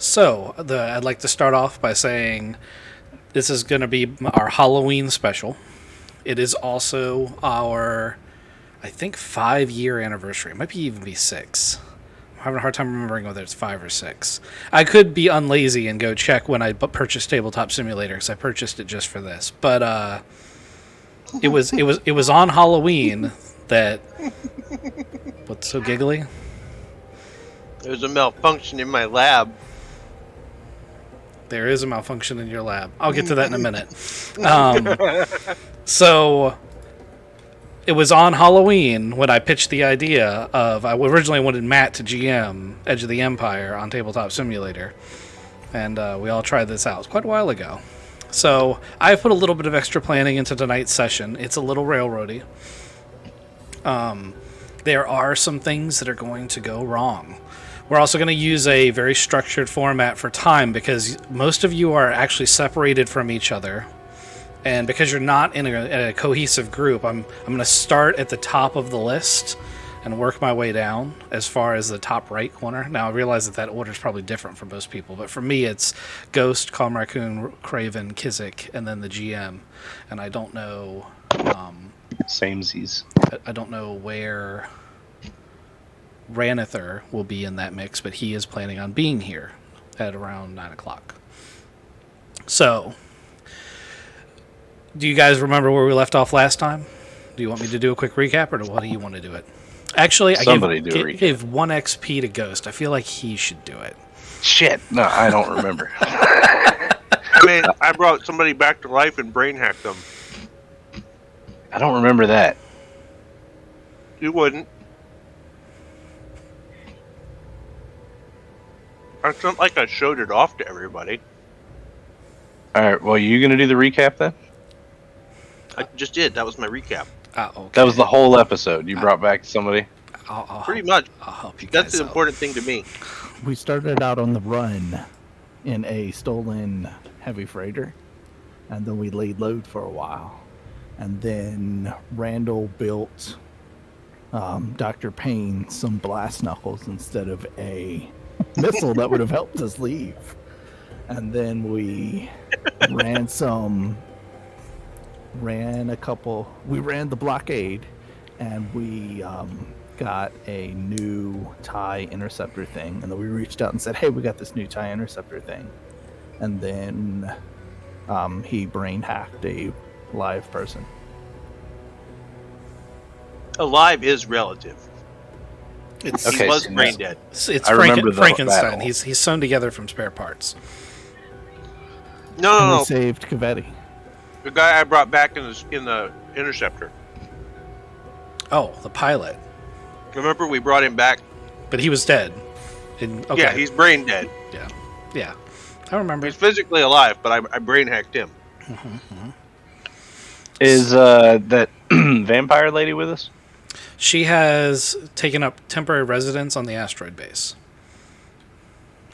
So, I'd like to start off by saying this is going to be our Halloween special. It is also our, I think, 5-year anniversary. It might even be 6. I'm having a hard time remembering whether it's 5 or 6. I could be unlazy and go check when I purchased Tabletop Simulator because I purchased it just for this. But it was on Halloween that. What's so giggly? There's a malfunction in my lab. There is a malfunction in your lab. I'll get to that in a minute. So, it was on Halloween when I pitched the idea of... I originally wanted Matt to GM Edge of the Empire on Tabletop Simulator. And we all tried this out. It was quite a while ago. So, I put a little bit of extra planning into tonight's session. It's a little railroady. There are some things that are going to go wrong. We're also going to use a very structured format for time because most of you are actually separated from each other. And because you're not in a cohesive group, I'm going to start at the top of the list and work my way down as far as the top right corner. Now, I realize that order is probably different for most people, but for me, it's Ghost, Calm Raccoon, Craven, Kizik, and then the GM. And I don't know... Samesies. I don't know where... Ranither will be in that mix, but he is planning on being here at around 9 o'clock. So, do you guys remember where we left off last time? Do you want me to do a quick recap, or what do you want to do it? Actually, I gave 1 XP to Ghost. I feel like he should do it. Shit. No, I don't remember. I mean, I brought somebody back to life and brain hacked them. I don't remember that. You wouldn't. It's not like I showed it off to everybody. Alright, well, you going to do the recap then? I just did. That was my recap. Okay. That was the whole episode. You brought back somebody? Pretty much. I'll help you guys. That's the important thing to me. We started out on the run in a stolen heavy freighter, and then we laid low for a while. And then Randall built Dr. Payne some blast knuckles instead of a missile that would have helped us leave. And then we ran the blockade, and we got a new TIE interceptor thing. And then we reached out and said, hey, we got this new TIE interceptor thing. And then he brain hacked a live person. Alive is relative. He was so brain dead. It's Frankenstein. Battle. He's sewn together from spare parts. No. We saved Cavetti. The guy I brought back in the interceptor. Oh, the pilot. Remember, we brought him back. But he was dead. Yeah, he's brain dead. Yeah. I remember. He's physically alive, but I brain hacked him. Is that vampire lady with us? She has taken up temporary residence on the asteroid base.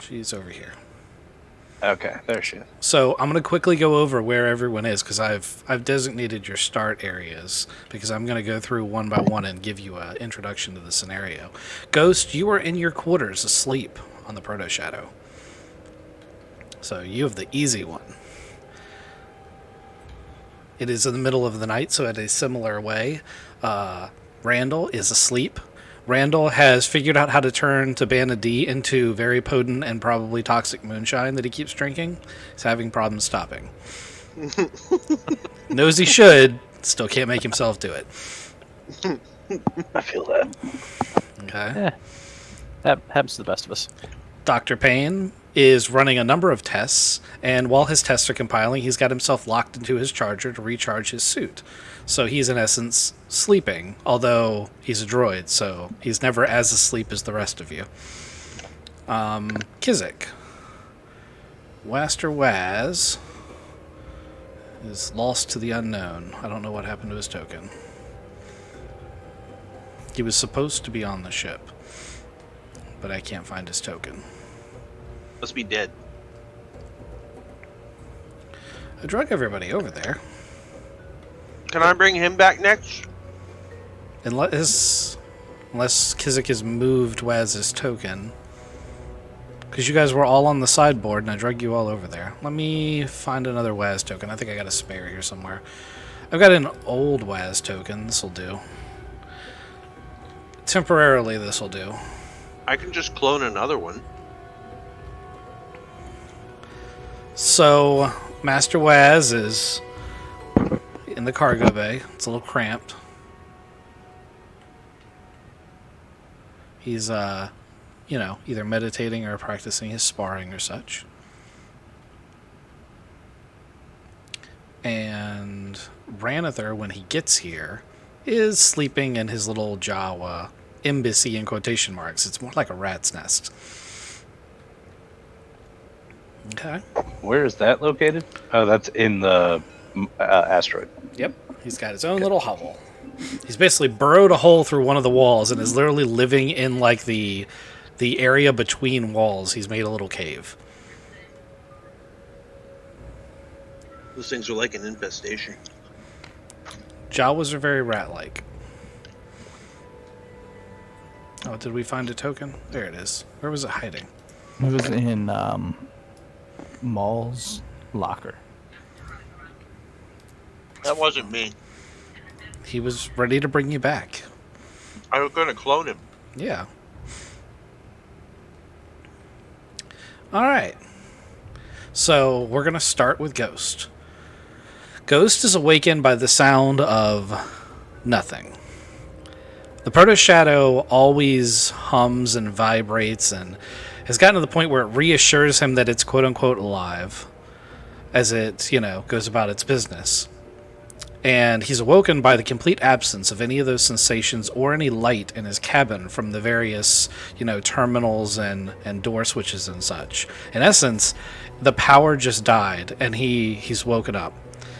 She's over here. Okay, there she is. So I'm going to quickly go over where everyone is because I've designated your start areas because I'm going to go through one by one and give you an introduction to the scenario. Ghost, you are in your quarters asleep on the Proto Shadow. So you have the easy one. It is in the middle of the night, so in a similar way, Randall is asleep. Randall has figured out how to turn Tabana D into very potent and probably toxic moonshine that he keeps drinking. He's having problems stopping. Knows he should, still can't make himself do it. I feel that. Okay. Yeah, that happens to the best of us. Dr. Payne is running a number of tests, and while his tests are compiling, he's got himself locked into his charger to recharge his suit. So he's, in essence, sleeping, although he's a droid, so he's never as asleep as the rest of you. Kizik. Waster Waz is lost to the unknown. I don't know what happened to his token. He was supposed to be on the ship, but I can't find his token. Must be dead. I drug everybody over there. Can I bring him back next? Unless Kizik has moved Waz's token. Because you guys were all on the sideboard, and I drug you all over there. Let me find another WAS token. I think I got a spare here somewhere. I've got an old WAS token. This'll do. Temporarily, this'll do. I can just clone another one. So, Master Waz is in the cargo bay. It's a little cramped. He's, either meditating or practicing his sparring or such. And Ranather, when he gets here, is sleeping in his little Jawa embassy in quotation marks. It's more like a rat's nest. Okay. Where is that located? Oh, that's in the asteroid. Yep. He's got his own little hovel. He's basically burrowed a hole through one of the walls and is literally living in like the area between walls. He's made a little cave. Those things are like an infestation. Jawas are very rat-like. Oh, did we find a token? There it is. Where was it hiding? It was in Maul's locker. That wasn't me. He was ready to bring you back. I was going to clone him. Yeah. Alright. So, we're going to start with Ghost. Ghost is awakened by the sound of nothing. The Proto-Shadow always hums and vibrates and has gotten to the point where it reassures him that it's quote-unquote alive as it, goes about its business. And he's awoken by the complete absence of any of those sensations or any light in his cabin from the various, terminals and door switches and such. In essence, the power just died, and he's woken up.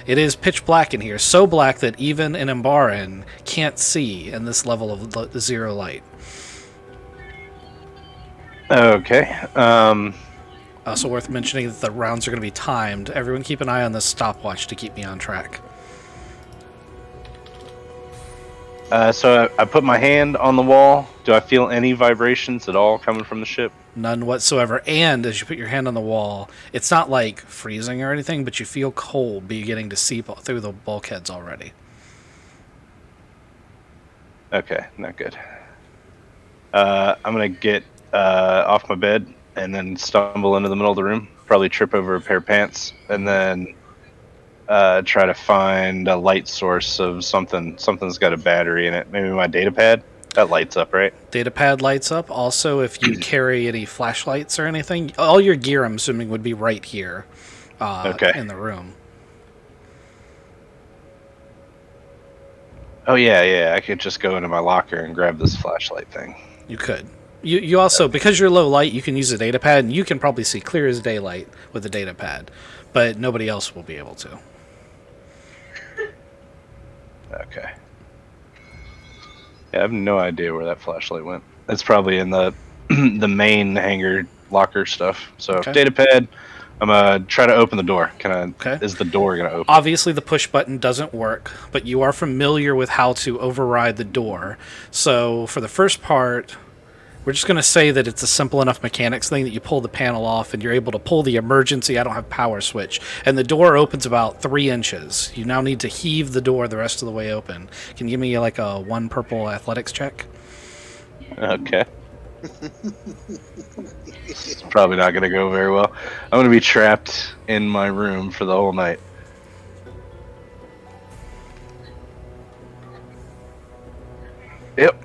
It is pitch black in here, so black that even an Embaran can't see in this level of zero light. Okay. Also worth mentioning that the rounds are going to be timed. Everyone keep an eye on this stopwatch to keep me on track. So I put my hand on the wall. Do I feel any vibrations at all coming from the ship? None whatsoever. And as you put your hand on the wall, it's not like freezing or anything, but you feel cold beginning to seep through the bulkheads already. Okay, not good. I'm going to get off my bed and then stumble into the middle of the room. Probably trip over a pair of pants and then try to find a light source of something. Something's got a battery in it. Maybe my data pad? That lights up, right? Data pad lights up. Also, if you carry any flashlights or anything, all your gear, I'm assuming, would be right here in the room. Oh, yeah. I could just go into my locker and grab this flashlight thing. You could. You also, because you're low light, you can use a data pad, and you can probably see clear as daylight with a data pad, but nobody else will be able to. Okay. Yeah, I have no idea where that flashlight went. It's probably in the the main hangar locker stuff. So Okay. data pad. I'm gonna try to open the door. Okay. Is the door gonna open? Obviously, the push button doesn't work, but you are familiar with how to override the door. So for the first part, we're just going to say that it's a simple enough mechanics thing that you pull the panel off and you're able to pull the emergency I don't have power switch. And the door opens about 3 inches. You now need to heave the door the rest of the way open. Can you give me like a 1 purple athletics check? Okay. It's probably not gonna go very well. I'm gonna be trapped in my room for the whole night. Yep.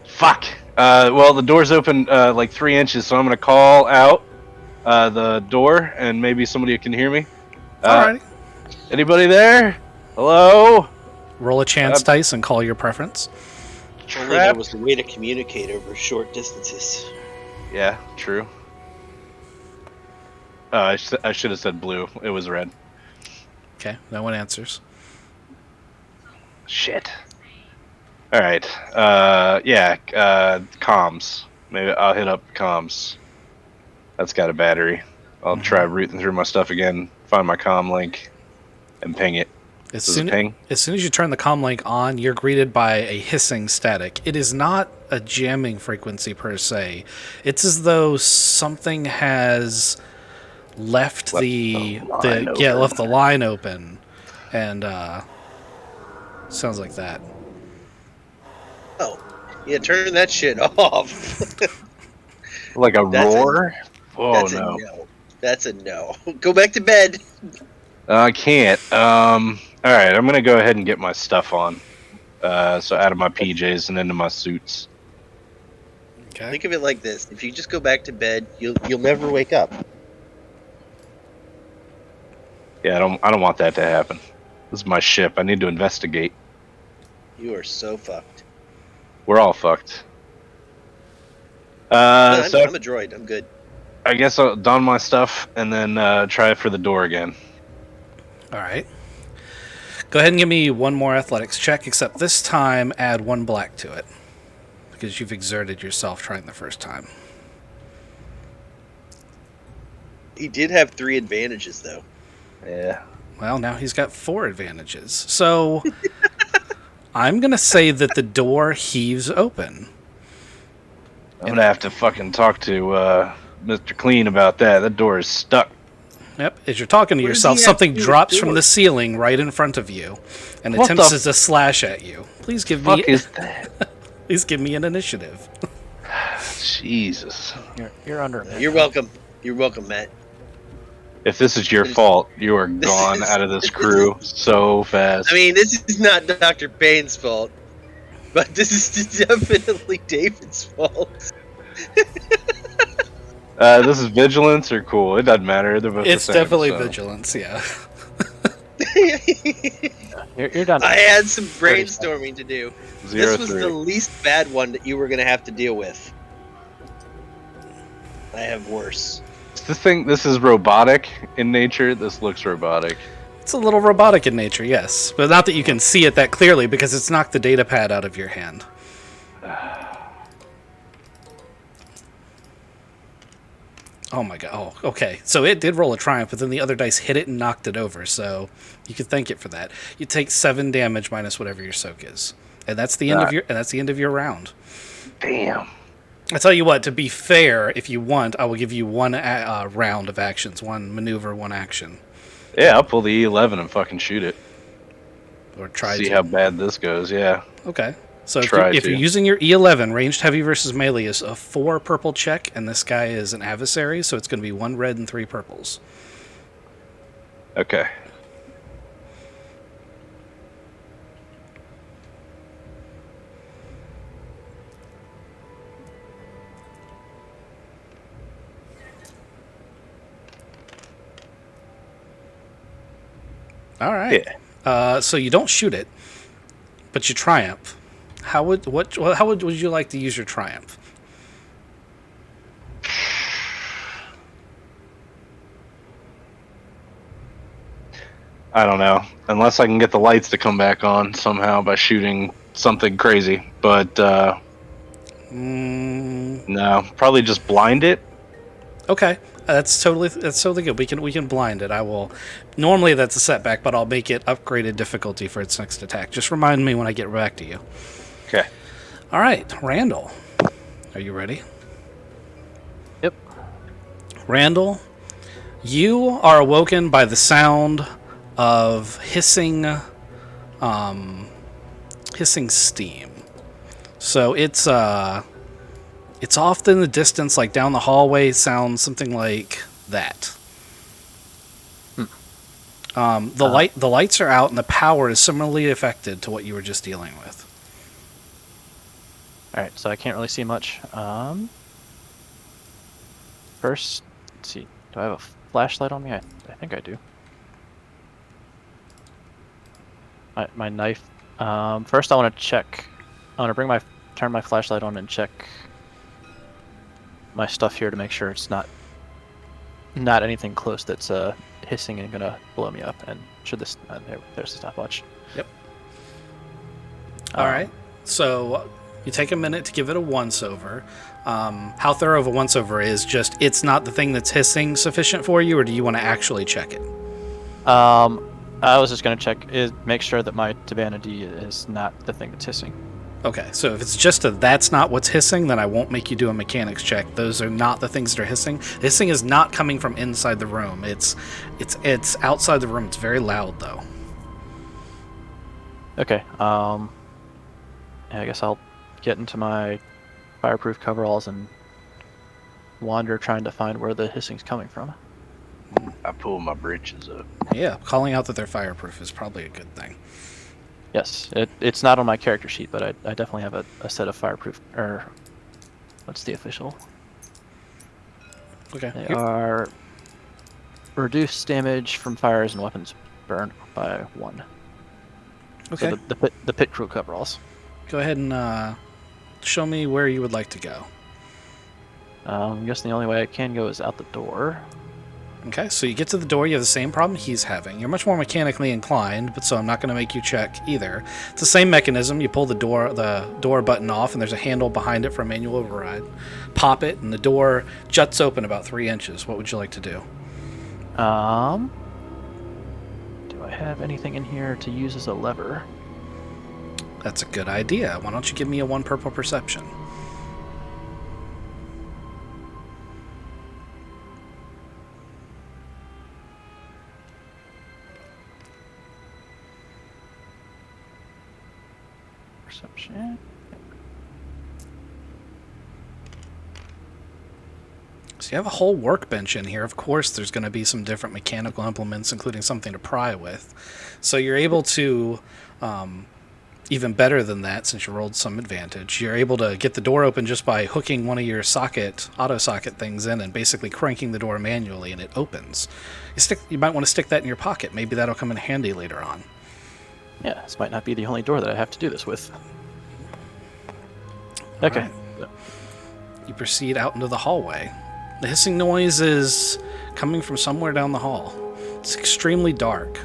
Fuck. Well, the door's open like 3 inches, so I'm gonna call out the door, and maybe somebody can hear me. Alrighty. Anybody there? Hello? Roll a chance dice and call your preference. If only there was a way to communicate over short distances. Yeah, true. I should have said blue. It was red. Okay, no one answers. Shit. All right. Comms. Maybe I'll hit up comms. That's got a battery. I'll try rooting through my stuff again, find my comm link, and ping it. As Does it soon, ping? as soon as you turn the comm link on, you're greeted by a hissing static. It is not a jamming frequency per se. It's as though something has left left the line open, and sounds like that. Oh, yeah, turn that shit off. Like a That's roar? Oh That's no. a no. That's a no. Go back to bed. I can't. Alright, I'm gonna go ahead and get my stuff on. So out of my PJs and into my suits. Okay. Think of it like this: if you just go back to bed, you'll never wake up. Yeah, I don't want that to happen. This is my ship. I need to investigate. You are so fucked. We're all fucked. No, I'm So a droid. I'm good. I guess I'll don my stuff and then try for the door again. All right. Go ahead and give me one more athletics check, except this time add 1 black to it, because you've exerted yourself trying the first time. He did have 3 advantages, though. Yeah. Well, now he's got 4 advantages. So I'm going to say that the door heaves open. I'm gonna have to fucking talk to Mr. Clean about that. That door is stuck. Yep, as you're talking to What does yourself, he have something to do with drops from doors? the ceiling right in front of you and What attempts the to slash at you. Please give Fuck me is that? please give me an initiative. Jesus. You're under. You're welcome. You're welcome, Matt. If this is your fault, you are This gone is- out of this crew so fast. I mean, this is not Dr. Payne's fault, but this is definitely David's fault. This is vigilance or cool? It doesn't matter. They're both It's the same, definitely so. vigilance, yeah. You're done. I had some brainstorming to do. This was 0-3. the least bad one that you were going to have to deal with. I have worse. This is robotic in nature. This looks robotic. It's a little robotic in nature, yes. But not that you can see it that clearly because it's knocked the data pad out of your hand. Oh my god. Oh, okay. So it did roll a triumph, but then the other dice hit it and knocked it over. So you could thank it for that. You take 7 damage minus whatever your soak is. And that's the end of your round. Damn. I tell you what, to be fair, if you want, I will give you one round of actions, one maneuver, one action. Yeah, I'll pull the E11 and fucking shoot it. Or try See to. how bad this goes. Yeah. Okay. So if Try you're to. using your E11, ranged heavy versus melee is a 4 purple check, and this guy is an adversary, so it's going to be 1 red and 3 purples. Okay. All right. Yeah. So you don't shoot it, but you triumph. How would you like to use your triumph? I don't know. Unless I can get the lights to come back on somehow by shooting something crazy. But no, probably just blind it. Okay, that's totally good. We can blind it. I will. Normally that's a setback, but I'll make it upgraded difficulty for its next attack. Just remind me when I get back to you. Okay. All right, Randall, are you ready? Yep. Randall, you are awoken by the sound of hissing steam. So it's off in the distance, like down the hallway. Sounds something like that. The lights are out, and the power is similarly affected to what you were just dealing with. All right, so I can't really see much. First, let's see. Do I have a flashlight on me? I think I do. My knife. First, I want to check. I want to turn my flashlight on and check my stuff here to make sure it's not anything close that's hissing and gonna blow me up. And should this there's the stopwatch. Yep. All right. So you take a minute to give it a once-over. How thorough of a once-over is just it's not the thing that's hissing sufficient for you, or do you want to actually check it? I I was just gonna check, make sure that my Tabanity is not the thing that's hissing. Okay, so if it's just that's not what's hissing, then I won't make you do a mechanics check. Those are not the things that are hissing. Hissing is not coming from inside the room. It's outside the room. It's very loud though. Okay. Yeah, I guess I'll get into my fireproof coveralls and wander, trying to find where the hissing's coming from. I pull my breeches up. Yeah, calling out that they're fireproof is probably a good thing. Yes, it's not on my character sheet, but I definitely have a set of fireproof, or what's the official? Okay. They are reduced damage from fires and weapons burned by 1. Okay. So the pit crew coveralls. Go ahead and show me where you would like to go. I'm guessing the only way I can go is out the door. Okay, so you get to the door, you have the same problem he's having. You're much more mechanically inclined, but so I'm not going to make you check either. It's the same mechanism. You pull the door button off, and there's a handle behind it for a manual override. Pop it, and the door juts open about 3 inches. What would you like to do? Do I have anything in here to use as a lever? That's a good idea. Why don't you give me a 1 purple perception? Perception. So you have a whole workbench in here. Of course, there's going to be some different mechanical implements, including something to pry with. So you're able to, even better than that, since you rolled some advantage, you're able to get the door open just by hooking one of your auto socket things in and basically cranking the door manually, and it opens. You might want to stick that in your pocket. Maybe that'll come in handy later on. Yeah, this might not be the only door that I have to do this with. Okay. Right. You proceed out into the hallway. The hissing noise is coming from somewhere down the hall. It's extremely dark.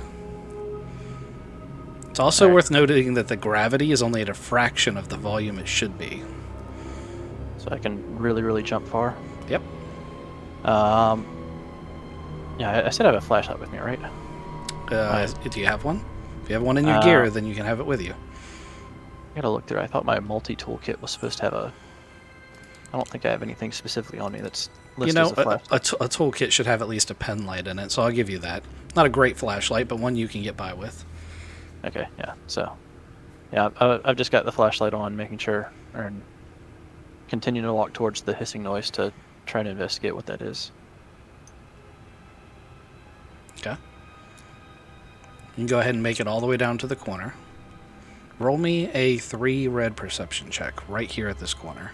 It's also worth noting that the gravity is only at a fraction of the volume it should be. So I can really, really jump far. Yep. Yeah, I said I have a flashlight with me, right? Do you have one? If you have one in your gear, then you can have it with you. I gotta look through. I thought my multi-tool kit was supposed to have a... I don't think I have anything specifically on me that's listed as a flashlight. A toolkit should have at least a pen light in it, so I'll give you that. Not a great flashlight, but one you can get by with. Okay, yeah, so... Yeah, I've just got the flashlight on, making sure, and continuing to walk towards the hissing noise to try to investigate what that is. Okay. You can go ahead and make it all the way down to the corner. Roll me a 3 red perception check right here at this corner.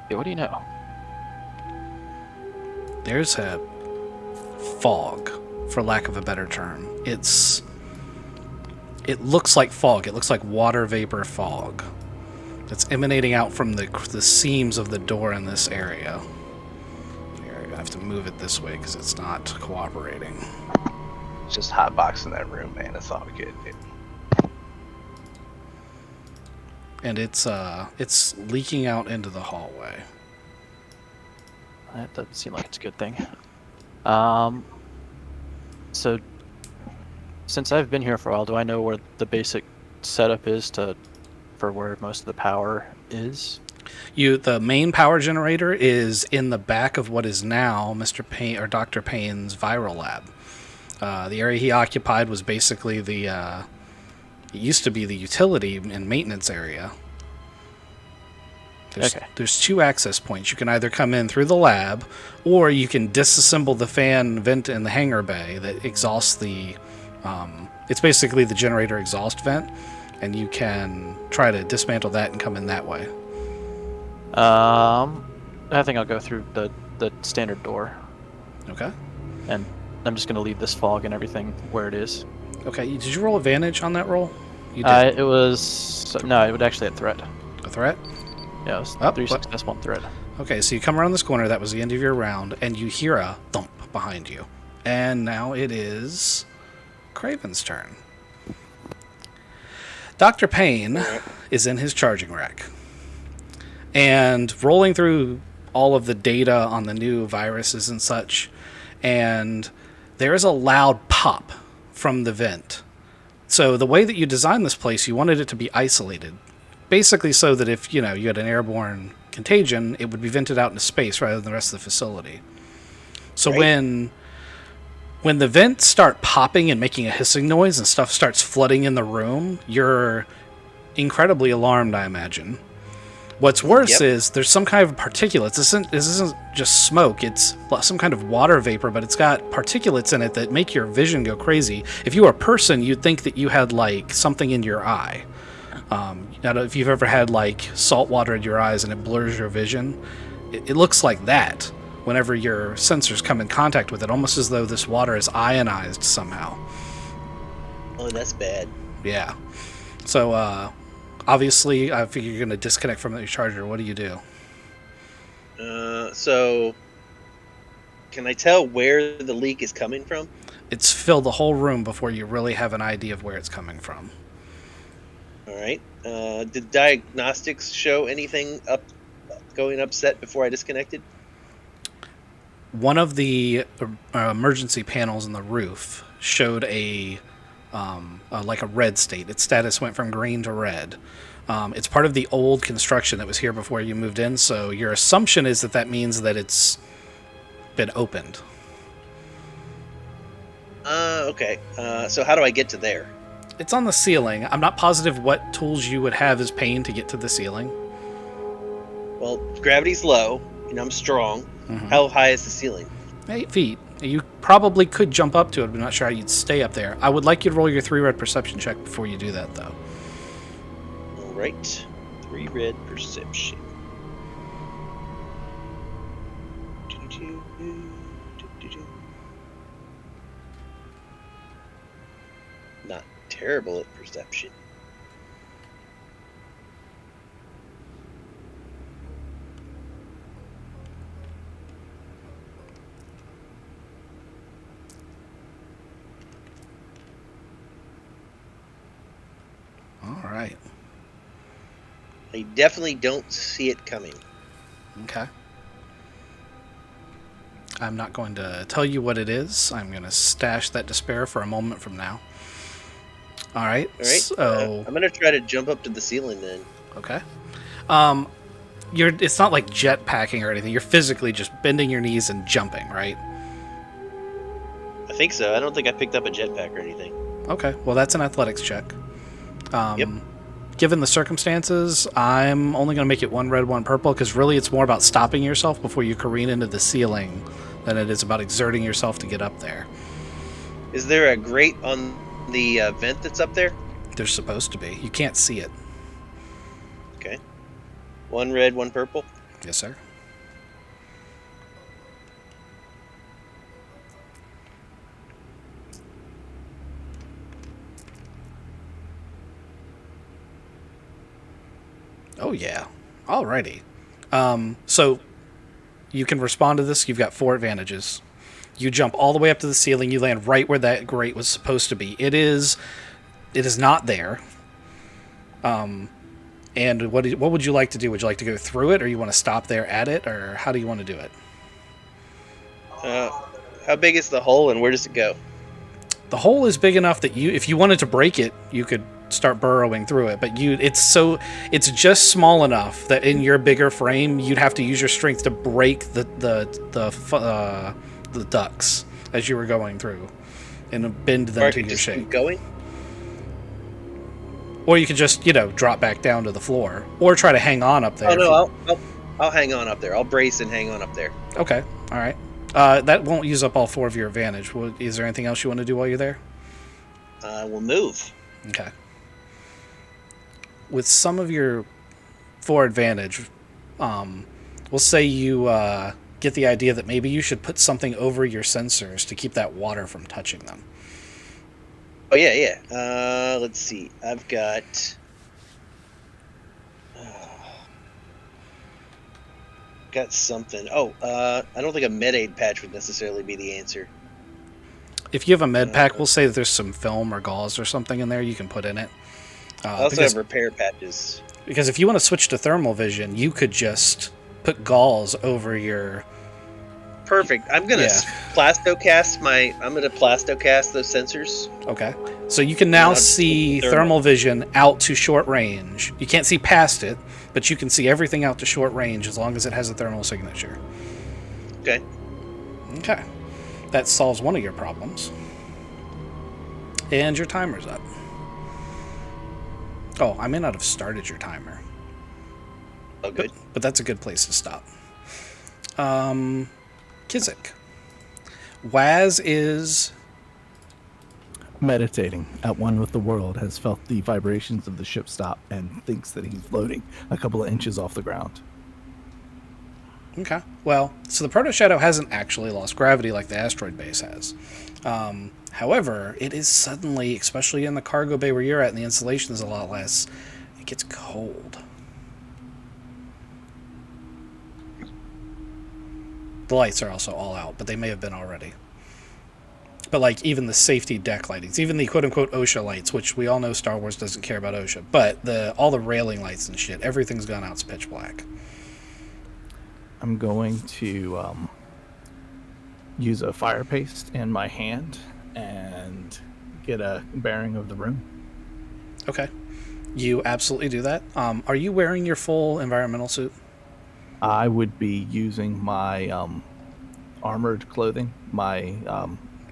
Yeah, what do you know? There's a fog, for lack of a better term. It looks like fog. It looks like water vapor fog that's emanating out from the seams of the door in this area. Here, I have to move it this way because it's not cooperating. It's just hot box in that room, man. It's all good, dude. And it's leaking out into the hallway. That doesn't seem like it's a good thing. So, since I've been here for a while, do I know where the basic setup is for where most of the power is? The main power generator is in the back of what is now Mr. Payne or Dr. Payne's viral lab. The area he occupied was basically it used to be the utility and maintenance area. There's 2 access points. You can either come in through the lab, or you can disassemble the fan vent in the hangar bay that exhausts the... it's basically the generator exhaust vent, and you can try to dismantle that and come in that way. I think I'll go through the standard door. Okay. And I'm just going to leave this fog and everything where it is. Okay, did you roll advantage on that roll? You did. It was... No, it would actually a threat. A threat? Yeah, it was Oh, 3 success, 1 threat. Okay, so you come around this corner. That was the end of your round, and you hear a thump behind you. And now it is Craven's turn. Dr. Payne is in his charging rack. and rolling through all of the data on the new viruses and such, and there is a loud pop from the vent. So the way that you designed this place, you wanted it to be isolated, basically so that if you had an airborne contagion, it would be vented out into space rather than the rest of the facility. So Right. when the vents start popping and making a hissing noise and stuff starts flooding in the room, you're incredibly alarmed, I imagine. What's worse Yep. is there's some kind of particulates. This isn't just smoke. It's some kind of water vapor, but it's got particulates in it that make your vision go crazy. If you were a person, you'd think that you had like something in your eye. I don't know if you've ever had like salt water in your eyes and it blurs your vision. It looks like that whenever your sensors come in contact with it, almost as though this water is ionized somehow. Oh, that's bad. Yeah. So, obviously, I figure you're going to disconnect from your charger. What do you do? So can I tell where the leak is coming from? It's filled the whole room before you really have an idea of where it's coming from. All right. Did diagnostics show anything going upset before I disconnected? One of the emergency panels in the roof showed like a red state. Its status went from green to red. It's part of the old construction that was here before you moved in, so your assumption is that means that it's been opened. Okay. So how do I get to there? It's on the ceiling. I'm not positive what tools you would have as Pain to get to the ceiling. Well, gravity's low, and I'm strong. Mhm. How high is the ceiling? 8 feet. You probably could jump up to it, but I'm not sure how you'd stay up there. I would like you to roll your 3 red perception check before you do that, though. All right. 3 red perception. Not terrible at perception. All right. I definitely don't see it coming. Okay. I'm not going to tell you what it is. I'm going to stash that despair for a moment from now. All right. All right. So, I'm gonna try to jump up to the ceiling then. okay. It's not like jet packing or anything. You're physically just bending your knees and jumping, right? I think so. I don't think I picked up a jetpack or anything. Okay. Well, that's an athletics check. Yep. Given the circumstances, I'm only going to make it 1 red, 1 purple, because really it's more about stopping yourself before you careen into the ceiling than it is about exerting yourself to get up there. Is there a grate on the vent that's up there? There's supposed to be. You can't see it. Okay. 1 red, 1 purple. Yes, sir. Oh, yeah. Alrighty. So you can respond to this. You've got 4 advantages. You jump all the way up to the ceiling. You land right where that grate was supposed to be. It is not there. And what would you like to do? Would you like to go through it, or you want to stop there at it, or how do you want to do it? How big is the hole and where does it go? The hole is big enough that if you wanted to break it, you could start burrowing through it. But it's just small enough that in your bigger frame, you'd have to use your strength to break the ducts as you were going through, and bend them Or I to could your just shape. keep going? Or you could just drop back down to the floor, or try to hang on up there. Oh no, I'll hang on up there. I'll brace and hang on up there. Okay, all right. That won't use up all 4 of your advantage. Is there anything else you want to do while you're there? We'll move. Okay. With some of your 4 advantage, we'll say you get the idea that maybe you should put something over your sensors to keep that water from touching them. Oh yeah. Let's see. I've got. Got something. Oh, I don't think a med aid patch would necessarily be the answer. If you have a med pack, we'll say that there's some film or gauze or something in there you can put in it. I also have repair patches. Because if you want to switch to thermal vision, you could just put galls over your... Perfect. I'm gonna Yeah. I'm gonna plastocast those sensors. Okay. So you can now I'll just see thermal. thermal vision out to short range. You can't see past it, but you can see everything out to short range as long as it has a thermal signature. Okay. Okay. That solves one of your problems. And your timer's up. Oh, I may not have started your timer. Oh, good. But that's a good place to stop. Kizik. Waz is... Meditating, at one with the world, has felt the vibrations of the ship stop and thinks that he's floating a couple of inches off the ground. Okay. Well, so the Proto Shadow hasn't actually lost gravity like the asteroid base has. However, it is suddenly, especially in the cargo bay where you're at, and the insulation is a lot less, it gets cold. The lights are also all out, but they may have been already. But like even the safety deck lightings, even the quote-unquote OSHA lights, which we all know Star Wars doesn't care about OSHA, but all the railing lights and shit, everything's gone out. It's pitch black. I'm going to use a fire paste in my hand and get a bearing of the room. Okay. You absolutely do that. Are you wearing your full environmental suit? I would be using my armored clothing, my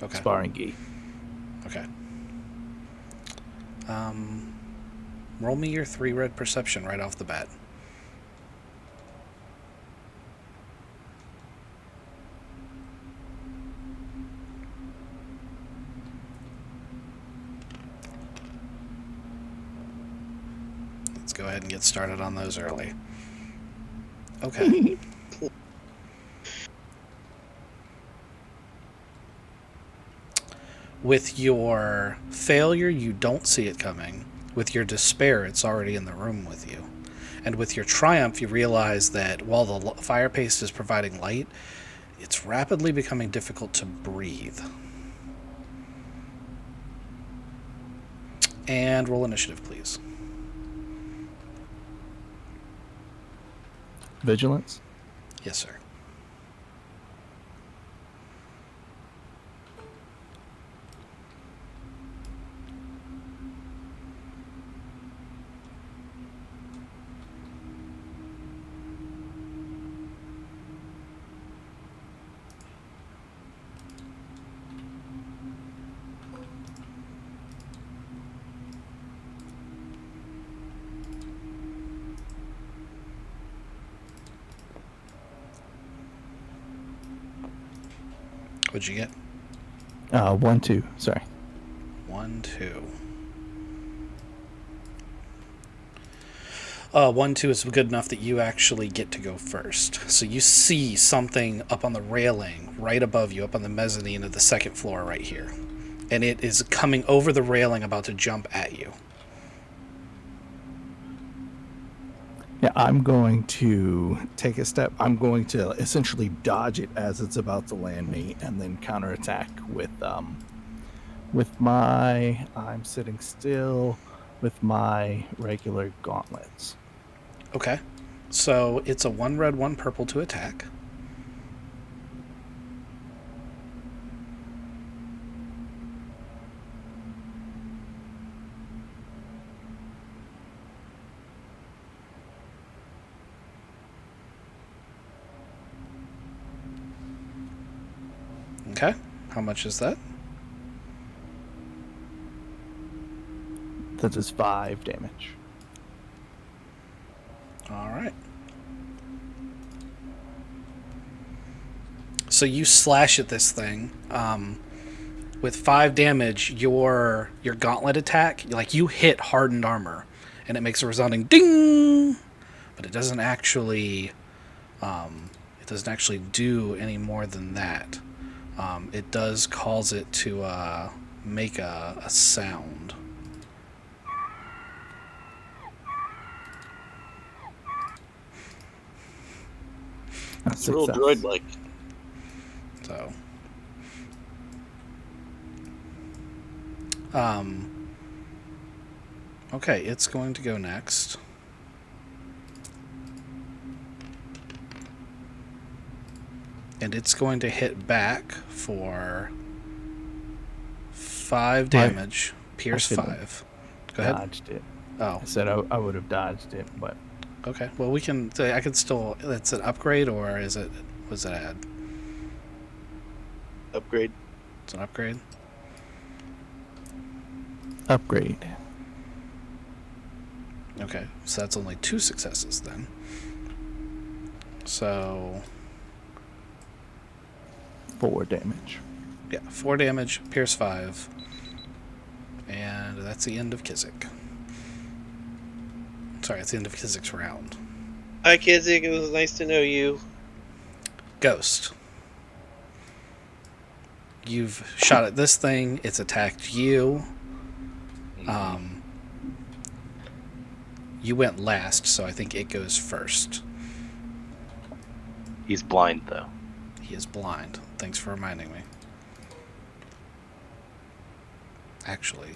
Okay. sparring gi. Okay. Roll me your 3 red perception right off the bat. Let's go ahead and get started on those early. Okay. With your failure, you don't see it coming. With your despair, it's already in the room with you. And with your triumph, you realize that while the fire paste is providing light, it's rapidly becoming difficult to breathe. And roll initiative, please. Vigilance? Yes, sir. What'd you get? 1, 2. Sorry. 1, 2. 1, 2 is good enough that you actually get to go first. So you see something up on the railing right above you, up on the mezzanine of the second floor right here. And it is coming over the railing, about to jump at you. Yeah, I'm going to take a step. I'm going to essentially dodge it as it's about to land me, and then counterattack with my. I'm sitting still with my regular gauntlets. Okay. So it's a 1 red, 1 purple to attack. Okay. How much is that? That is 5 damage. All right. So you slash at this thing. With 5 damage, your gauntlet attack, like you hit hardened armor, and it makes a resounding ding, but it doesn't actually do any more than that. It does cause it to make a sound. It's real droid-like. So, okay, it's going to go next. And it's going to hit back for 5 damage. Pierce I could've 5. Go ahead. Dodged it. Oh, I said I would have dodged it, but okay. Well, we can. I can still. That's an upgrade, or is it? Was it add? Upgrade. It's an upgrade. upgrade. Okay, so that's only 2 successes then. So 4 damage. yeah, 4 damage, pierce 5, and that's the end of Kizik. Sorry, it's the end of Kizik's round. Hi, Kizik. It was nice to know you. Ghost. You've shot at this thing. It's attacked you. You went last, so I think it goes first. He's blind, though. He is blind. Thanks for reminding me. Actually.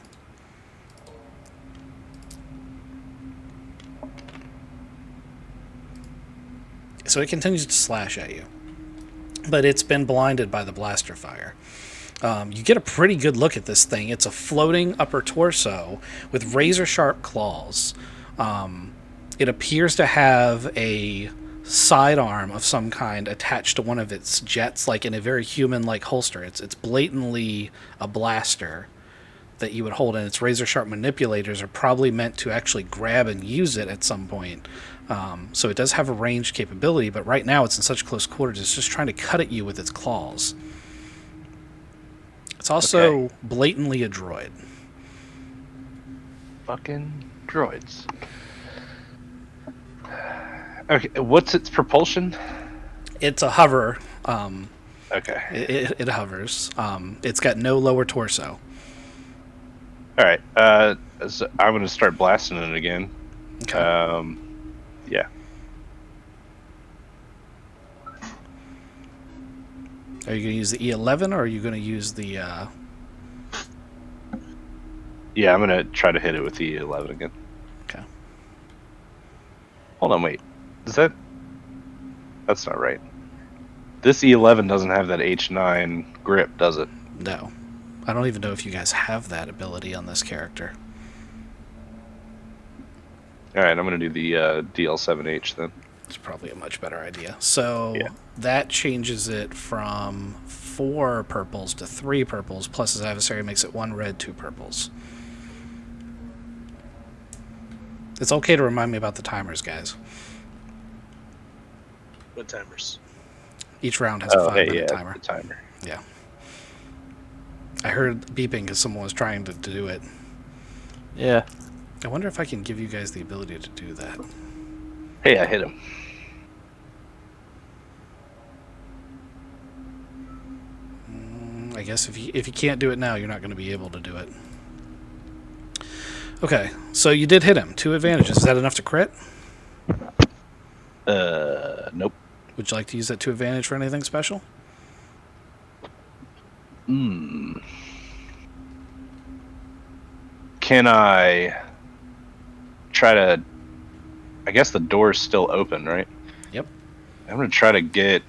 So it continues to slash at you. But it's been blinded by the blaster fire. You get a pretty good look at this thing. It's a floating upper torso with razor-sharp claws. It appears to have a sidearm of some kind attached to one of its jets, like in a very human-like holster. It's blatantly a blaster that you would hold, and its razor-sharp manipulators are probably meant to actually grab and use it at some point. So it does have a ranged capability, but right now it's in such close quarters, it's just trying to cut at you with its claws. It's also blatantly a droid. Fucking droids. Okay, what's its propulsion? It's a hover. Okay. It hovers. It's got no lower torso. All right. So I'm gonna start blasting it again. Okay. Yeah. Are you going to use the E11 or are you going to use the... Yeah, I'm gonna try to hit it with the 11 again. Okay. Hold on, wait. Is that? That's not right. This E11 doesn't have that H9 grip, does it? No. I don't even know if you guys have that ability on this character. All right, I'm gonna do the DL7H then. It's probably a much better idea. So Yeah. that changes it from 4 purples to 3 purples, plus his adversary makes it 1 red, 2 purples. It's okay to remind me about the timers, guys. What timers? Each round has a 5-minute timer. The timer. Yeah. I heard beeping because someone was trying to do it. Yeah. I wonder if I can give you guys the ability to do that. Hey, I hit him. I guess if you can't do it now, you're not going to be able to do it. Okay, so you did hit him. 2 advantages. Is that enough to crit? Nope. Would you like to use that 2 advantage for anything special? Can I try to... I guess the door's still open, right? Yep. I'm going to try to get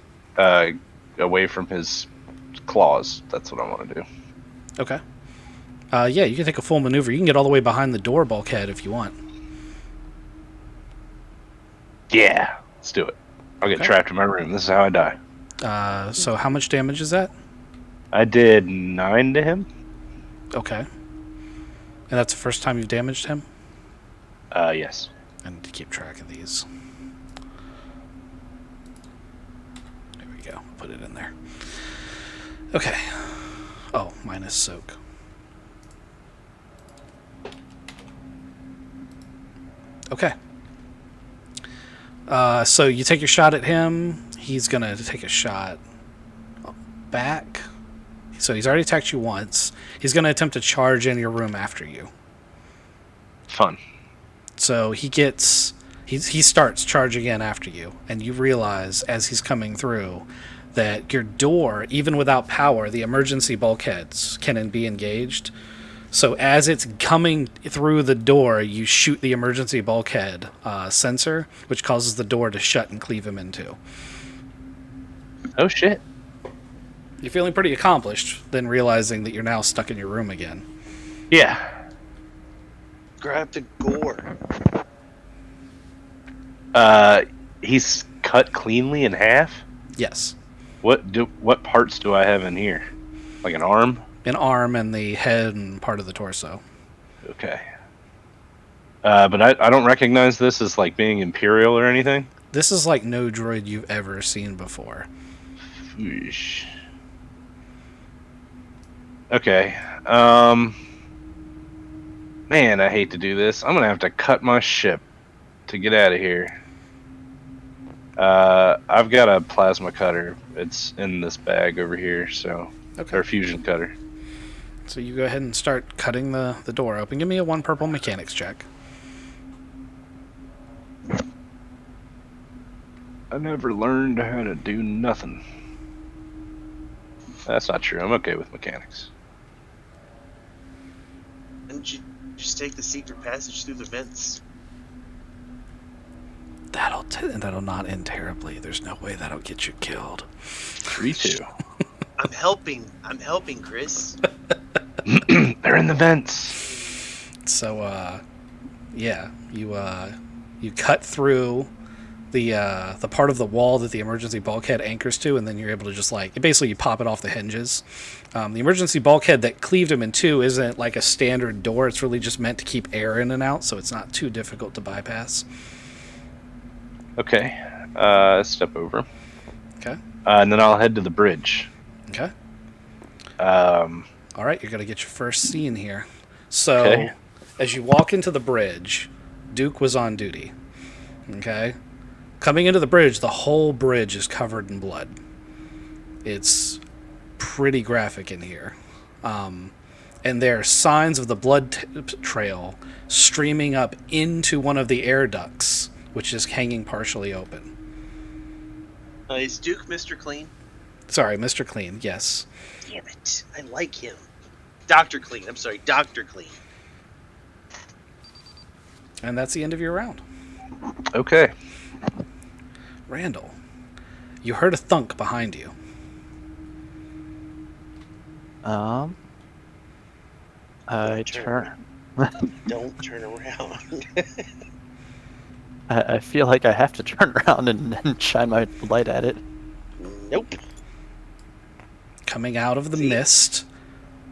away from his claws. That's what I want to do. Okay. Yeah, you can take a full maneuver. You can get all the way behind the door bulkhead if you want. Yeah, let's do it. I'll get Okay. trapped in my room. This is how I die. So how much damage is that? I did 9 to him. Okay. And that's the first time you've damaged him? Yes. I need to keep track of these. There we go. Put it in there. Okay. Oh, minus soak. Okay. So you take your shot at him. He's going to take a shot back. So he's already attacked you once. He's going to attempt to charge in your room after you. Fun. So he starts charging in after you, and you realize as he's coming through that your door, even without power, the emergency bulkheads can be engaged. So as it's coming through the door, you shoot the emergency bulkhead sensor, which causes the door to shut and cleave him in two. Oh shit. You're feeling pretty accomplished, then realizing that you're now stuck in your room again. Yeah. Grab the gore. He's cut cleanly in half. Yes. What parts do I have in here? Like an arm? An arm and the head and part of the torso. Okay. But I don't recognize this as like being Imperial or anything. This is like no droid you've ever seen before. Whoosh. Okay. Man, I hate to do this. I'm gonna have to cut my ship to get out of here. I've got a plasma cutter. It's in this bag over here, so Okay. or fusion cutter. So you go ahead and start cutting the door open. Give me a 1 purple mechanics check. I never learned how to do nothing. That's not true. I'm okay with mechanics. Didn't you just take the secret passage through the vents? That'll not end terribly. There's no way that'll get you killed. 3-2. I'm helping, Chris. They're in the vents. So, yeah, you cut through the part of the wall that the emergency bulkhead anchors to, and then you're able to just basically you pop it off the hinges. The emergency bulkhead that cleaved him in two isn't like a standard door. It's really just meant to keep air in and out, so it's not too difficult to bypass. Okay. Step over. Okay. And then I'll head to the bridge. Okay. Um, All right, you're gonna get your first scene here. So, Okay. as you walk into the bridge, Duke was on duty. Okay. Coming into the bridge, the whole bridge is covered in blood. It's pretty graphic in here. And there are signs of the blood trail streaming up into one of the air ducts, which is hanging partially open. Is Duke Mr. Clean? Sorry, Mr. Clean, yes. Damn it. I like him. Dr. Clean. I'm sorry, Dr. Clean. And that's the end of your round. okay. Randall, you heard a thunk behind you. I turn. turn. Don't turn around. I feel like I have to turn around and shine my light at it. Nope. Coming out of the mist,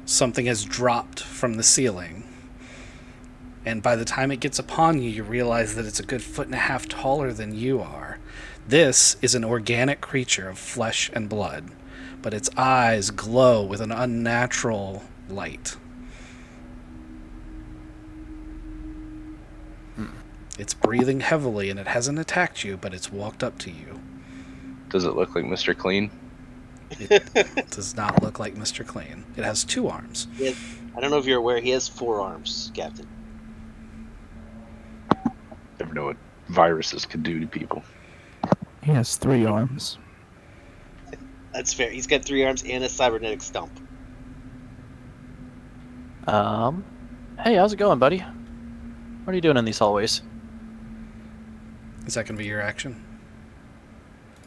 something has dropped from the ceiling. And by the time it gets upon you, you realize that it's a good 1.5 feet taller than you are. This is an organic creature of flesh and blood, but its eyes glow with an unnatural light. It's breathing heavily, and it hasn't attacked you, but it's walked up to you. Does it look like Mr. Clean? It does not look like Mr. Clean. It has 2 arms. I don't know if you're aware, he has 4 arms, Captain. Never know what viruses could do to people. He has 3 arms. That's fair. He's got 3 arms and a cybernetic stump. Hey, how's it going, buddy? What are you doing in these hallways? Is that going to be your action?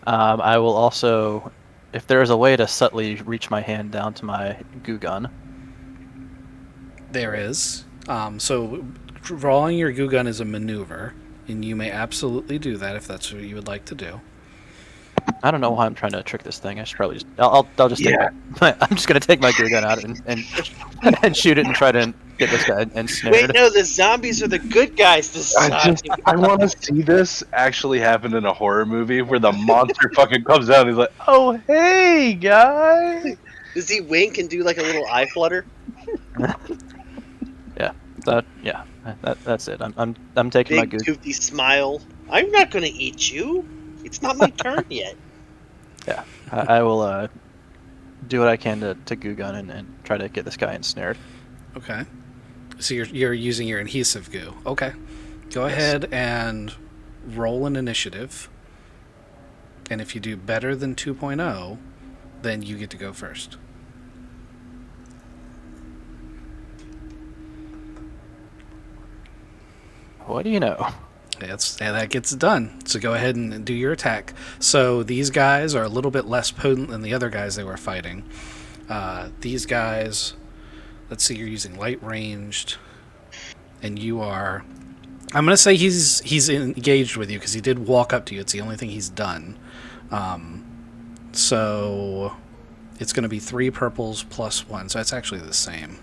I will also, if there is a way to subtly reach my hand down to my goo gun. There is. So drawing your goo gun is a maneuver, and you may absolutely do that if that's what you would like to do. I don't know why I'm trying to trick this thing. I should probably just. I'll just. Take I'm just gonna take my goo gun out and shoot it and try to get this guy ensnared. Wait, no, the zombies are the good guys this time. I want to see this actually happen in a horror movie where the monster fucking comes out and he's like, "Oh, hey, guy." Does he wink and do like a little eye flutter? That's it. I'm taking my Big goo. toothy smile. I'm not gonna eat you. It's not my turn yet. Yeah, I will do what I can to goo gun and try to get this guy ensnared. Okay. So you're using your adhesive goo. Okay. Go ahead and roll an initiative. And if you do better than 2.0, then you get to go first. What do you know? that gets it done. So go ahead and do your attack. So these guys are a little bit less potent than the other guys they were fighting. These guys, let's see, you're using light ranged, and you are. I'm gonna say he's engaged with you because he did walk up to you. It's the only thing he's done. So it's gonna be 3 purples plus 1. So that's actually the same.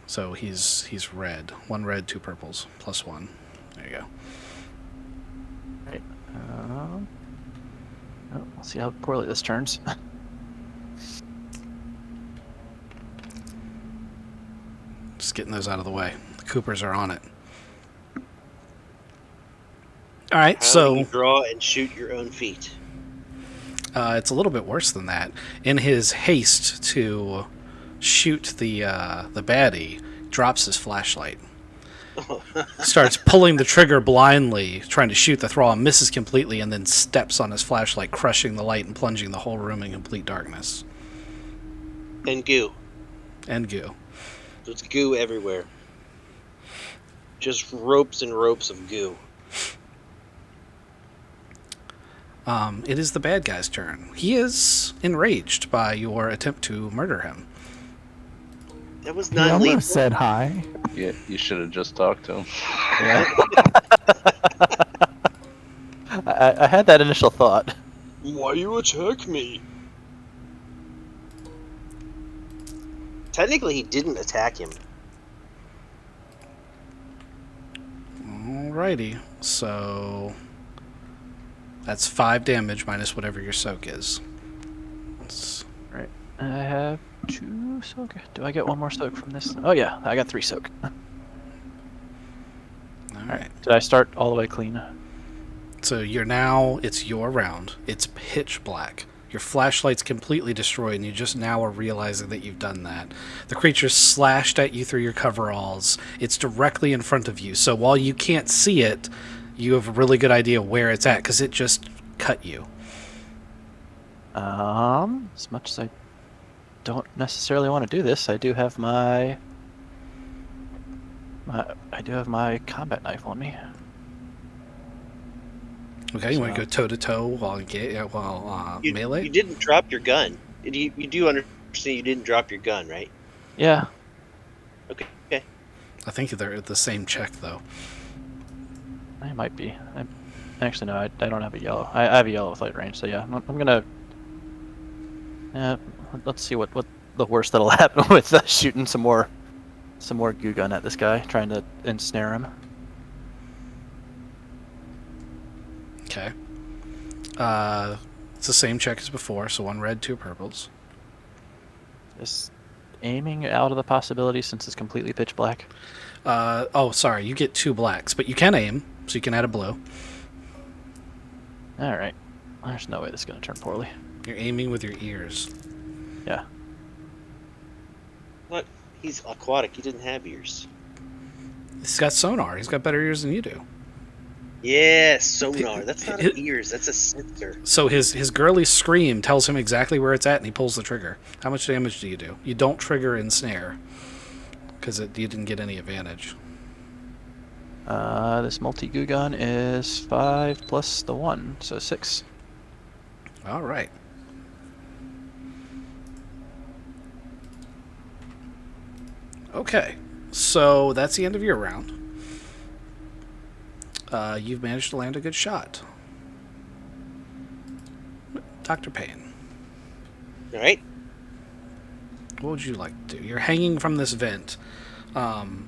So he's red. 1 red, 2 purples plus 1. There you go. Right. We'll see how poorly this turns. Just getting those out of the way. The Coopers are on it. All right, How so do you draw and shoot your own feet? it's a little bit worse than that. In his haste to shoot the baddie, drops his flashlight. Starts pulling the trigger blindly, trying to shoot the thrall, misses completely, and then steps on his flashlight, crushing the light and plunging the whole room in complete darkness. And goo. And goo. There's goo everywhere. Just ropes and ropes of goo. It is the bad guy's turn. He is enraged by your attempt to murder him. That was He not almost lethal. said hi. Yeah, you should have just talked to him. Yeah. I had that initial thought. Why you attack me? Technically, he didn't attack him. Alrighty, so that's 5 damage minus whatever your soak is. Right. I have 2 soak. Do I get 1 more soak from this? Oh yeah, I got 3 soak. Alright. Did I start all the way clean? So it's your round. It's pitch black. Your flashlight's completely destroyed, and you just now are realizing that you've done that. The creature slashed at you through your coveralls. It's directly in front of you, so while you can't see it, you have a really good idea where it's at, because it just cut you. As much as I don't necessarily want to do this, I do have my combat knife on me. Okay, you want to go toe-to-toe while melee? You didn't drop your gun. You do understand you didn't drop your gun, right? Yeah. Okay. I think they're at the same check, though. I might be. Actually, no, I don't have a yellow. I have a yellow with light range, so yeah. I'm gonna... let's see what the worst that'll happen with shooting some more goo gun at this guy, trying to ensnare him. Okay. It's the same check as before, so 1 red, 2 purples. Just aiming out of the possibility since it's completely pitch black. Sorry, you get 2 blacks, but you can aim, so you can add a blue. Alright. There's no way this is going to turn poorly. You're aiming with your ears. Yeah. What? He's aquatic. He didn't have ears. He's got sonar. He's got better ears than you do. Yeah, sonar. That's not ears. That's a sensor. So his girly scream tells him exactly where it's at, and he pulls the trigger. How much damage do you do? You don't trigger ensnare, because you didn't get any advantage. This multi-goo gun is 5 plus the 1, so 6. All right. Okay, so that's the end of your round. You've managed to land a good shot. Dr. Payne, All right. what would you like to do? You're hanging from this vent. The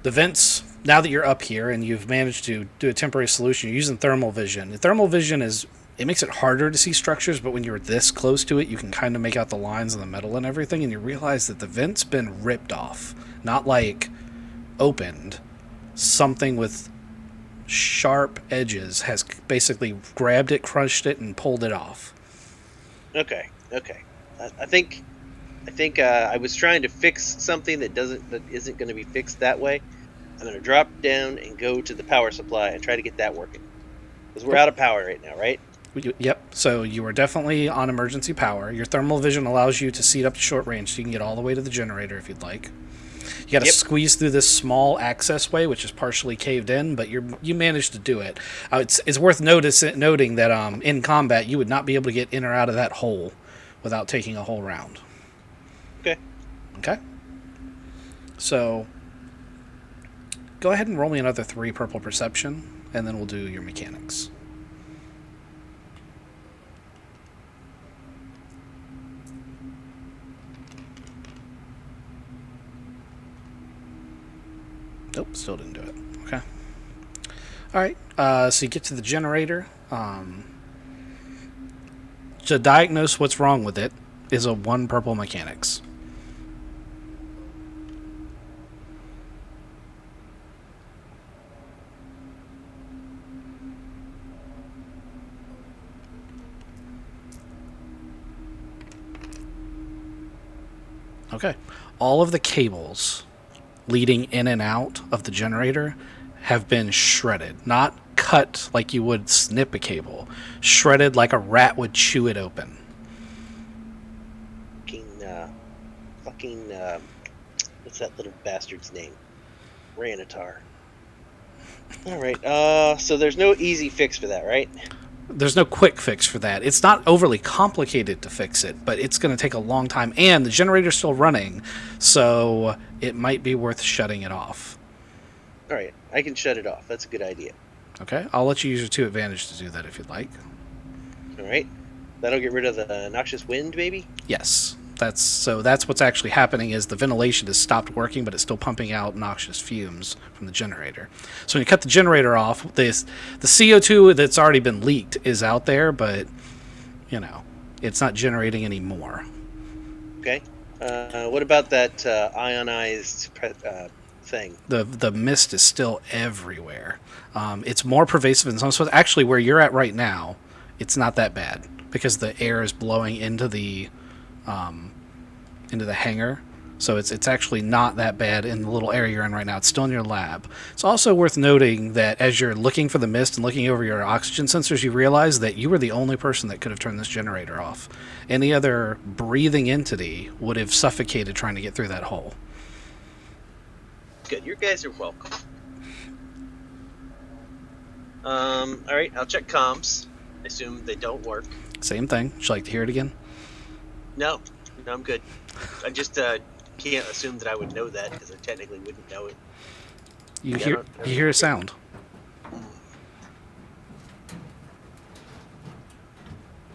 vents, now that you're up here and you've managed to do a temporary solution, you're using thermal vision. And thermal vision it makes it harder to see structures, but when you're this close to it, you can kind of make out the lines of the metal and everything, and you realize that the vent's been ripped off. Not like opened. Something with sharp edges has basically grabbed it, crushed it, and pulled it off. Okay. I think I was trying to fix something that isn't going to be fixed that way. I'm going to drop down and go to the power supply and try to get that working. Because we're out of power right now, right? Yep, so you are definitely on emergency power. Your thermal vision allows you to see it up to short range, so you can get all the way to the generator if you'd like. You got to Yep. squeeze through this small access way, which is partially caved in, but you managed to do it. It's worth noting that in combat, you would not be able to get in or out of that hole without taking a whole round. Okay. Okay? So, go ahead and roll me another 3 purple perception, and then we'll do your mechanics. Nope, still didn't do it. Okay. Alright, so you get to the generator. To diagnose what's wrong with it is a 1 purple mechanics. Okay. All of the cables leading in and out of the generator have been shredded. Not cut like you would snip a cable. Shredded like a rat would chew it open. Fucking, what's that little bastard's name? Ranitar. Alright, so there's no easy fix for that, right? There's no quick fix for that. It's not overly complicated to fix it, but it's going to take a long time. And the generator's still running, so it might be worth shutting it off. Alright, I can shut it off. That's a good idea. Okay, I'll let you use your 2 advantage to do that if you'd like. Alright. That'll get rid of the noxious wind, maybe? Yes. That's what's actually happening is the ventilation has stopped working, but it's still pumping out noxious fumes from the generator. So when you cut the generator off, the CO2 that's already been leaked is out there, but it's not generating any more. Okay. What about that ionized thing? The mist is still everywhere. It's more pervasive in some spots. Actually, where you're at right now, it's not that bad because the air is blowing into the hangar, so it's actually not that bad in the little area you're in right now. It's still in your lab. It's also worth noting that as you're looking for the mist and looking over your oxygen sensors, you realize that you were the only person that could have turned this generator off. Any other breathing entity would have suffocated trying to get through that hole. Good. You guys are welcome. Alright, I'll check comms. I assume they don't work. Same thing. Would you like to hear it again? No, I'm good. I just can't assume that I would know that because I technically wouldn't know it. You hear a sound.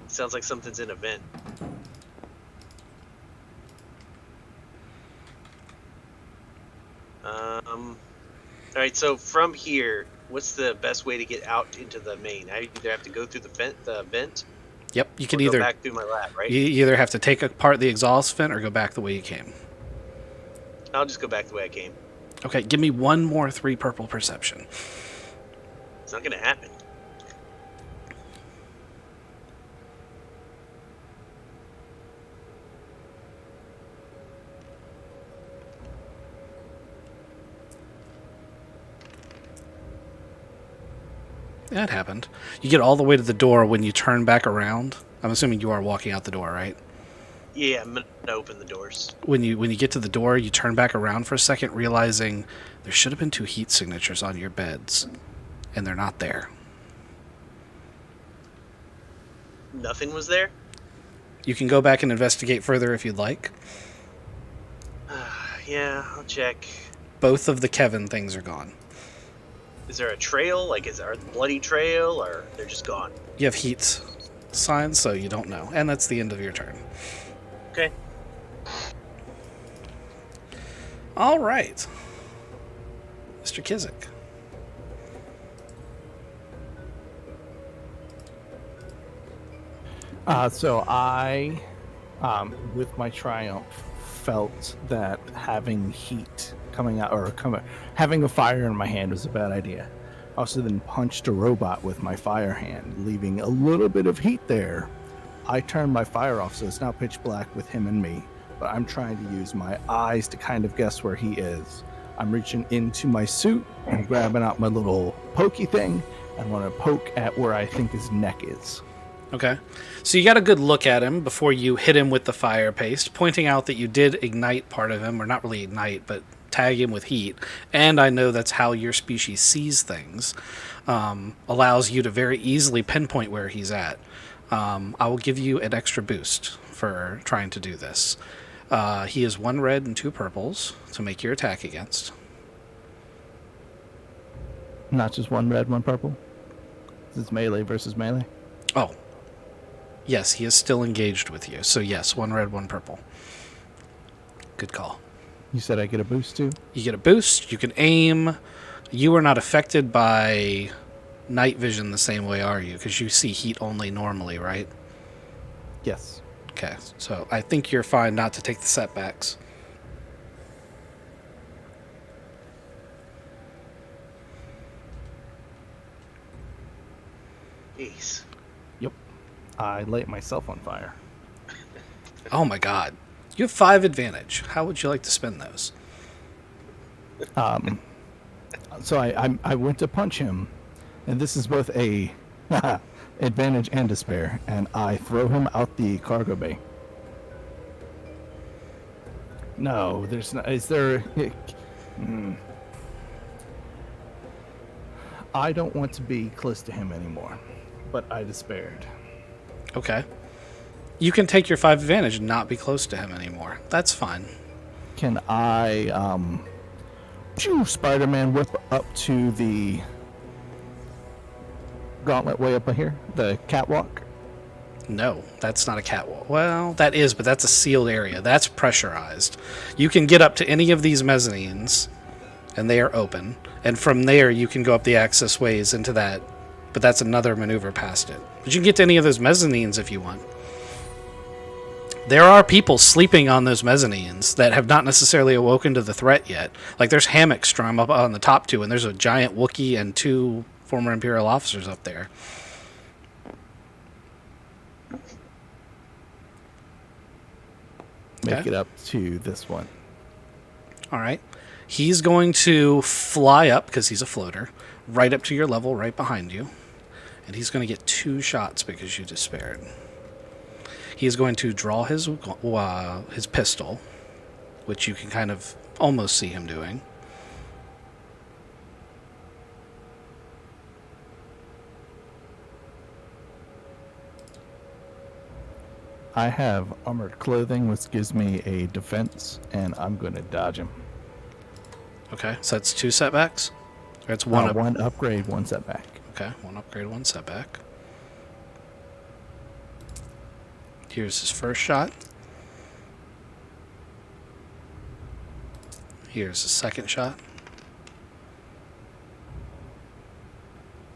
Sounds like something's in a vent. Alright, so from here, what's the best way to get out into the main? I either have to go through the vent. Yep, you can or either go back through my lab, right? you either have to take apart the exhaust vent or go back the way you came. I'll just go back the way I came. Okay, give me 1 more 3 purple perception. It's not gonna happen. That happened. You get all the way to the door when you turn back around. I'm assuming you are walking out the door, right? Yeah, I'm gonna open the doors. When you get to the door, you turn back around for a second, realizing there should have been 2 heat signatures on your beds, and they're not there. Nothing was there? You can go back and investigate further if you'd like. Yeah, I'll check. Both of the Kevin things are gone. Is there a trail? Like, is there a bloody trail, or they're just gone? You have heat signs, so you don't know. And that's the end of your turn. Okay. All right. Mr. Kizik. So I, with my triumph, felt that having heat coming out, having a fire in my hand was a bad idea. I also then punched a robot with my fire hand, leaving a little bit of heat there. I turned my fire off, so it's now pitch black with him and me, but I'm trying to use my eyes to kind of guess where he is. I'm reaching into my suit and grabbing out my little pokey thing and want to poke at where I think his neck is. Okay. So you got a good look at him before you hit him with the fire paste, pointing out that you did ignite part of him, or not really ignite, but tag him with heat, and I know that's how your species sees things, allows you to very easily pinpoint where he's at. I will give you an extra boost for trying to do this. He is 1 red and 2 purples to make your attack against. Not just 1 red, 1 purple. This is melee versus melee. Oh. Yes, he is still engaged with you. So yes, 1 red, 1 purple. Good call. You said I get a boost too? You get a boost, you can aim. You are not affected by night vision the same way, are you? Because you see heat only normally, right? Yes. Okay, so I think you're fine not to take the setbacks. Jeez. Yep. I light myself on fire. Oh my god. You have 5 advantage. How would you like to spend those? So I went to punch him, and this is both a advantage and despair, and I throw him out the cargo bay. No, there's not. Is there? I don't want to be close to him anymore, but I despaired. Okay. You can take your 5 advantage and not be close to him anymore. That's fine. Can I, Spider-Man whip up to the gauntlet way up here, the catwalk? No, that's not a catwalk. Well, that is, but that's a sealed area. That's pressurized. You can get up to any of these mezzanines, and they are open. And from there, you can go up the access ways into that, but that's another maneuver past it. But you can get to any of those mezzanines if you want. There are people sleeping on those mezzanines that have not necessarily awoken to the threat yet. Like, there's hammocks strung up on the top 2, and there's a giant Wookiee and 2 former Imperial officers up there. Make it up to this one. All right. He's going to fly up, because he's a floater, right up to your level, right behind you. And he's going to get 2 shots because you despaired. He's going to draw his pistol, which you can kind of almost see him doing. I have armored clothing, which gives me a defense, and I'm going to dodge him. Okay, so that's 2 setbacks? Or that's 1 one upgrade, 1 setback. Okay, 1 upgrade, 1 setback. Here's his first shot. Here's his second shot.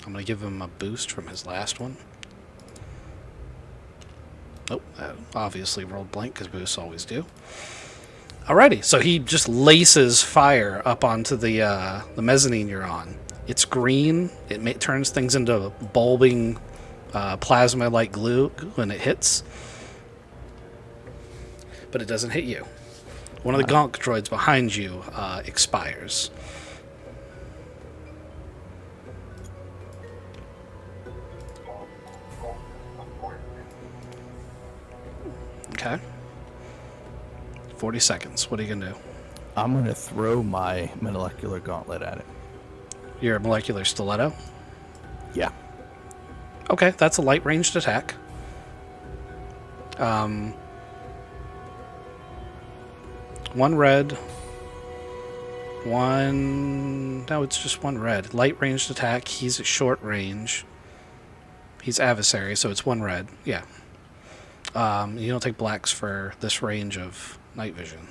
I'm going to give him a boost from his last one. Oh, that obviously rolled blank because boosts always do. Alrighty, so he just laces fire up onto the mezzanine you're on. It's green. It turns things into bulbing plasma-like glue when it hits. But it doesn't hit you. One of the gonk droids behind you expires. Okay. 40 seconds. What are you going to do? I'm going to throw my molecular gauntlet at it. Your molecular stiletto? Yeah. Okay, that's a light ranged attack. 1 red. 1... No, it's just 1 red. Light ranged attack. He's at short range. He's adversary, so it's 1 red. Yeah. You don't take blacks for this range of night vision.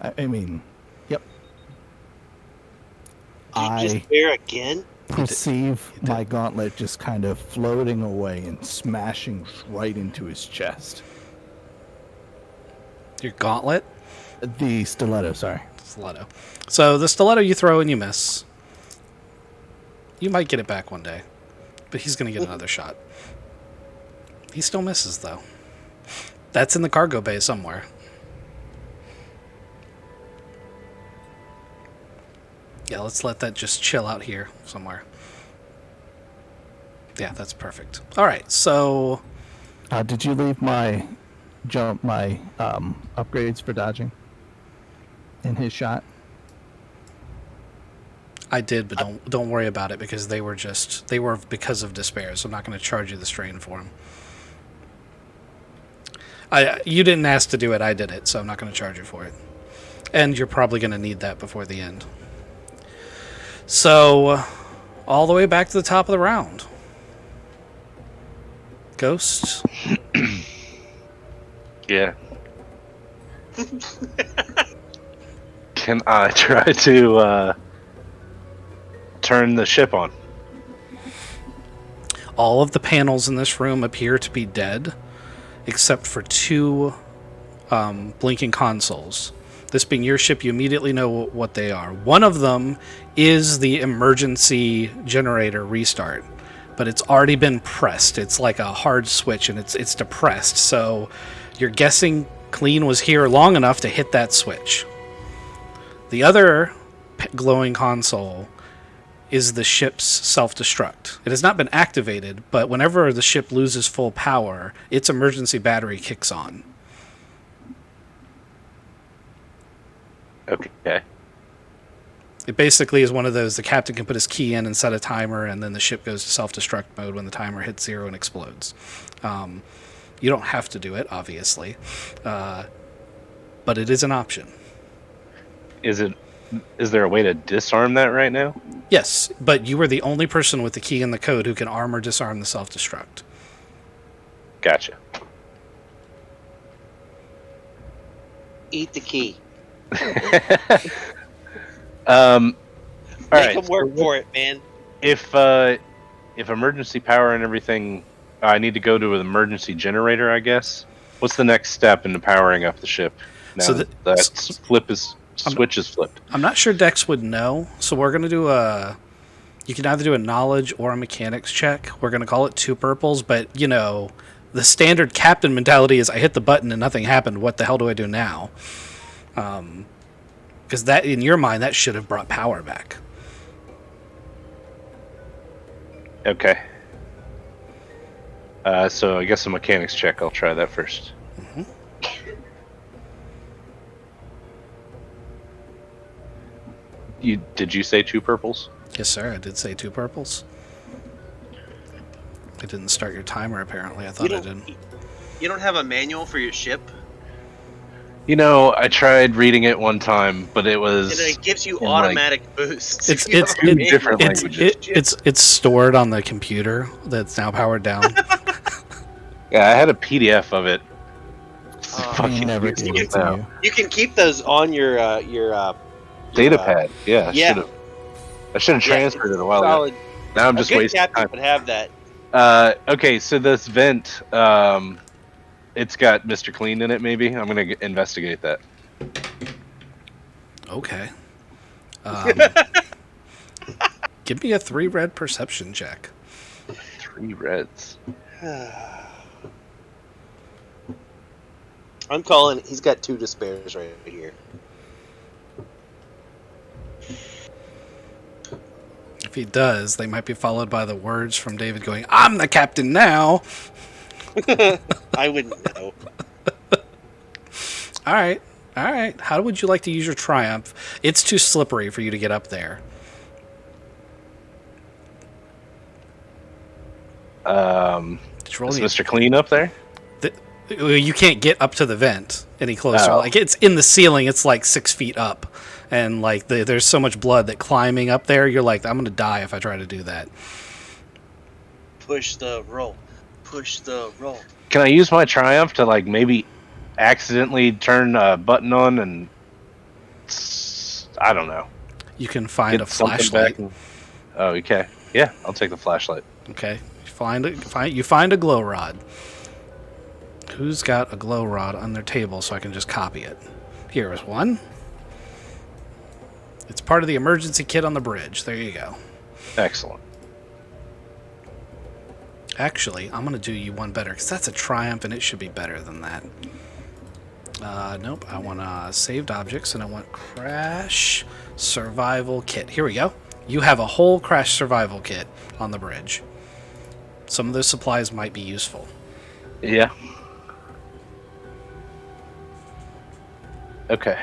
I mean, yep. Did you just there again? Perceive my gauntlet just kind of floating away and smashing right into his chest. Your gauntlet? The stiletto, sorry. Stiletto. So the stiletto you throw and you miss. You might get it back one day, but he's going to get another shot. He still misses, though. That's in the cargo bay somewhere. Yeah, let's let that just chill out here somewhere. Yeah, that's perfect. All right, so Did you leave my upgrades for dodging in his shot? I did, but don't worry about it because they were because of despair, so I'm not going to charge you the strain for them. You didn't ask to do it, I did it, so I'm not going to charge you for it. And you're probably going to need that before the end. So, all the way back to the top of the round. Ghost? Yeah. Can I try to turn the ship on? All of the panels in this room appear to be dead, except for two blinking consoles. This being your ship, you immediately know what they are. One of them is the emergency generator restart, but it's already been pressed. It's like a hard switch, and it's depressed. So you're guessing Clean was here long enough to hit that switch. The other glowing console is the ship's self-destruct. It has not been activated, but whenever the ship loses full power, its emergency battery kicks on. Okay. It basically is one of those, the captain can put his key in and set a timer, and then the ship goes to self-destruct mode when the timer hits 0 and explodes. You don't have to do it, obviously, but it is an option. Is there a way to disarm that right now? Yes, but you are the only person with the key and the code who can arm or disarm the self-destruct. Gotcha. Eat the key. All Make right. them work for it, man. If emergency power and everything, I need to go to an emergency generator, I guess. What's the next step in the powering up the ship? Now So that switch is flipped. I'm not sure Dex would know, so we're going to do you can either do a knowledge or a mechanics check. We're going to call it 2 purples, but, the standard captain mentality is I hit the button and nothing happened. What the hell do I do now? Because that, in your mind, that should have brought power back. Okay. So I guess a mechanics check. I'll try that first. Mm-hmm. Did you say 2 purples? Yes, sir. I did say 2 purples. I didn't start your timer, apparently. I thought I did. You don't have a manual for your ship? I tried reading it one time, but it was. And it gives you in, automatic boosts. It's You it's don't have a it- different manual. languages. it's stored on the computer that's now powered down. Yeah, I had a PDF of it. He never years gave ago it to now. you. You can keep those on your Data pad. Yeah. Yeah. I should have transferred it a while ago. solid. Now I'm A just good wasting captain time. would have that. Okay, so this vent, it's got Mr. Clean in it. Maybe I'm gonna investigate that. Okay. Give me a 3 red perception check. 3 reds. I'm calling. He's got 2 despairs right here. If he does, they might be followed by the words from David going, "I'm the captain now." I wouldn't know. All right. How would you like to use your triumph? It's too slippery for you to get up there. Did you roll Is any- Mr. Clean up there? You can't get up to the vent any closer. Oh. Like, it's in the ceiling. It's like 6 feet up, and like there's so much blood that climbing up there, you're like, I'm gonna die if I try to do that. Push the roll. Push the roll. Can I use my triumph to maybe accidentally turn a button on and I don't know. You can find Get a something flashlight. back and- Oh, okay. Yeah, I'll take the flashlight. Okay, you find a glow rod. Who's got a glow rod on their table so I can just copy it? Here is one. It's part of the emergency kit on the bridge. There you go. Excellent. Actually, I'm going to do you one better because that's a triumph and it should be better than that. Nope, I want saved objects and I want crash survival kit. Here we go. You have a whole crash survival kit on the bridge. Some of those supplies might be useful. Yeah. Okay.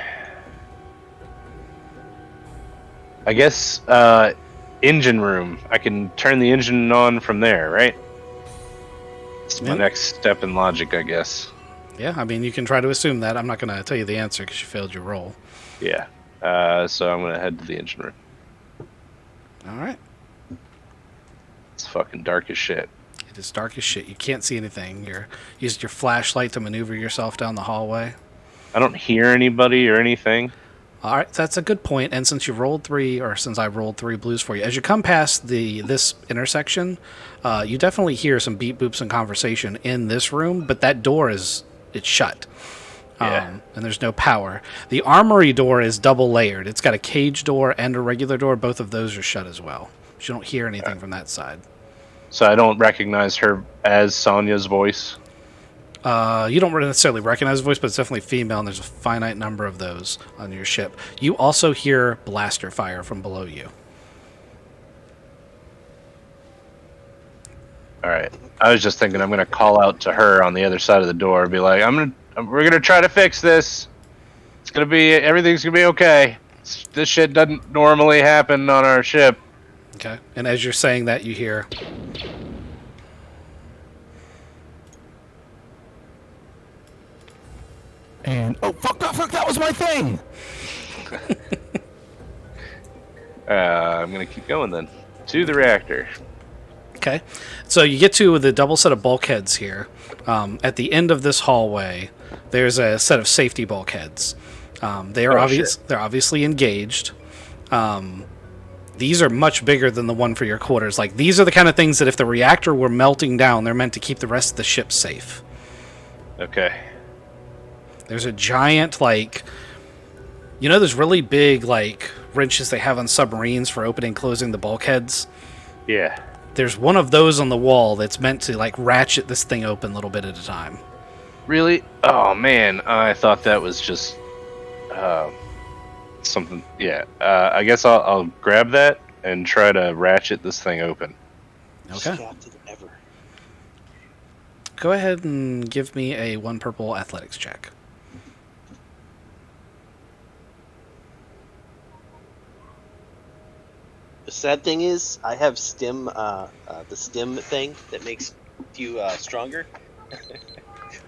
I guess engine room. I can turn the engine on from there, right? It's my Yeah. next step in logic, I guess. Yeah, I mean, you can try to assume that. I'm not going to tell you the answer because you failed your roll. Yeah. So I'm gonna head to the engine room. All right. It's fucking dark as shit. It is dark as shit. You can't see anything. You're using your flashlight to maneuver yourself down the hallway. I don't hear anybody or anything. All right, that's a good point. And since you rolled three, or since I rolled three blues for you, as you come past this intersection, you definitely hear some beep boops and conversation in this room. But that door it's shut, Yeah. and there's no power. The armory door is double layered. It's got a cage door and a regular door. Both of those are shut as well. So you don't hear anything from that side. So I don't recognize her as Sonya's voice. You don't necessarily recognize the voice, but it's definitely female, and there's a finite number of those on your ship. You also hear blaster fire from below you. All right. I was just thinking I'm gonna call out to her on the other side of the door and be like, we're gonna try to fix this. Everything's gonna be okay. This shit doesn't normally happen on our ship. Okay. And as you're saying that, you hear. And oh fuck! That was my thing. I'm gonna keep going then to the reactor. Okay. So you get to the double set of bulkheads here. At the end of this hallway, there's a set of safety bulkheads. They're obviously engaged. These are much bigger than the one for your quarters. Like, these are the kind of things that if the reactor were melting down, they're meant to keep the rest of the ship safe. Okay. There's a giant, like, you know those really big, like, wrenches they have on submarines for opening and closing the bulkheads? Yeah. There's one of those on the wall that's meant to, like, ratchet this thing open a little bit at a time. Really? Oh man, I thought that was just something. Yeah. I guess I'll grab that and try to ratchet this thing open. Okay. Captain ever. Go ahead and give me a 1 purple athletics check. The sad thing is, I have stim, the stim thing that makes you stronger.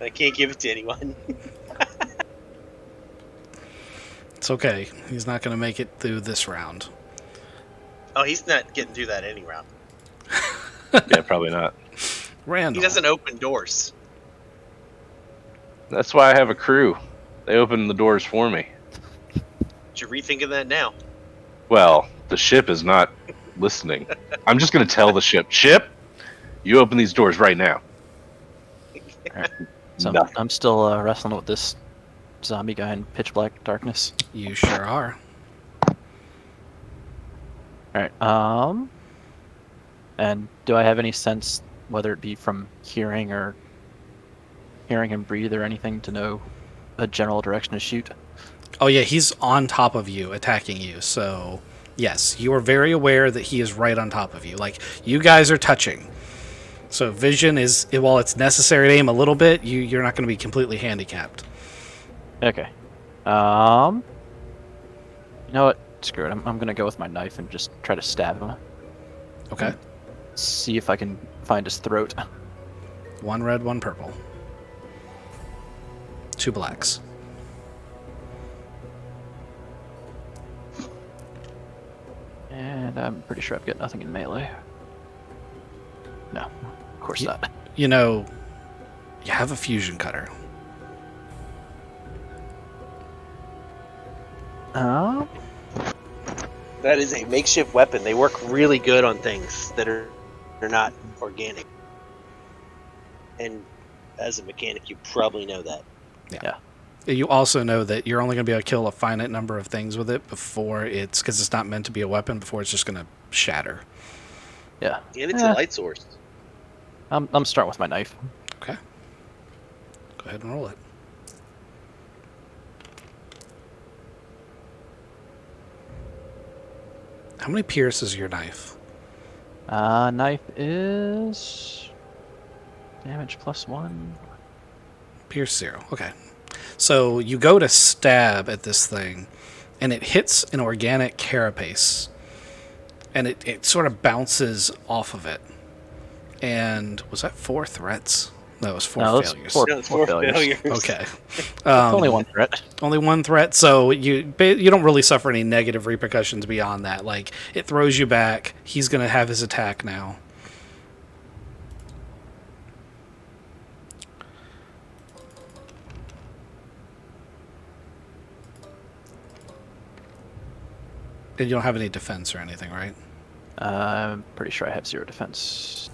I can't give it to anyone. It's okay. He's not going to make it through this round. Oh, he's not getting through that any round. Yeah, probably not. Randall. He doesn't open doors. That's why I have a crew. They open the doors for me. You're rethinking that now. Well, the ship is not listening. I'm just going to tell the ship, you open these doors right now. So Nothing. I'm still wrestling with this zombie guy in pitch black darkness. You sure are. All right. And do I have any sense, whether it be from hearing him breathe or anything, to know a general direction to shoot? Oh, yeah, he's on top of you, attacking you. So, yes, you are very aware that he is right on top of you. Like, you guys are touching. So vision is, while it's necessary to aim a little bit, you're not going to be completely handicapped. Okay. You know what? Screw it. I'm going to go with my knife and just try to stab him. Okay. See if I can find his throat. 1 red, 1 purple. 2 blacks. And I'm pretty sure I've got nothing in melee. No, of course not. You know, you have a fusion cutter. That is a makeshift weapon. They work really good on things that are not organic. And as a mechanic, you probably know that. Yeah. You also know that you're only going to be able to kill a finite number of things with it before because it's not meant to be a weapon, before it's just going to shatter. Yeah. And it's a light source. I'm starting with my knife. Okay. Go ahead and roll it. How many pierces is your knife? Knife is damage +1. Pierce 0. Okay. So you go to stab at this thing, and it hits an organic carapace, and it sort of bounces off of it. And was that 4 threats? No, it was 4 No, it's failures. four- No, it's 4 failures. failures. Okay. Only one threat. Only 1 threat, so you don't really suffer any negative repercussions beyond that. Like, it throws you back. He's going to have his attack now. And you don't have any defense or anything, right? I'm pretty sure I have 0 defense.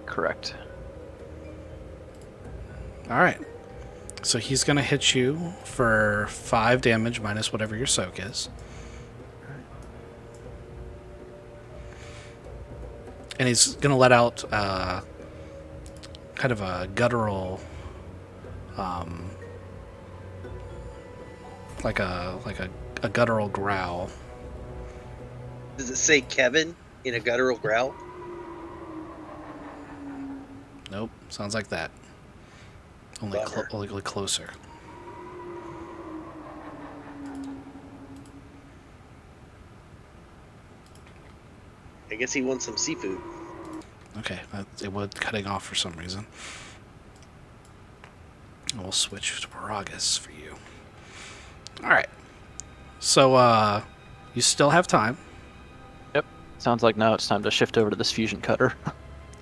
Correct. All right. So he's going to hit you for 5 damage minus whatever your soak is. And he's going to let out kind of a guttural, like a guttural growl. Does it say Kevin in a guttural growl? Nope, sounds like that. Only Bummer. only closer. I guess he wants some seafood. Okay, it was cutting off for some reason. We'll switch to Paragus for you. Alright. So, you still have time. Sounds like now it's time to shift over to this fusion cutter.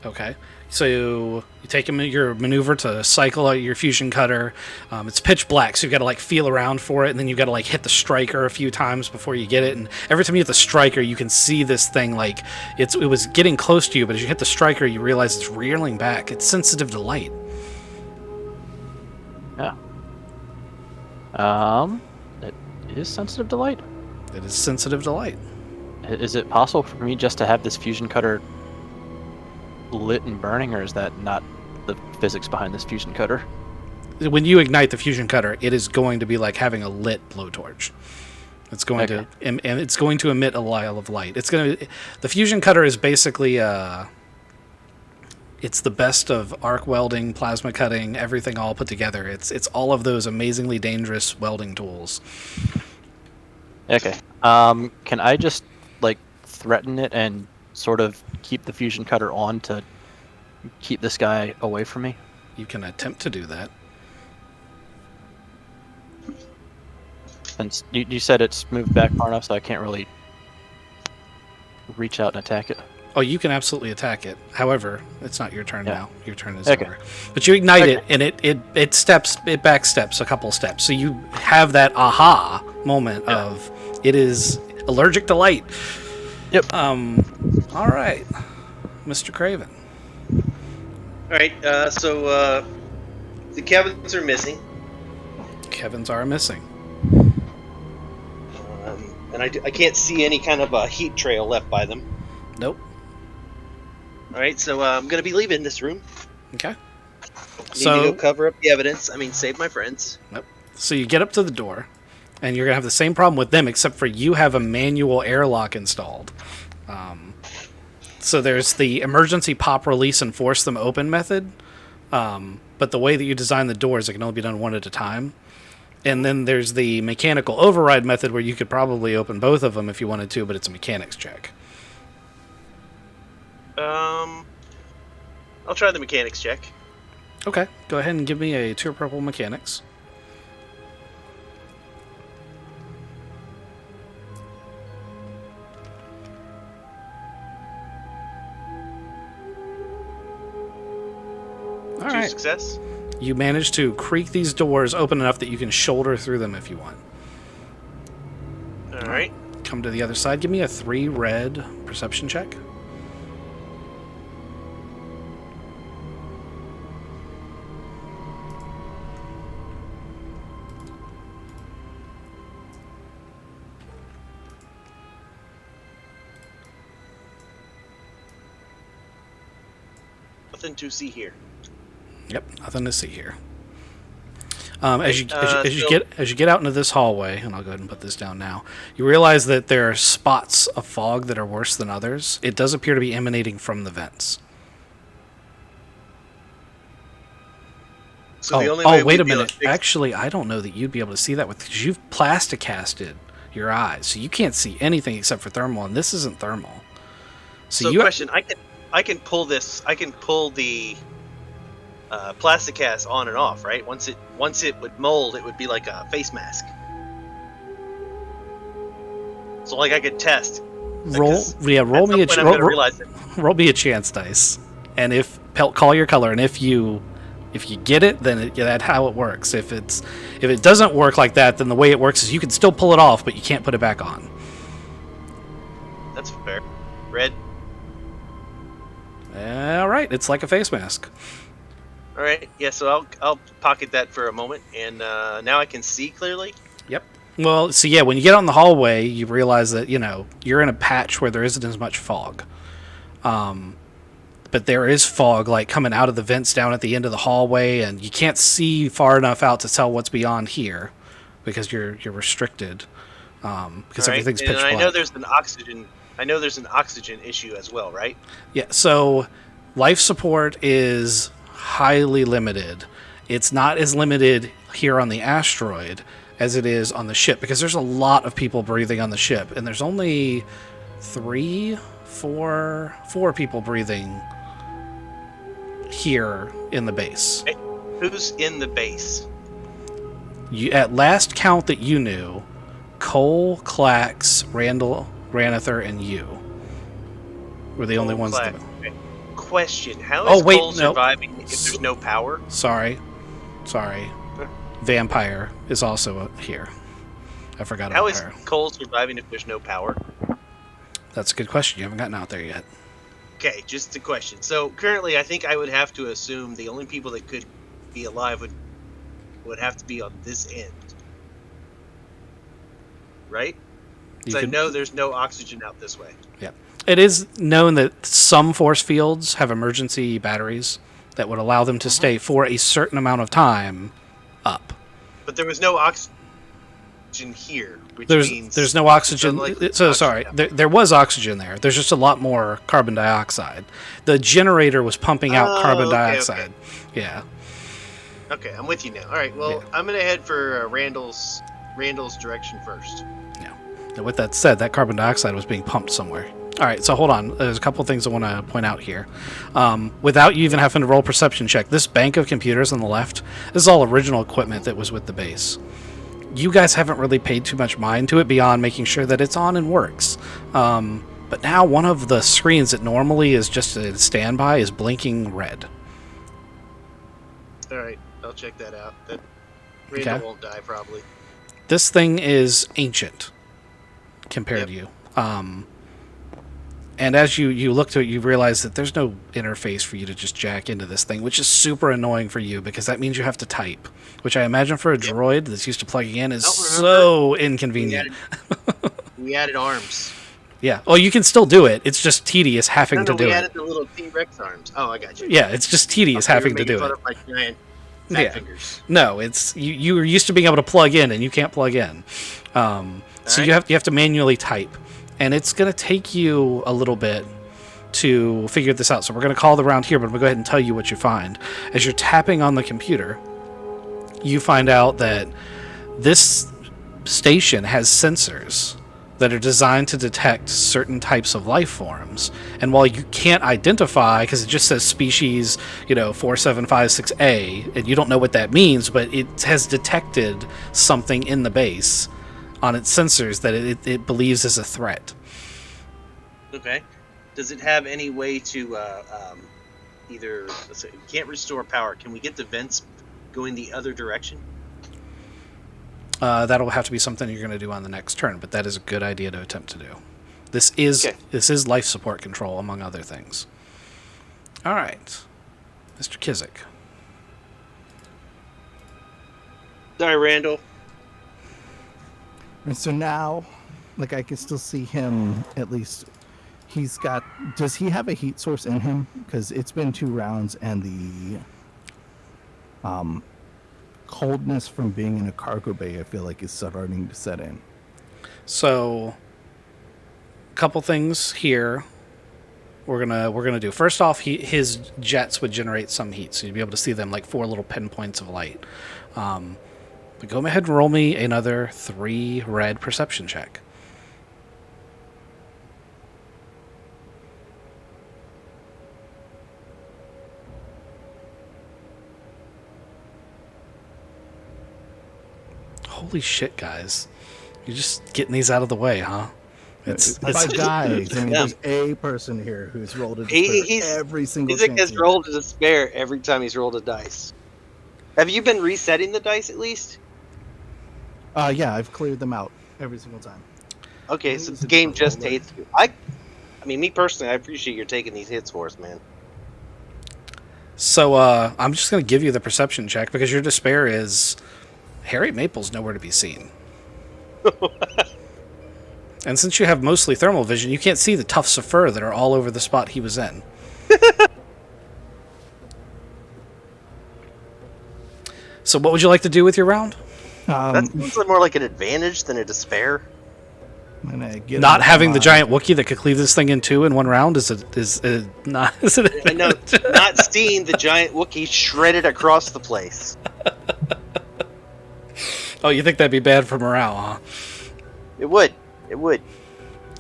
Okay. So you take your maneuver to cycle out your fusion cutter. It's pitch black, so you've got to like feel around for it, and then you've got to like hit the striker a few times before you get it. And every time you hit the striker, you can see this thing like it was getting close to you, but as you hit the striker, you realize it's reeling back. It's sensitive to light. Yeah. It is sensitive to light. It is sensitive to light. Is it possible for me just to have this fusion cutter lit and burning, or is that not the physics behind this fusion cutter? When you ignite the fusion cutter, it is going to be like having a lit blowtorch. It's going to and it's going to emit a light of light. The fusion cutter is basically it's the best of arc welding, plasma cutting, everything all put together. It's all of those amazingly dangerous welding tools. Okay. Can I just like threaten it and sort of keep the fusion cutter on to keep this guy away from me? You can attempt to do that. And you said it's moved back far enough, so I can't really reach out and attack it. Oh, you can absolutely attack it. However, it's not your turn Yeah. now. Your turn is Okay. over. But you ignite Okay. it, and it back steps a couple steps. So you have that aha moment of it is allergic to light. Yep. All right, Mr. Craven. All right. So the Kevins are missing, Kevin's are missing. and I can't see any kind of a heat trail left by them. Nope. All right. So I'm gonna be leaving this room. Okay. Need to So go cover up the evidence. I mean, save my friends. So you get up to the door, and you're gonna have the same problem with them, except for you have a manual airlock installed. So there's the emergency pop, release, and force them open method. But the way that you design the doors, it can only be done one at a time. And then there's the mechanical override method, where you could probably open both of them if you wanted to, but it's a mechanics check. I'll try the mechanics check. Okay, go ahead and give me a 2 purple mechanics. All Two right. success. You manage to creak these doors open enough that you can shoulder through them if you want. All right. Come to the other side. Give me a 3 red perception check. Nothing to see here. Yep, nothing to see here. As you so- get out into this hallway, and I'll go ahead and put this down now, you realize that there are spots of fog that are worse than others. It does appear to be emanating from the vents. So the only way wait we'd a be able minute. to fix- Actually, I don't know that you'd be able to see that because you've plasticasted your eyes, so you can't see anything except for thermal, and this isn't thermal. So you question, I can pull this. I can pull the plasticast on and off, right? Once it would mold, it would be like a face mask. So like I could test. roll me a I'm gonna realize that. roll me a chance dice, and if call your color, and if you get it, then that's how it works. If it doesn't work like that, then the way it works is you can still pull it off, but you can't put it back on. That's fair. Red. All right, it's like a face mask. All right. Yeah. So I'll pocket that for a moment, and now I can see clearly. Yep. Well, so yeah, when you get out in the hallway, you realize that you're in a patch where there isn't as much fog. But there is fog like coming out of the vents down at the end of the hallway, and you can't see far enough out to tell what's beyond here because you're restricted because everything's pitch black. I know there's an oxygen. I know there's an oxygen issue as well, right? Yeah. So life support is highly limited. It's not as limited here on the asteroid as it is on the ship because there's a lot of people breathing on the ship, and there's only four people breathing here in the base. Hey, who's in the base? At last count that you knew, Cole, Clax, Randall, Ranather, and you were the only ones that... Okay. Question: how is Cole surviving if there's no power? Sorry. Vampire is also here. I forgot about her. How is Cole surviving if there's no power? That's a good question. You haven't gotten out there yet. Okay, just a question. So currently, I think I would have to assume the only people that could be alive would have to be on this end, right? Because I know there's no oxygen out this way. Yeah. It is known that some force fields have emergency batteries that would allow them to stay for a certain amount of time up. But there was no oxygen here, which means there's no oxygen. So sorry, there was oxygen there. There's just a lot more carbon dioxide. The generator was pumping out carbon dioxide. Okay. Yeah. Okay, I'm with you now. All right, well, I'm gonna head for Randall's direction first. Yeah. Now, with that said, that carbon dioxide was being pumped somewhere. All right, so hold on. There's a couple things I want to point out here. Without you even having to roll perception check, this bank of computers on the left, this is all original equipment that was with the base. You guys haven't really paid too much mind to it beyond making sure that it's on and works. But now one of the screens that normally is just a standby is blinking red. All right, I'll check that out. That Randall won't die, probably. This thing is ancient compared to you. And as you look to it, you realize that there's no interface for you to just jack into this thing, which is super annoying for you because that means you have to type, which I imagine for a droid that's used to plugging in is so inconvenient. We added arms. Yeah. Well, you can still do it. It's just tedious having to do we it. added the little T-Rex arms. Oh, I got you. Yeah, it's just tedious having to do it. My giant fat fingers. No, it's you were used to being able to plug in, and you can't plug in. So you have to manually type. And it's going to take you a little bit to figure this out. So we're going to call the round here, but I'm going to go ahead and tell you what you find. As you're tapping on the computer, you find out that this station has sensors that are designed to detect certain types of life forms. And while you can't identify, because it just says species, 4756A, and you don't know what that means, but it has detected something in the base on its sensors that it believes is a threat. Okay. Does it have any way to either... Let's say, can't restore power. Can we get the vents going the other direction? That'll have to be something you're going to do on the next turn, but that is a good idea to attempt to do. This is life support control, among other things. All right. Mr. Kizik. Sorry, Randall. And so now, like, I can still see him, at least, does he have a heat source in him? Because it's been 2 rounds, and the coldness from being in a cargo bay, I feel like, is starting to set in. So, a couple things here. we're gonna do. First off, his jets would generate some heat, so you'd be able to see them like 4 little pinpoints of light. But go ahead and roll me another 3 red perception check. Holy shit, guys! You're just getting these out of the way, huh? It's by guys. I mean, there's a person here who's rolled a despair every single Isaac chance has he rolled a despair every time he's rolled a dice. Have you been resetting the dice at least? Yeah, I've cleared them out every single time. Okay, so the game just hates you. I mean, me personally, I appreciate you're taking these hits for us, man. So I'm just going to give you the perception check because your despair is Harry Maple's nowhere to be seen. And since you have mostly thermal vision, you can't see the tufts of fur that are all over the spot he was in. So what would you like to do with your round? That seems more like an advantage than a despair. I'm gonna get Not having the giant Wookiee that could cleave this thing in 2 in one round is not. Is it I know, not seeing the giant Wookiee shredded across the place. Oh, you think that'd be bad for morale, huh? It would. It would.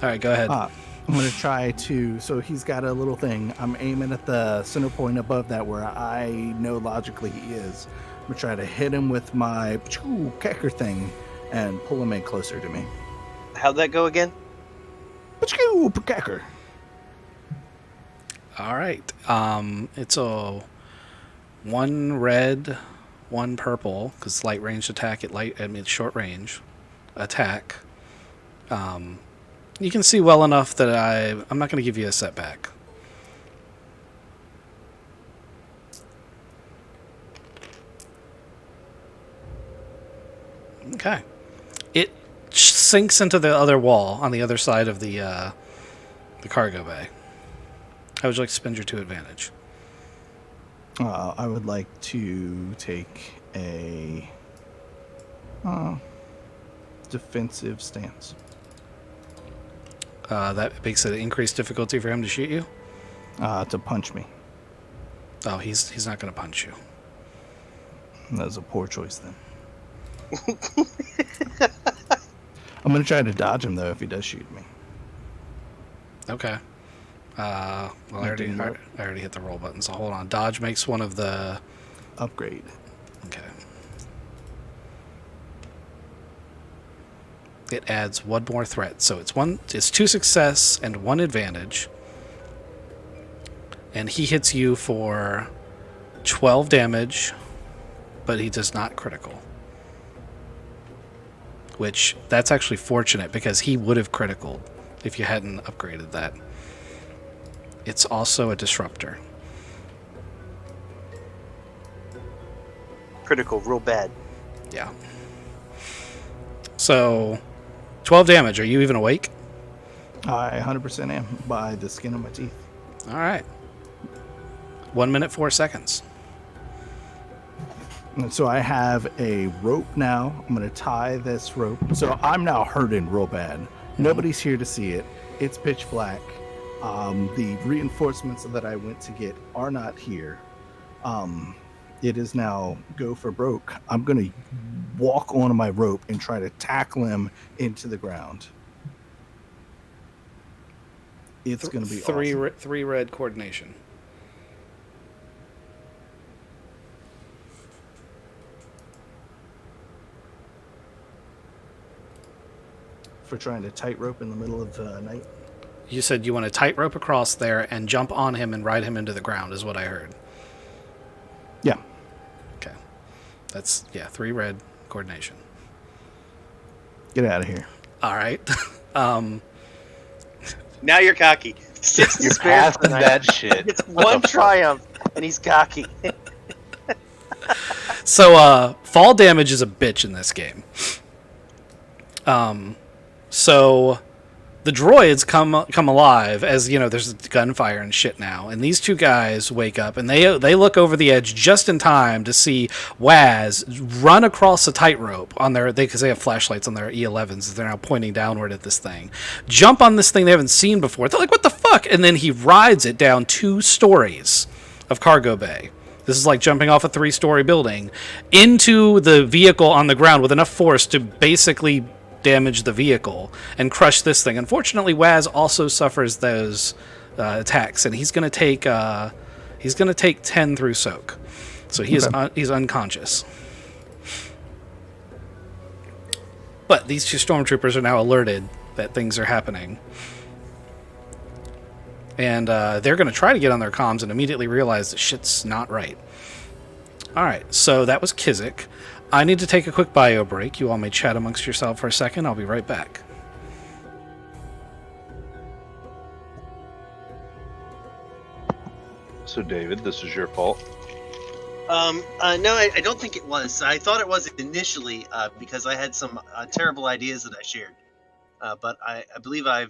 All right, go ahead. I'm gonna try to. So he's got a little thing. I'm aiming at the center point above that where I know logically he is. I'm gonna try to hit him with my kecker thing and pull him in closer to me. How'd that go again? Kecker. All right. It's a 1 red, 1 purple because light range attack at short range attack. You can see well enough that I'm not going to give you a setback. Okay. It sinks into the other wall on the other side of the cargo bay. How would you like to spend your 2 advantage? I would like to take a defensive stance. That makes it increased difficulty for him to shoot you? To punch me. Oh, he's not going to punch you. That was a poor choice then. I'm going to try to dodge him, though, if he does shoot me. Okay. Well, I already hit the roll button, so hold on. Dodge makes one of the... Upgrade. Okay. It adds 1 more threat. So it's 2 success and 1 advantage. And he hits you for 12 damage, but he does not critical. Which, that's actually fortunate because he would have criticaled if you hadn't upgraded that. It's also a disruptor. Critical, real bad. Yeah. So, 12 damage. Are you even awake? I 100% am by the skin of my teeth. All right. 1 minute, 4 seconds. And so I have a rope now. I'm going to tie this rope. So I'm now hurting real bad. Nobody's here to see it. It's pitch black. The reinforcements that I went to get are not here. It is now go for broke. I'm going to walk onto my rope and try to tackle him into the ground. It's going to be awesome. 3 red coordination. For trying to tightrope in the middle of the night. You said you want to tightrope across there and jump on him and ride him into the ground, is what I heard. Yeah. Okay. That's, 3 red coordination. Get out of here. All right. Now you're cocky. 6 You're despair past that shit. It's 1 triumph, and he's cocky. So, fall damage is a bitch in this game. So, The droids come alive as, there's gunfire and shit now. And these two guys wake up, and they look over the edge just in time to see Waz run across a tightrope on because they have flashlights on their E11s. They're now pointing downward at this thing. Jump on this thing they haven't seen before. They're like, what the fuck? And then he rides it down 2 stories of cargo bay. This is like jumping off a 3-story building into the vehicle on the ground with enough force to basically damage the vehicle and crush this thing. Unfortunately, Waz also suffers those attacks, and he's going to take 10 through soak. So he's unconscious. But these 2 stormtroopers are now alerted that things are happening. And they're going to try to get on their comms and immediately realize that shit's not right. Alright, so that was Kizik. I need to take a quick bio break. You all may chat amongst yourself for a second. I'll be right back. So, David, this is your fault. No, I don't think it was. I thought it was initially because I had some terrible ideas that I shared. But I believe I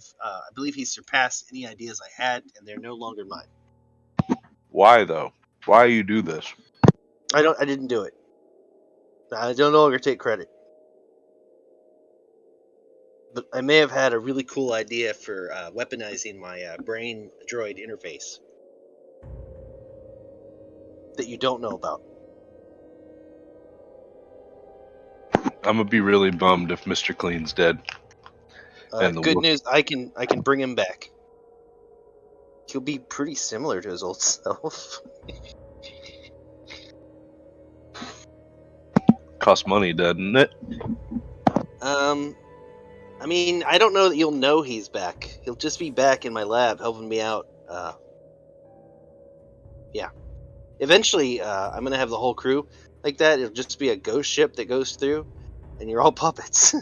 believe he's surpassed any ideas I had, and they're no longer mine. Why, though? Why you do this? I didn't do it. I don't no longer take credit. But I may have had a really cool idea for weaponizing my brain droid interface that you don't know about. I'm gonna be really bummed if Mr. Clean's dead. Good news, I can bring him back. He'll be pretty similar to his old self. Costs money, doesn't it? I mean, I don't know that you'll know he's back. He'll just be back in my lab helping me out. Yeah. Eventually, I'm gonna have the whole crew like that. It'll just be a ghost ship that goes through, and you're all puppets.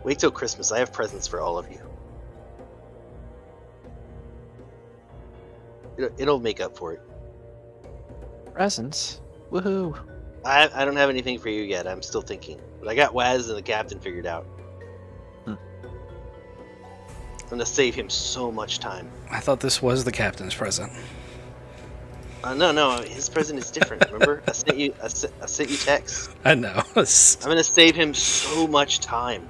Wait till Christmas. I have presents for all of you. It'll make up for it. Presents? Woohoo! I don't have anything for you yet. I'm still thinking. But I got Waz and the captain figured out. I'm gonna save him so much time. I thought this was the captain's present. No, his present is different. Remember, I sent you text. I know. I'm gonna save him so much time.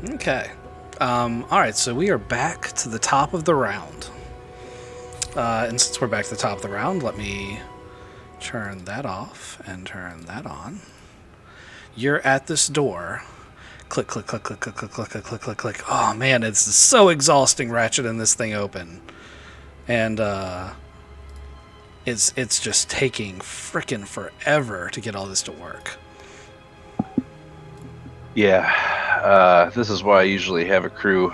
Okay. Alright, so we are back to the top of the round. And since we're back to the top of the round, let me turn that off and turn that on. You're at this door. Click, click, click, click, click, click, click, click, click, click, click. Oh man, it's so exhausting ratcheting this thing open. And it's just taking frickin' forever to get all this to work. Yeah, this is why I usually have a crew.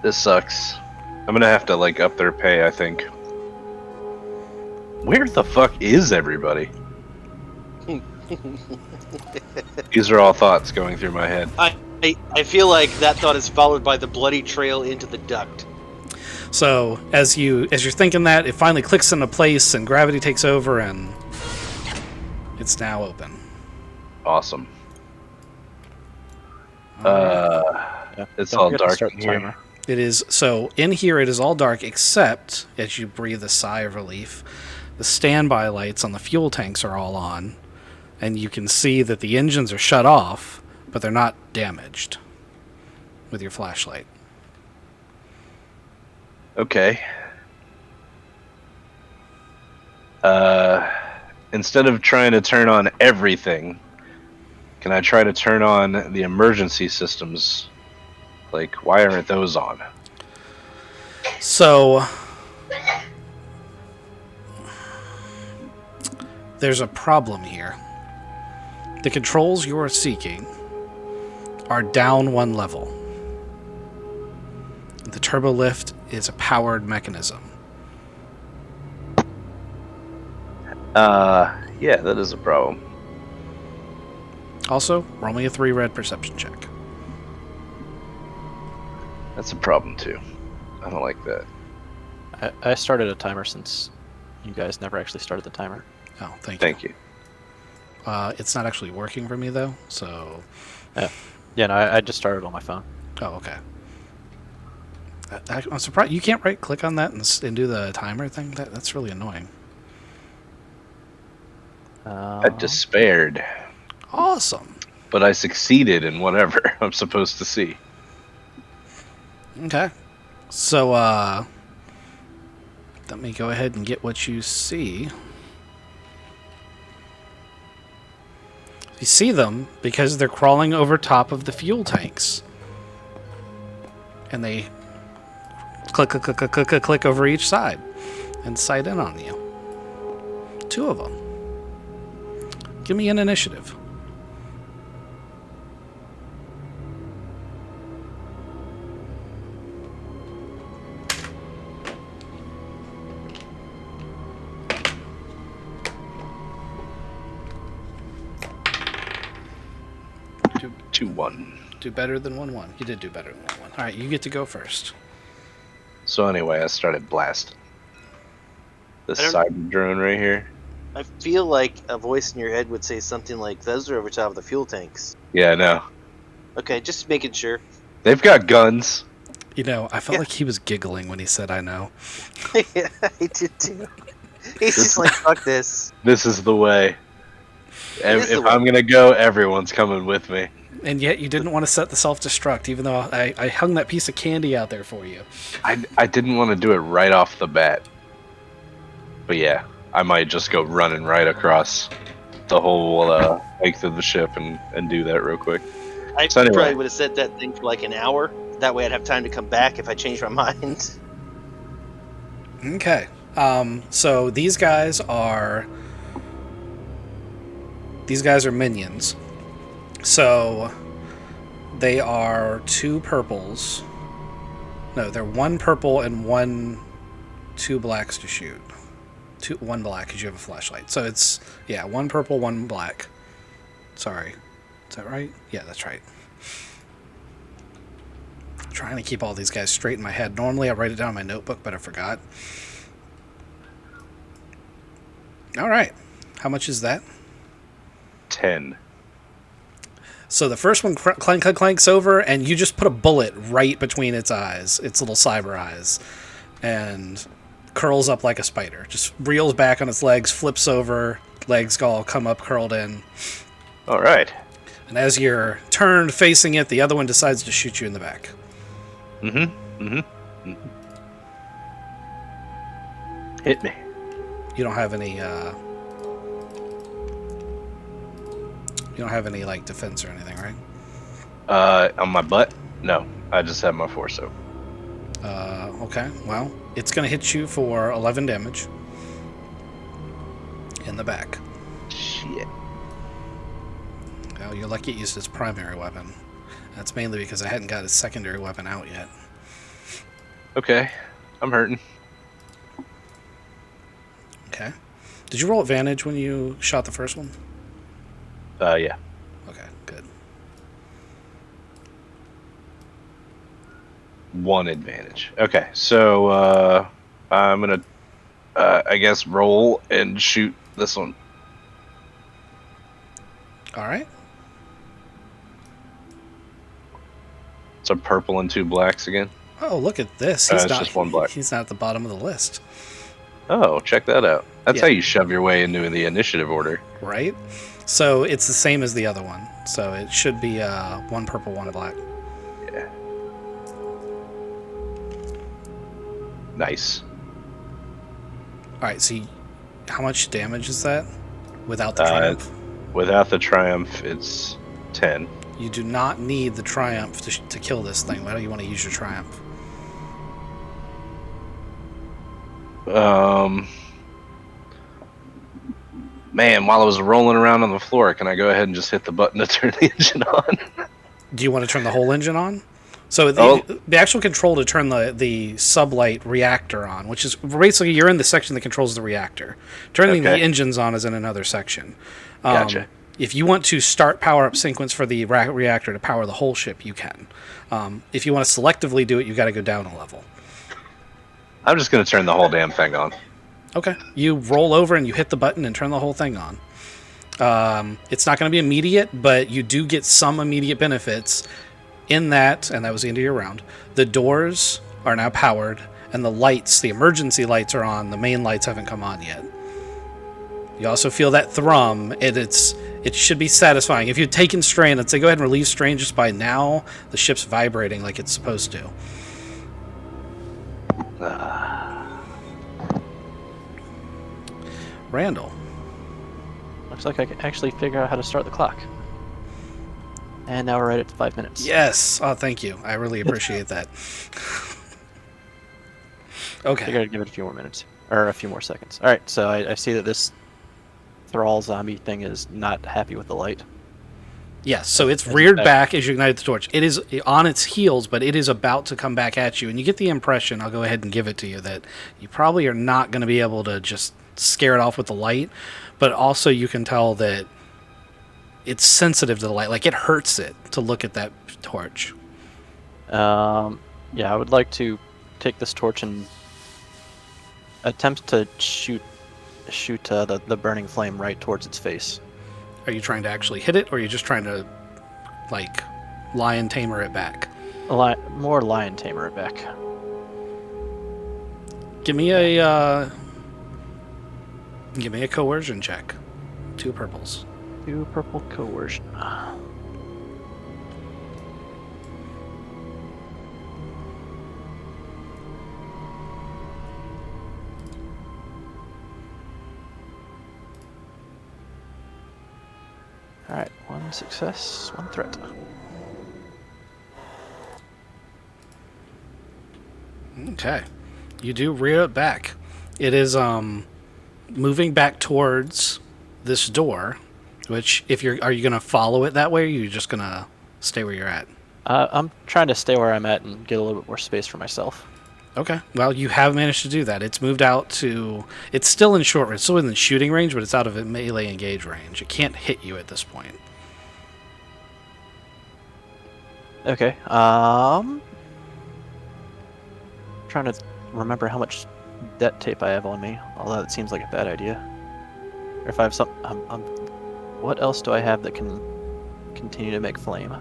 This sucks. I'm gonna have to, up their pay, I think. Where the fuck is everybody? These are all thoughts going through my head. I feel like that thought is followed by the bloody trail into the duct. So, as you're thinking that, it finally clicks into place and gravity takes over and it's now open. Awesome. Yeah, It's don't all forget to dark start in the here. timer. It is, so in here it is all dark except, as you breathe a sigh of relief, the standby lights on the fuel tanks are all on, and you can see that the engines are shut off, but they're not damaged with your flashlight. Okay. Instead of trying to turn on everything, can I try to turn on the emergency systems? Why aren't those on? So, there's a problem here. The controls you're seeking are down 1 level. The turbo lift is a powered mechanism. Yeah, that is a problem. Also, roll me a 3 red perception check. That's a problem too. I don't like that. I started a timer since you guys never actually started the timer. Oh, thank you. Thank you. It's not actually working for me though, so. Yeah, no, I just started on my phone. Oh, okay. I'm surprised you can't right click on that and do the timer thing. That's really annoying. I despaired, Awesome. but I succeeded in whatever I'm supposed to see. Okay. So, let me go ahead and get what you see. You see them because they're crawling over top of the fuel tanks. And they click over each side and sight in on you. 2 of them. Give me an initiative. Do 2-1. do better than 1-1. You did do better than 1-1. All right, you get to go first. So anyway, I started blasting. The I don't- cyber drone right here. I feel like a voice in your head would say something like, "Those are over top of the fuel tanks." Yeah, no. Okay, just making sure. They've got guns. You know, I felt Yeah. like he was giggling when he said, "I know." Yeah, I did too. He's just like, "Fuck this." This is the way. is the If way. I'm gonna go, everyone's coming with me. And yet you didn't want to set the self-destruct, even though I hung that piece of candy out there for you. I didn't want to do it right off the bat. But yeah, I might just go running right across the whole length of the ship and do that real quick. I So anyway. probably would have set that thing for like an hour. That way I'd have time to come back if I changed my mind. Okay. So these guys are minions. So they are 2 purples. No, they're 1 purple and 2 blacks to shoot. 1 black because you have a flashlight. So it's 1 purple, 1 black. Sorry, is that right? Yeah, that's right. I'm trying to keep all these guys straight in my head. Normally I write it down in my notebook, but I forgot. All right, how much is that? 10. So the first one clanks over, and you just put a bullet right between its eyes, its little cyber eyes, and curls up like a spider. Just reels back on its legs, flips over, legs all come up curled in. All right. And as you're turned facing it, the other one decides to shoot you in the back. Hit me. You don't have any, like, defense or anything, right? On my butt? No, I just have my force-up. Okay, well, it's going to hit you for 11 damage in the back. Shit. Well, you're lucky it used its primary weapon. That's mainly because I hadn't got its secondary weapon out yet. Okay, I'm hurting. Okay. Did you roll advantage when you shot the first one? Yeah. Okay, good. 1 advantage. Okay, so I'm gonna, I guess, roll and shoot this one. All right. It's a purple and 2 blacks again. Oh, look at this. It's just 1 black. He's not at the bottom of the list, Oh, check that out. That's Yeah. how you shove your way into the initiative order. right? So it's the same as the other one. So it should be 1 purple, 1 black. Yeah. Nice. All right. So how much damage is that without the triumph? Without the triumph, it's 10. You do not need the triumph to kill this thing. Why do you want to use your triumph? Man, while I was rolling around on the floor, can I go ahead and just hit the button to turn the engine on? Do you want to turn the whole engine on? So the actual control to turn the sublight reactor on, which is basically you're in the section that controls the reactor. Turning the engines on is in another section. Gotcha. If you want to start power up sequence for the reactor to power the whole ship, you can. If you want to selectively do it, you got to go down a level. I'm just going to turn the whole damn thing on. Okay. You roll over and you hit the button and turn the whole thing on. It's not going to be immediate, but you do get some immediate benefits in that, and that was the end of your round. The doors are now powered, and the lights, the emergency lights are on. The main lights haven't come on yet. You also feel that thrum, and it should be satisfying. If you'd taken strain, I'd say go ahead and relieve strain just by now. The ship's vibrating like it's supposed to. Randall. Looks like I can actually figure out how to start the clock. And now we're right at 5 minutes. Yes. Oh, thank you. I really appreciate that. Okay. I gotta give it a few more minutes. Or a few more seconds. Alright, so I see that this Thrall zombie thing is not happy with the light. Yes, so it's reared back as you ignite the torch. It is on its heels, but it is about to come back at you. And you get the impression, I'll go ahead and give it to you, that you probably are not going to be able to just scare it off with the light. But also you can tell that it's sensitive to the light. Like, it hurts it to look at that torch. Yeah, I would like to take this torch and attempt to shoot the burning flame right towards its face. Are you trying to actually hit it, or are you just trying to, like, lion tamer it back? More lion tamer it back. Give me a coercion check. 2 purples. 2 purple coercion. Alright, 1 success, 1 threat. Okay. You do rear it back. It is moving back towards this door, which are you going to follow it that way, or are you just going to stay where you're at? I'm trying to stay where I'm at and get a little bit more space for myself. Okay. Well, you have managed to do that. It's moved out to... It's still in short range. It's still within shooting range, but it's out of melee engage range. It can't hit you at this point. Okay. Trying to remember how much debt tape I have on me, although it seems like a bad idea. Or if I have some... what else do I have that can continue to make flame?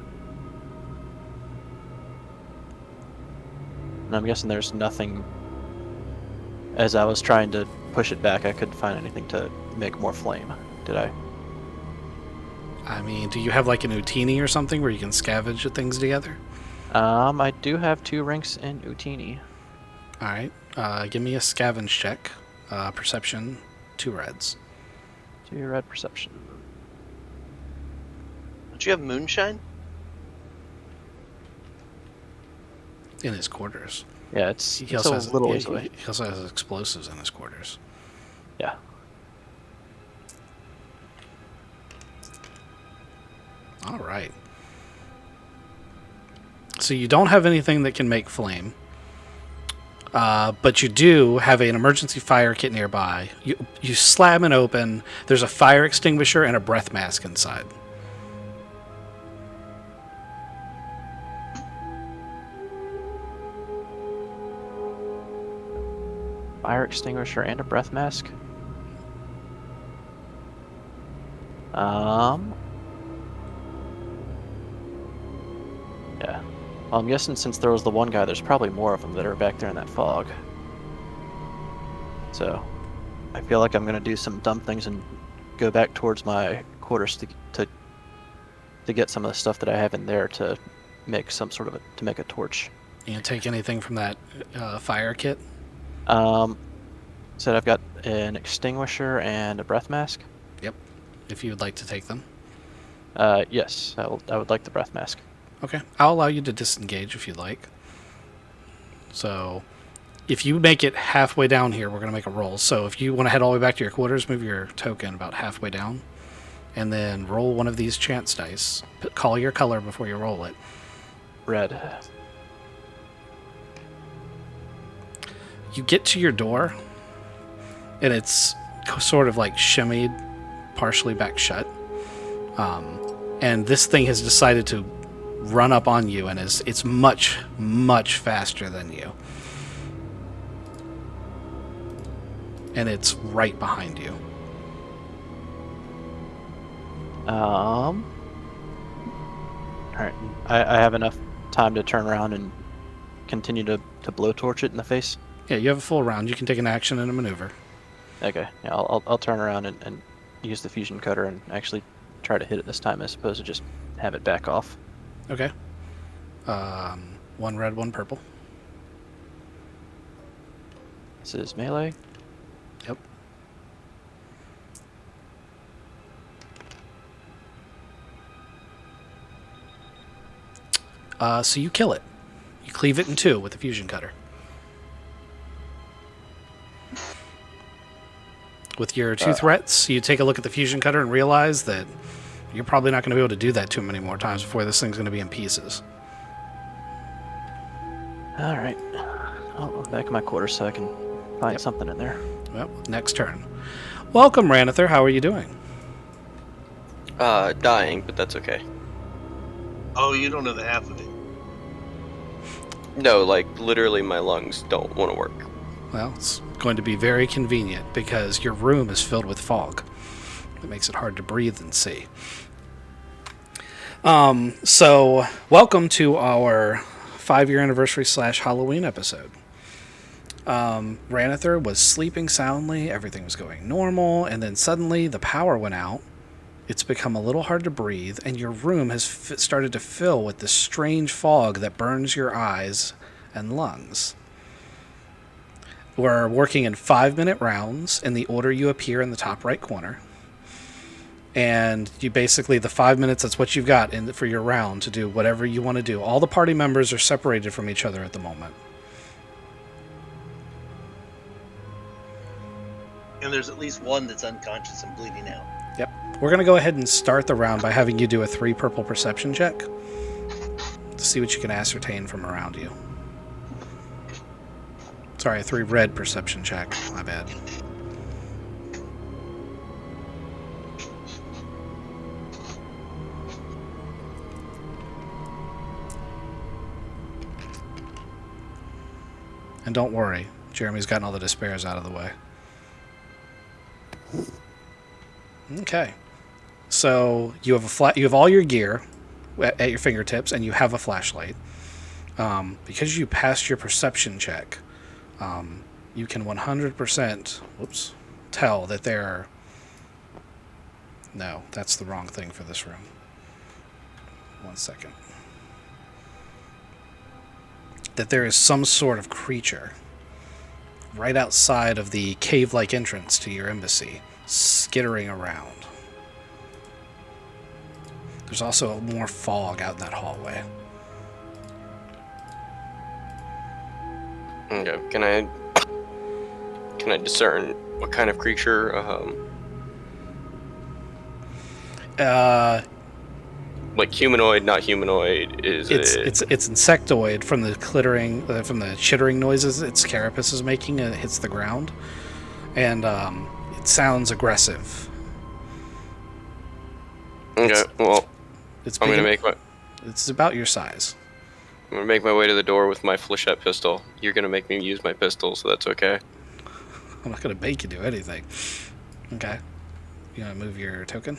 And I'm guessing there's nothing... As I was trying to push it back, I couldn't find anything to make more flame. Did I? I mean, do you have like an EotE or something where you can scavenge things together? I do have 2 ranks in EotE. Alright. Give me a scavenge check. Perception, 2 reds. 2 red perception. Don't you have moonshine? In his quarters. Yeah, it's He also a has little ways away. he also has explosives in his quarters. Yeah. All right. So you don't have anything that can make flame, but you do have an emergency fire kit nearby. You slam it open. There's a fire extinguisher and a breath mask inside. Fire extinguisher and a breath mask. Yeah. Well, I'm guessing since there was the one guy, there's probably more of them that are back there in that fog. So, I feel like I'm gonna do some dumb things and go back towards my quarters to get some of the stuff that I have in there to make some sort of to make a torch. You gonna take anything from that fire kit? Said I've got an extinguisher and a breath mask. Yep. If you would like to take them. Yes, I would like the breath mask. Okay. I'll allow you to disengage if you'd like. So, if you make it halfway down here, we're going to make a roll. So, if you want to head all the way back to your quarters, move your token about halfway down. And then roll one of these chance dice. Call your color before you roll it. Red. You get to your door, and it's sort of like shimmied, partially back shut. And this thing has decided to run up on you, and it's much, much faster than you. And it's right behind you. All right. I have enough time to turn around and continue to blowtorch it in the face. Yeah, you have a full round. You can take an action and a maneuver. Okay. Yeah, I'll turn around and use the fusion cutter and actually try to hit it this time as opposed to just have it back off. Okay. One red, one purple. This is melee. Yep. So you kill it. You cleave it in two with the fusion cutter. With your two threats, you take a look at the fusion cutter and realize that you're probably not going to be able to do that too many more times before this thing's going to be in pieces. All right. I'll look back in my quarters so I can find something in there. Well, next turn. Welcome, Ranither. How are you doing? Dying, but that's okay. Oh, you don't know the half of it. No, like, literally my lungs don't want to work. Well, it's going to be very convenient because your room is filled with fog. It makes it hard to breathe and see. So, welcome to our 5-year anniversary / Halloween episode. Ranither was sleeping soundly, everything was going normal, and then suddenly the power went out. It's become a little hard to breathe, and your room has started to fill with this strange fog that burns your eyes and lungs. We're working in 5-minute rounds in the order you appear in the top right corner. And you basically, the 5 minutes, that's what you've got for your round to do whatever you want to do. All the party members are separated from each other at the moment. And there's at least one that's unconscious and bleeding out. Yep. We're going to go ahead and start the round by having you do a 3 purple perception check to see what you can ascertain from around you. Sorry, a 3 red perception check. My bad. And don't worry, Jeremy's gotten all the despairs out of the way. Okay. So you have you have all your gear at your fingertips, and you have a flashlight. Because you passed your perception check, you can 100% tell that there are... No, that's the wrong thing for this room. 1 second. That there is some sort of creature right outside of the cave-like entrance to your embassy, skittering around. There's also more fog out in that hallway. Okay, can I discern what kind of creature? Like humanoid, not humanoid? It's insectoid from the from the chittering noises its carapace is making and it hits the ground, and it sounds aggressive. Okay, It's about your size. I'm gonna make my way to the door with my flechette pistol. You're gonna make me use my pistol, so that's okay. I'm not gonna make you do anything. Okay. You wanna move your token?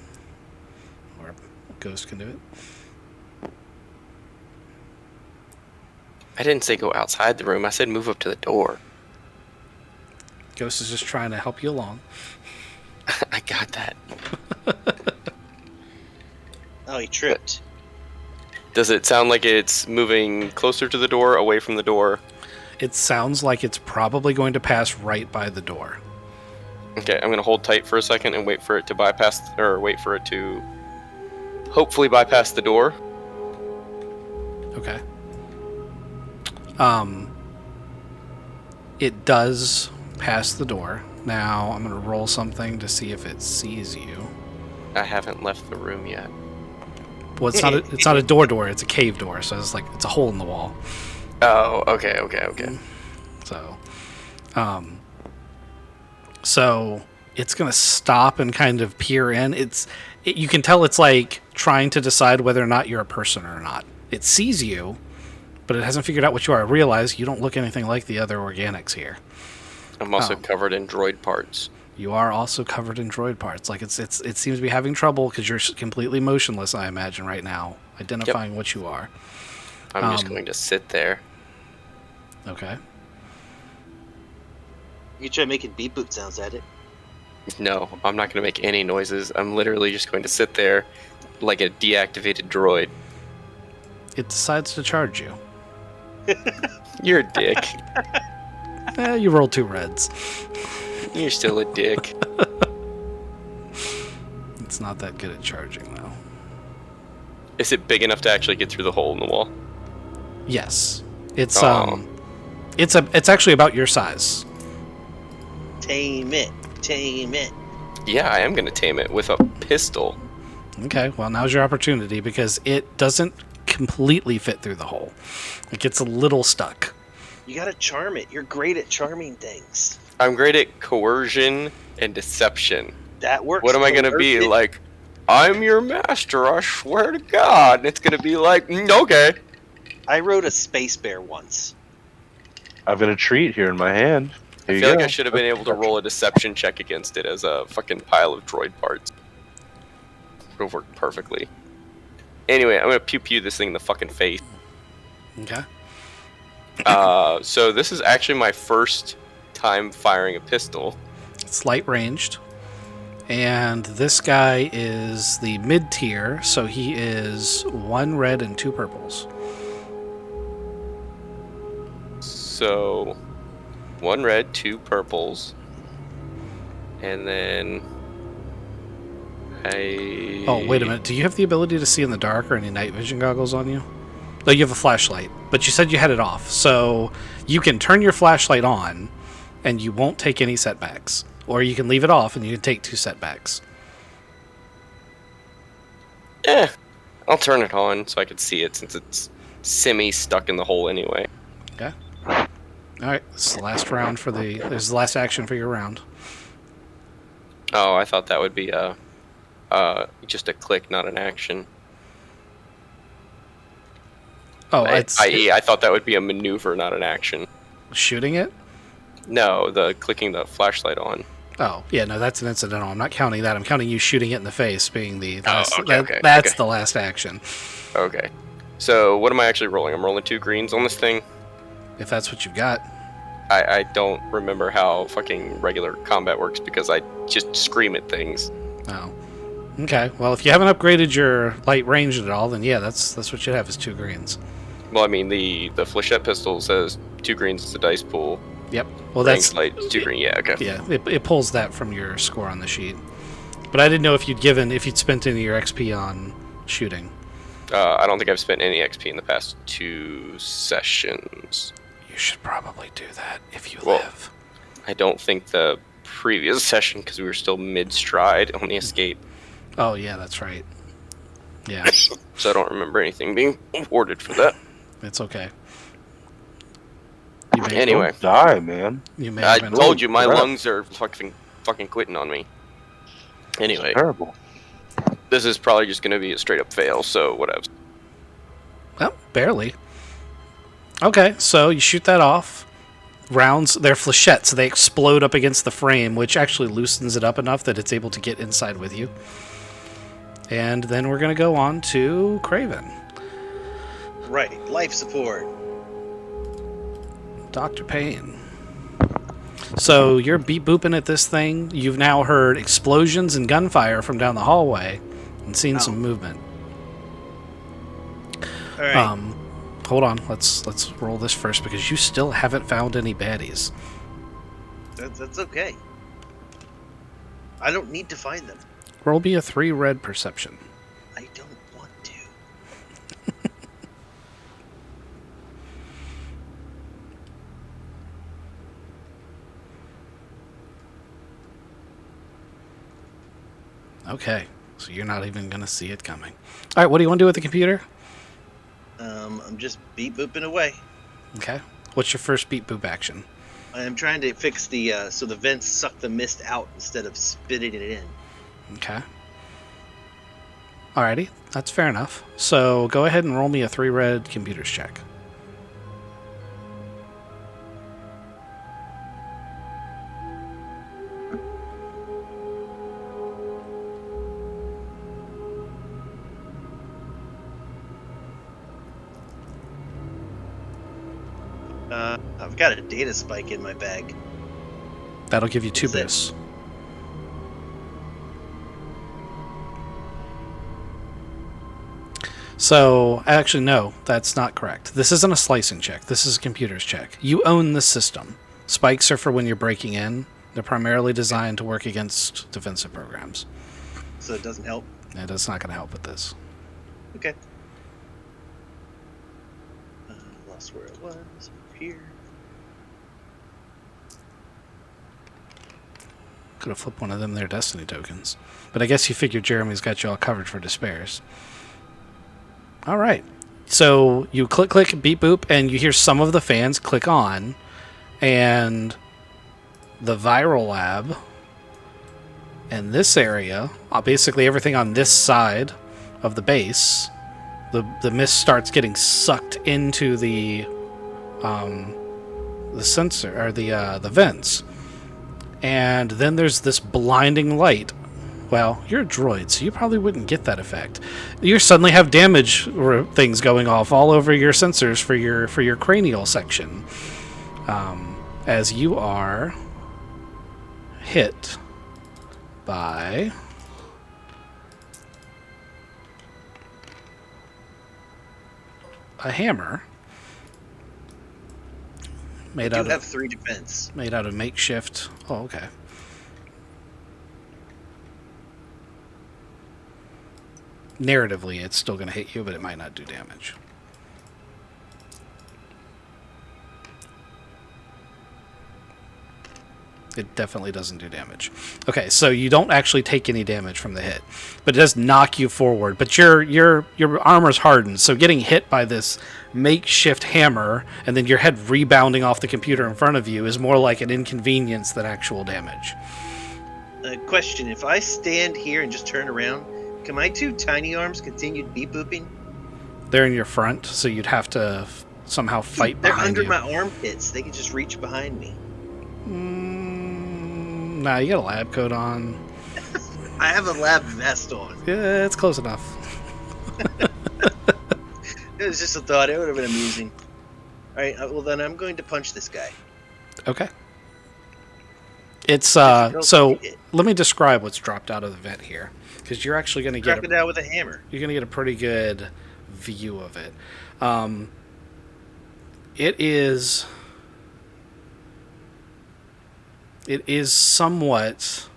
Or Ghost can do it. I didn't say go outside the room. I said move up to the door. Ghost is just trying to help you along. I got that. Oh, he tripped. Does it sound like it's moving closer to the door, away from the door? It sounds like it's probably going to pass right by the door. Okay, I'm gonna hold tight for a second and wait for it to bypass, or wait for it to hopefully bypass the door. Okay. It does pass the door. Now I'm gonna roll something to see if it sees you. I haven't left the room yet. Well, it's not a door, it's a cave door, so it's a hole in the wall. Oh, okay. So, So it's going to stop and kind of peer in. You can tell it's like trying to decide whether or not you're a person or not. It sees you, but it hasn't figured out what you are. I realize you don't look anything like the other organics here. I'm also covered in droid parts. You are also covered in droid parts. Like it seems to be having trouble because you're completely motionless, I imagine, right now, identifying what you are. I'm just going to sit there. Okay. You try making beep boop sounds at it. No, I'm not going to make any noises. I'm literally just going to sit there like a deactivated droid. It decides to charge you. You're a dick. You rolled 2 reds. You're still a dick. It's not that good at charging, though. Is it big enough to actually get through the hole in the wall? Yes. It's actually about your size. Tame it. Tame it. Yeah, I am going to tame it with a pistol. Okay, well, now's your opportunity because it doesn't completely fit through the hole. It gets a little stuck. You gotta charm it. You're great at charming things. I'm great at coercion and deception. That works. What am I going to be? Like, I'm your master, I swear to God. And it's going to be like, okay. I rode a space bear once. I've got a treat here in my hand. Here I you feel like go. I should have been able to roll a deception check against it as a fucking pile of droid parts. Would have worked perfectly. Anyway, I'm going to pew-pew this thing in the fucking face. Okay. So this is actually my first time firing a pistol. It's light ranged. And this guy is the mid tier, so he is 1 red and 2 purples. So 1 red, 2 purples. And then Oh, wait a minute. Do you have the ability to see in the dark or any night vision goggles on you? No, you have a flashlight, but you said you had it off. So you can turn your flashlight on and you won't take any setbacks. Or you can leave it off and you can take 2 setbacks. I'll turn it on so I can see it since it's semi-stuck in the hole anyway. Okay. Alright, this is the last round for this is the last action for your round. Oh, I thought that would be just a click, not an action. Oh, I thought that would be a maneuver, not an action. Shooting it? No, the clicking the flashlight on. Oh, yeah, no, that's an incidental. I'm not counting that. I'm counting you shooting it in the face being the last. Okay. That's the last action. Okay. So what am I actually rolling? I'm rolling 2 greens on this thing? If that's what you've got. I don't remember how fucking regular combat works because I just scream at things. Oh. Okay, well, if you haven't upgraded your light range at all, then yeah, that's what you'd have is 2 greens. Well, I mean, the flechette pistol says 2 greens is the dice pool. Yep. Well, Range that's light, 2 green. Yeah, okay. Yeah, it pulls that from your score on the sheet. But I didn't know if you'd spent any of your XP on shooting. I don't think I've spent any XP in the past 2 sessions. You should probably do that if you Well, live. I don't think the previous session because we were still mid-stride on the escape. Oh, yeah, that's right. Yeah, So I don't remember anything being awarded for that. it's okay. Anyway, Don't die, man. You may I have been told you my crap. lungs are fucking quitting on me. Anyway, Terrible. this is probably just going to be a straight up fail, so whatever. Well, barely. Okay, so you shoot that off. Rounds, they're flechettes, so they explode up against the frame, which actually loosens it up enough that it's able to get inside with you. And then we're going to go on to Craven. Right. Life support. Dr. Payne. So you're beep booping at this thing. You've now heard explosions and gunfire from down the hallway and seen some movement. All right. Hold on. Let's roll this first because you still haven't found any baddies. That's okay. I don't need to find them. Roll me a 3 red perception. I don't want to. Okay, so you're not even going to see it coming. All right, what do you want to do with the computer? I'm just beep booping away. Okay. What's your first beep boop action? I am trying to fix the so the vents suck the mist out instead of spitting it in. Okay. Alrighty, that's fair enough. So go ahead and roll me a 3 red computers check. I've got a data spike in my bag. That'll give you 2 Is it- boosts. So, actually, no, that's not correct. This isn't a slicing check. This is a computers check. You own the system. Spikes are for when you're breaking in. They're primarily designed to work against defensive programs. So it doesn't help. And it's not going to help with this. Okay. Lost where it was. Over here. Could have flipped one of them their destiny tokens. But I guess you figured Jeremy's got you all covered for despairs. All right. So you click, click, beep, boop, and you hear some of the fans click on, and the viral lab and this area, basically everything on this side of the base, the mist starts getting sucked into the sensor or the vents, and then there's this blinding light. Well, you're a droid, so you probably wouldn't get that effect. You suddenly have damage things going off all over your sensors for your cranial section, as you are hit by a hammer made I out do of have 3 defense. made out of makeshift. Oh, okay. Narratively, it's still going to hit you, but it might not do damage. It definitely doesn't do damage. Okay, so you don't actually take any damage from the hit, but it does knock you forward. But your armor's hardened, so getting hit by this makeshift hammer and then your head rebounding off the computer in front of you is more like an inconvenience than actual damage. Question: if I stand here and just turn around, can my 2 tiny arms continue beep booping? They're in your front, so you'd have to somehow fight They're behind under you. my armpits. They can just reach behind me. Nah, you got a lab coat on. I have a lab vest on. Yeah, it's close enough. It was just a thought. It would have been amusing. All right. Well, then I'm going to punch this guy. Okay. It's Real so. quick. Let me describe what's dropped out of the vent here, because you're actually going to get Drop it out with a hammer. you're going to get a pretty good view of it. It is somewhat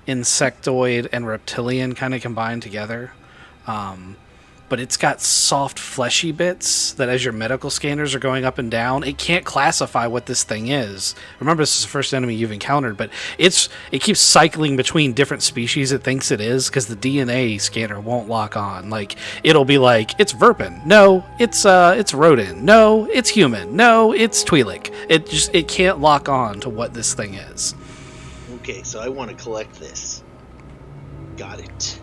insectoid and reptilian kind of combined together. But it's got soft fleshy bits that as your medical scanners are going up and down, it can't classify what this thing is. Remember, this is the first enemy you've encountered, but it keeps cycling between different species it thinks it is, because the DNA scanner won't lock on. Like, it'll be like, it's Verpin. No, it's rodent. No, it's human. No, it's Twi'lek. It can't lock on to what this thing is. Okay, so I want to collect this. Got it.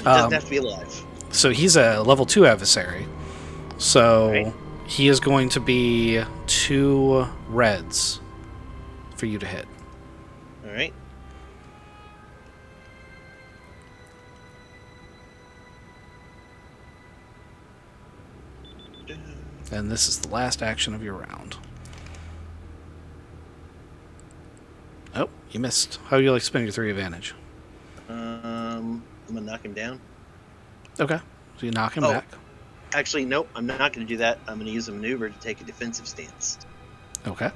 But it doesn't have to be alive. So he's a level 2 adversary. So Right. he is going to be 2 reds for you to hit. All right. And this is the last action of your round. Oh, you missed. How do you like spend your 3 advantage? I'm gonna knock him down. Okay. So you knock him Oh. back. Actually, nope. I'm not gonna do that. I'm gonna use a maneuver to take a defensive stance. Okay.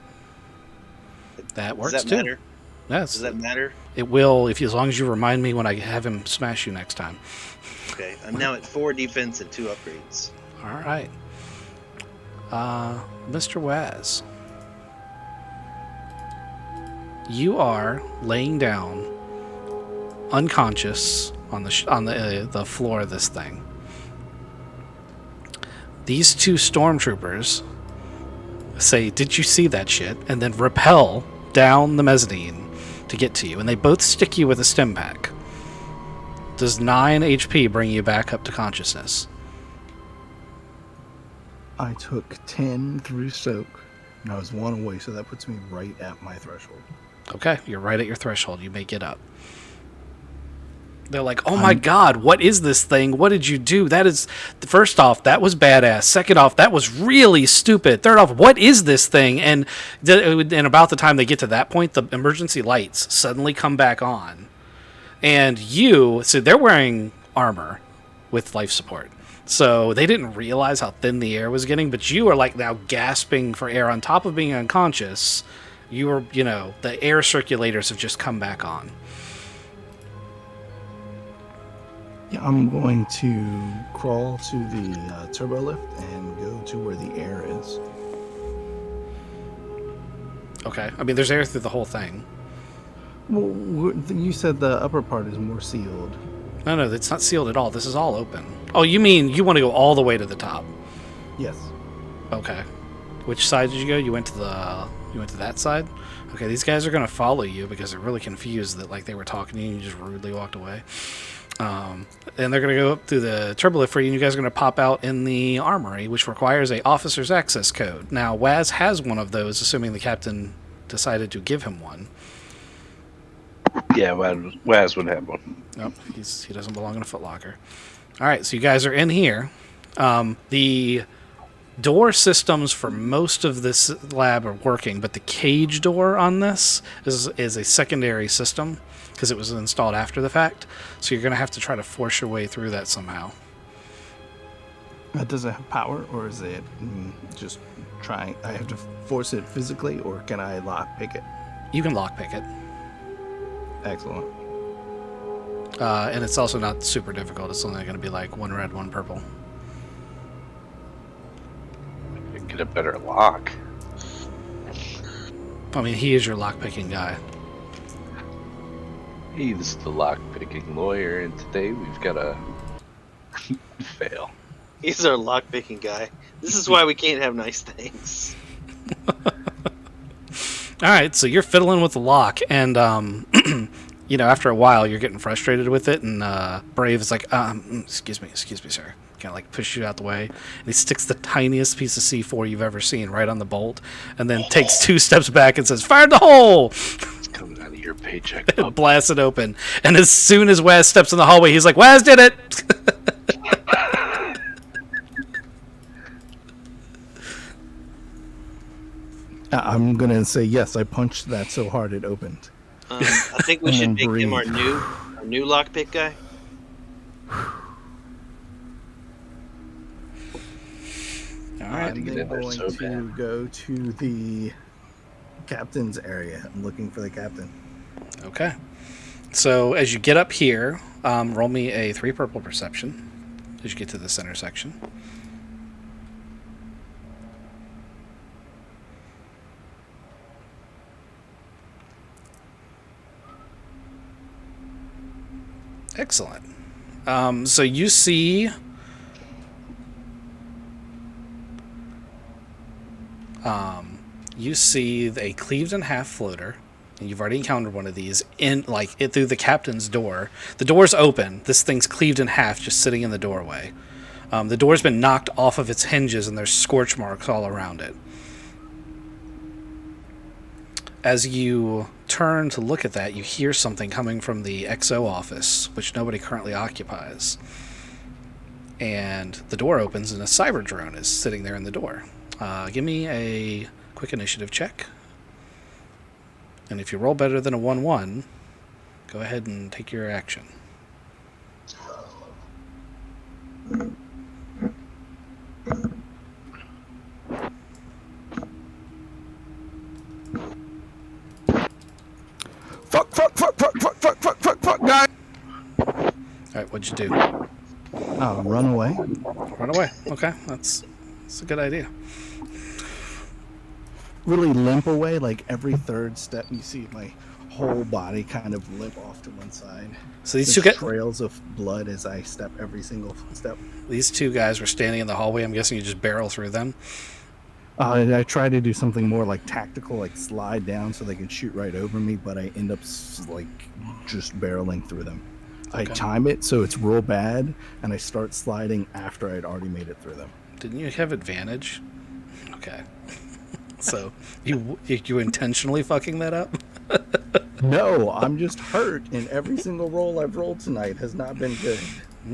That works Does that too. matter? Yes. Does that matter? It will, as long as you remind me when I have him smash you next time. Okay. I'm now at 4 defense and 2 upgrades. All right. Mr. Waz, you are laying down, unconscious on the floor of this thing. These 2 stormtroopers say, "Did you see that shit?" and then rappel down the mezzanine to get to you. And they both stick you with a stim pack. Does 9 HP bring you back up to consciousness? I took 10 through soak, and I was 1 away, so that puts me right at my threshold. Okay, you're right at your threshold. You may get up. They're like, "Oh my god, what is this thing? What did you do? That is, first off, that was badass. Second off, that was really stupid. Third off, what is this thing?" And about the time they get to that point, the emergency lights suddenly come back on. And so they're wearing armor with life support. So they didn't realize how thin the air was getting, but you are like now gasping for air on top of being unconscious. The air circulators have just come back on. Yeah, I'm going to crawl to the turbo lift and go to where the air is. Okay. I mean, there's air through the whole thing. Well, you said the upper part is more sealed. No, it's not sealed at all. This is all open. Oh, you mean you want to go all the way to the top? Yes. Okay. Which side did you go? You went to that side? Okay, these guys are going to follow you because they're really confused that like they were talking to you and you just rudely walked away. And they're going to go up through the turbolift for you, and you guys are going to pop out in the armory, which requires a officer's access code. Now, Waz has one of those, assuming the captain decided to give him one. Yeah, Waz would have one. Nope, he doesn't belong in a footlocker. All right, so you guys are in here. The door systems for most of this lab are working, but the cage door on this is a secondary system because it was installed after the fact. So you're going to have to try to force your way through that somehow. Does it have power, or is it just trying? I have to force it physically, or can I lockpick it? You can lockpick it. Excellent. And it's also not super difficult. It's only going to be like 1 red, 1 purple. Get a better lock. I mean, he is your lockpicking guy. He's the lock-picking lawyer, and today we've got a fail. He's our lockpicking guy. This is why we can't have nice things. All right, so you're fiddling with the lock, and after a while, you're getting frustrated with it, and Brave is like, excuse me, sir. Kind of like push you out the way, and he sticks the tiniest piece of C4 you've ever seen right on the bolt, and then takes 2 steps back and says, "Fire in the hole!" It's coming out of your paycheck. And blasts it open. And as soon as Waz steps in the hallway, he's like, "Waz did it!" I'm gonna say yes. I punched that so hard it opened. I think we should make him our new lockpick guy. All right. I'm then going to go to the captain's area. I'm looking for the captain. Okay. So as you get up here, roll me a 3 purple perception as you get to the center section. Excellent. So you see a cleaved in half floater, and you've already encountered one of these through the captain's door. The door's open. This thing's cleaved in half, just sitting in the doorway. The door's been knocked off of its hinges, and there's scorch marks all around it. As you turn to look at that, you hear something coming from the XO office, which nobody currently occupies. And the door opens, and a cyber drone is sitting there in the door. Give me a quick initiative check. And if you roll better than a 1-1, go ahead and take your action. Fuck, guy! Alright, what'd you do? Run away. Run away. Okay, that's a good idea. Really limp away, like every third step you see my whole body kind of limp off to one side. So these There's two trails of blood as I step every single step. These 2 guys were standing in the hallway. I'm guessing you just barrel through them. I try to do something more like tactical, like slide down so they can shoot right over me, but I end up like just barreling through them. I Okay. time it so it's real bad, and I start sliding after I'd already made it through them. Didn't you have advantage? Okay. So you intentionally fucking that up? No, I'm just hurt, and every single roll I've rolled tonight has not been good.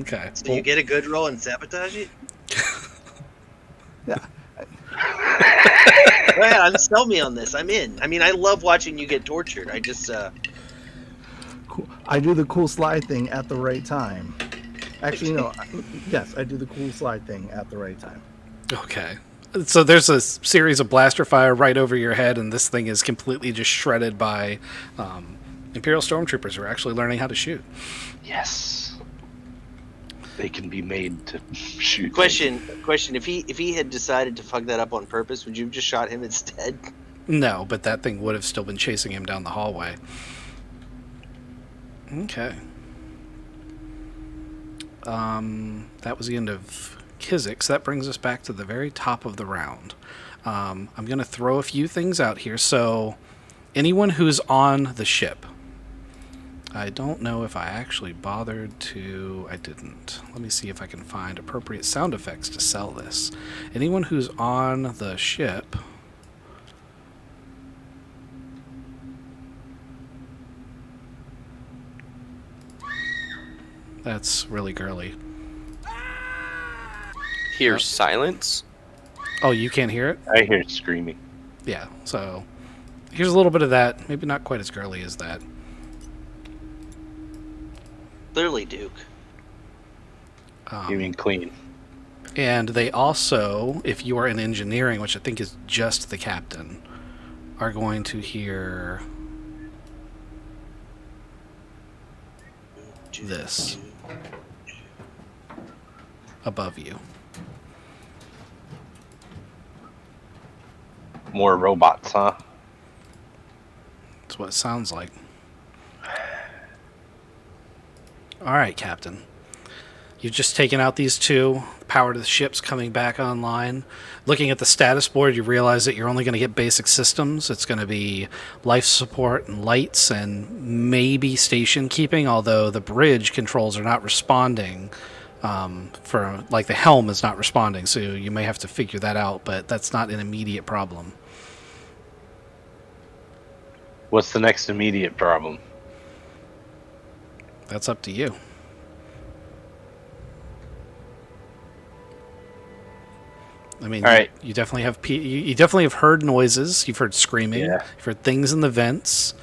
Okay. So you get a good roll and sabotage it? Yeah. Well, yeah, sell me on this. I'm in. I mean, I love watching you get tortured. I just, Cool. I do the cool slide thing at the right time. Actually, no. Yes, I do the cool slide thing at the right time. Okay. So there's a series of blaster fire right over your head, and this thing is completely just shredded by Imperial Stormtroopers who are actually learning how to shoot. Yes. They can be made to shoot. question. If he had decided to fuck that up on purpose, would you have just shot him instead? No, but that thing would have still been chasing him down the hallway. Okay. That was the end of Kizik, so that brings us back to the very top of the round. I'm going to throw a few things out here. So, anyone who's on the ship. I don't know if I actually bothered to... I didn't. Let me see if I can find appropriate sound effects to sell this. Anyone who's on the ship... That's really girly. Here's silence. Oh, you can't hear it? I hear screaming. Yeah, so here's a little bit of that. Maybe not quite as girly as that. Clearly, Duke. You mean clean? And they also, if you are in engineering, which I think is just the captain, are going to hear this above you. More robots, huh? That's what it sounds like. All right, Captain. You've just taken out these two. Power to the ship's coming back online. Looking at the status board, you realize that you're only going to get basic systems. It's going to be life support and lights and maybe station keeping, although the bridge controls are not responding. For like the helm is not responding, so you may have to figure that out, but that's not an immediate problem. What's the next immediate problem? That's up to you. I mean, All right. you definitely have you definitely have heard noises. You've heard screaming. Yeah. You've heard things in the vents.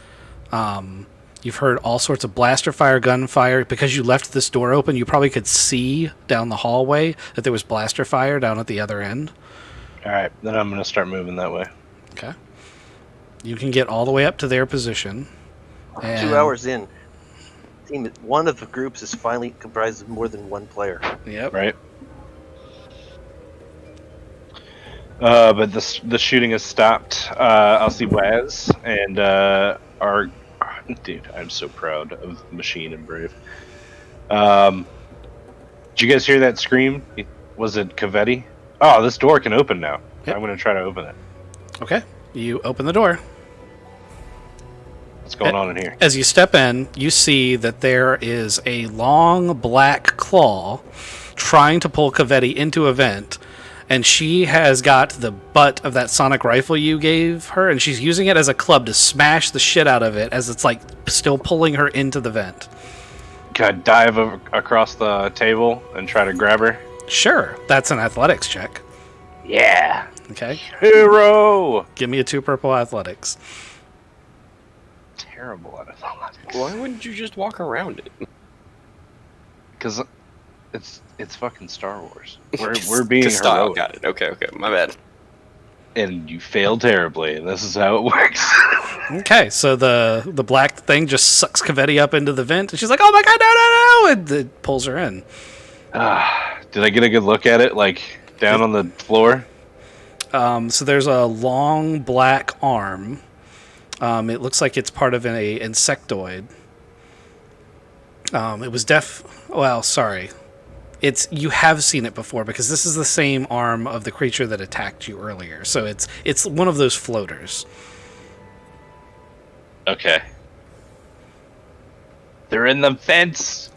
You've heard all sorts of blaster fire, gunfire. Because you left this door open, you probably could see down the hallway that there was blaster fire down at the other end. All right, then I'm gonna start moving that way. Okay. You can get all the way up to their position. 2 hours in. Team, one of the groups is finally comprised of more than one player. Yep. Right. But the shooting has stopped. I'll see Waz and our dude. I'm so proud of Machine and Brave. Did you guys hear that scream? Was it Cavetti? Oh, this door can open now. Yep. I'm gonna try to open it. Okay. You open the door. What's going on in here? As you step in, you see that there is a long black claw trying to pull Cavetti into a vent, and she has got the butt of that sonic rifle you gave her, and she's using it as a club to smash the shit out of it as it's like still pulling her into the vent. Can I dive across the table and try to grab her? Sure, that's an athletics check. Yeah. Okay, Hero. give me a 2 purple athletics. Terrible at athletics. Why wouldn't you just walk around it? Because it's fucking Star Wars. We're being style. heroic. Got it. Okay, my bad. And you failed terribly, and this is how it works. Okay, so the black thing just sucks Cavetti up into the vent, and she's like, "Oh my god, no!" and it pulls her in. Did I get a good look at it, like down on the floor? So there's a long black arm. It looks like it's part of an insectoid. It was well, sorry. you have seen it before because this is the same arm of the creature that attacked you earlier. So it's one of those floaters. Okay. They're in the fence.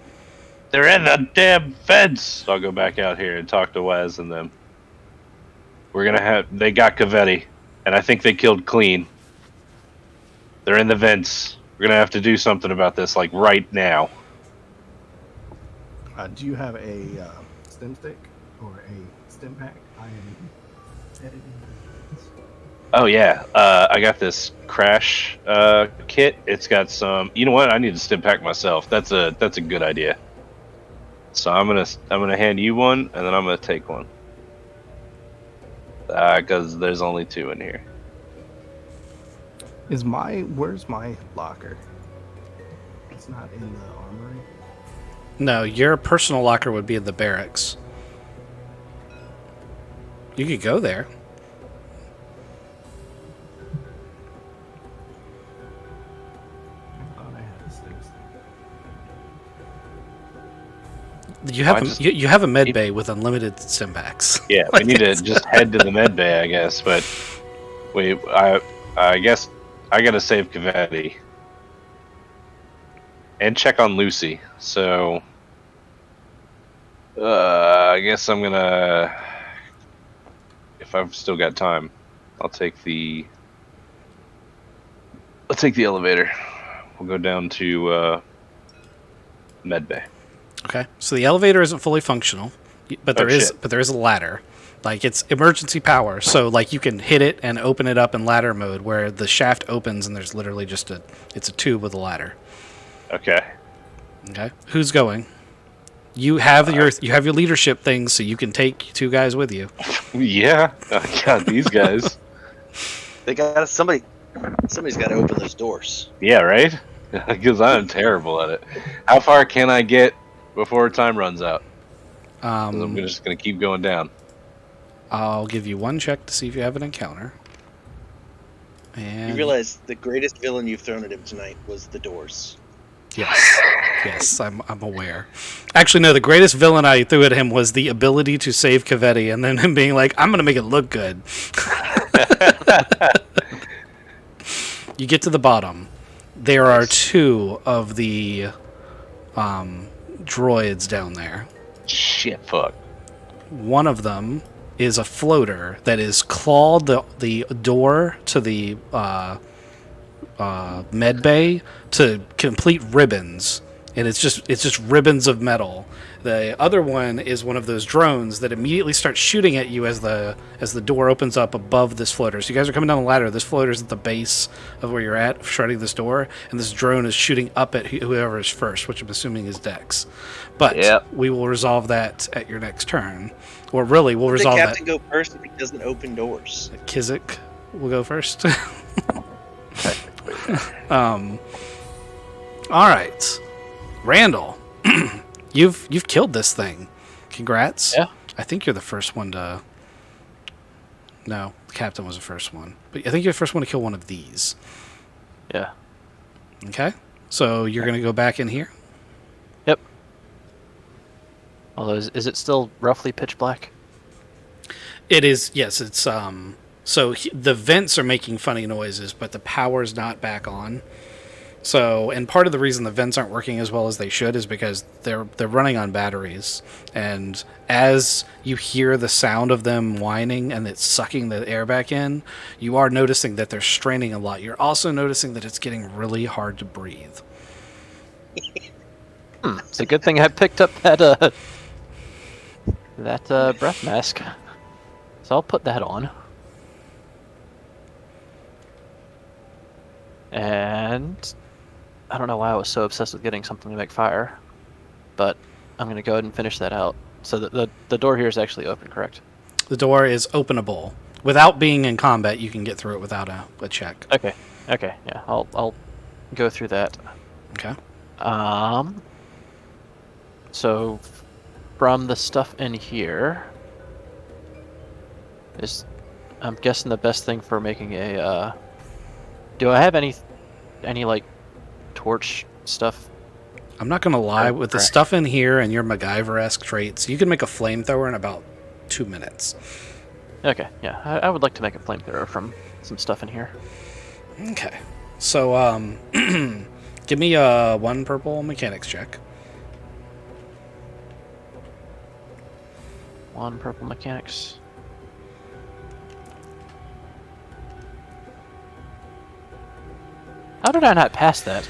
They're in the damn fence. So I'll go back out here and talk to Wes and them. They got Cavetti, and I think they killed Clean. They're in the vents. We're gonna have to do something about this, like right now. Do you have a stem stick or a stem pack? I am editing. Oh yeah, I got this crash kit. It's got some. You know what? I need to stim pack myself. That's a good idea. So I'm gonna hand you one, and then I'm gonna take one. Because there's only 2 in here. Where's my locker? It's not in the armory. No, your personal locker would be in the barracks. You could go there. I thought I had a stem stick. You have a med bay with unlimited stim packs. Yeah, we need to just head to the med bay, I guess. But I guess I gotta save Cavetti and check on Lucy. So I guess I'm gonna, if I've still got time, I'll take the elevator. We'll go down to med bay. Okay, so the elevator isn't fully functional, but there is a ladder. Like, it's emergency power, so like you can hit it and open it up in ladder mode, where the shaft opens and there's literally just it's a tube with a ladder. Okay. Okay, who's going? You have your leadership things, so you can take 2 guys with you. Yeah, I got these guys. They got somebody's got to open those doors. Yeah, right. Because I'm terrible at it. How far can I get before time runs out? 'Cause I'm just gonna keep going down. I'll give you 1 check to see if you have an encounter. And You realize the greatest villain you've thrown at him tonight was the doors. Yes, I'm aware. Actually, no, the greatest villain I threw at him was the ability to save Cavetti, and then him being like, I'm going to make it look good. You get to the bottom. There are 2 of the droids down there. Shit, fuck. One of them is a floater that is clawed the door to the med bay to complete ribbons, and it's just ribbons of metal. The other one is one of those drones that immediately starts shooting at you as the door opens up above this floater. So you guys are coming down the ladder. This floater's at the base of where you're at, shredding this door, and this drone is shooting up at whoever is first, which I'm assuming is Dex. But we will resolve that at your next turn. Or really, we'll resolve that. The captain go first if he doesn't open doors. Kizik will go first. All right, Randall, you've killed this thing. Congrats. Yeah. I think you're the first one to. No, the captain was the first one, but I think you're the first one to kill one of these. Yeah. Okay, so you're gonna go back in here. Yep. Although, is it still roughly pitch black? It is. Yes, it's So the vents are making funny noises, but the power's not back on. So, and part of the reason the vents aren't working as well as they should is because they're running on batteries. And as you hear the sound of them whining and it's sucking the air back in, you are noticing that they're straining a lot. You're also noticing that it's getting really hard to breathe. It's a good thing I picked up that breath mask. So I'll put that on. And I don't know why I was so obsessed with getting something to make fire, but I'm going to go ahead and finish that out. So the door here is actually open, correct? The door is openable. Without being in combat, you can get through it without a check. Okay, yeah, I'll go through that. Okay. So from the stuff in here I'm guessing the best thing for making a do I have any like torch stuff? I'm not gonna lie, with the correct. stuff in here and your MacGyver-esque traits, you can make a flamethrower in about 2 minutes. Okay, yeah, I would like to make a flamethrower from some stuff in here. Okay. So, give me a 1 purple mechanics check. 1 purple mechanics. How did I not pass that?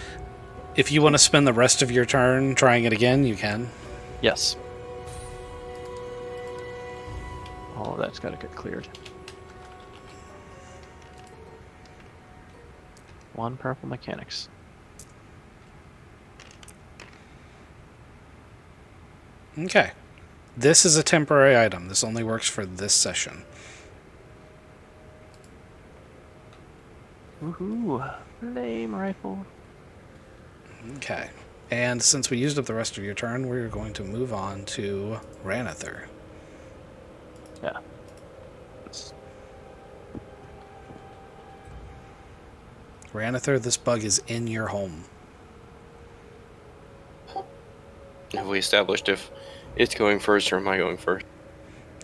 If you want to spend the rest of your turn trying it again, you can. Yes. All of that's got to get cleared. 1 purple mechanics. Okay. This is a temporary item. This only works for this session. Woohoo! Flame rifle. Okay. And since we used up the rest of your turn, we're going to move on to Ranather. Yeah. Ranather, this bug is in your home. Have we established if it's going first or am I going first?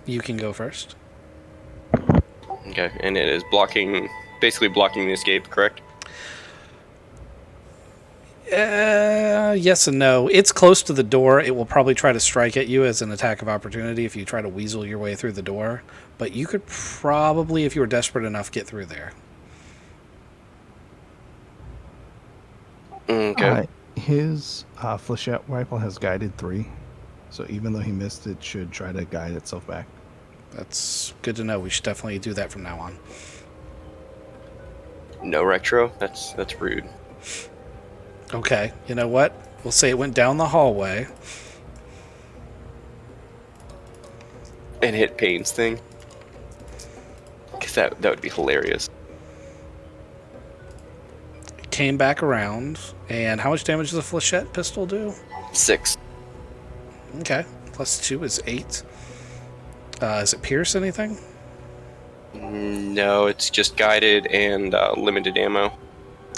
You can go first. Okay, and it is basically blocking the escape, correct? Yes and no. It's close to the door. It will probably try to strike at you as an attack of opportunity if you try to weasel your way through the door. But you could probably, if you were desperate enough, get through there. Okay. His flechette rifle has guided 3, so even though he missed, it should try to guide itself back. That's good to know. We should definitely do that from now on. No retro? That's rude. Okay, you know what? We'll say it went down the hallway. And hit Payne's thing. Because that would be hilarious. Came back around. And how much damage does a flechette pistol do? 6. Okay. Plus 2 is 8. Does it pierce anything? No, it's just guided and limited ammo.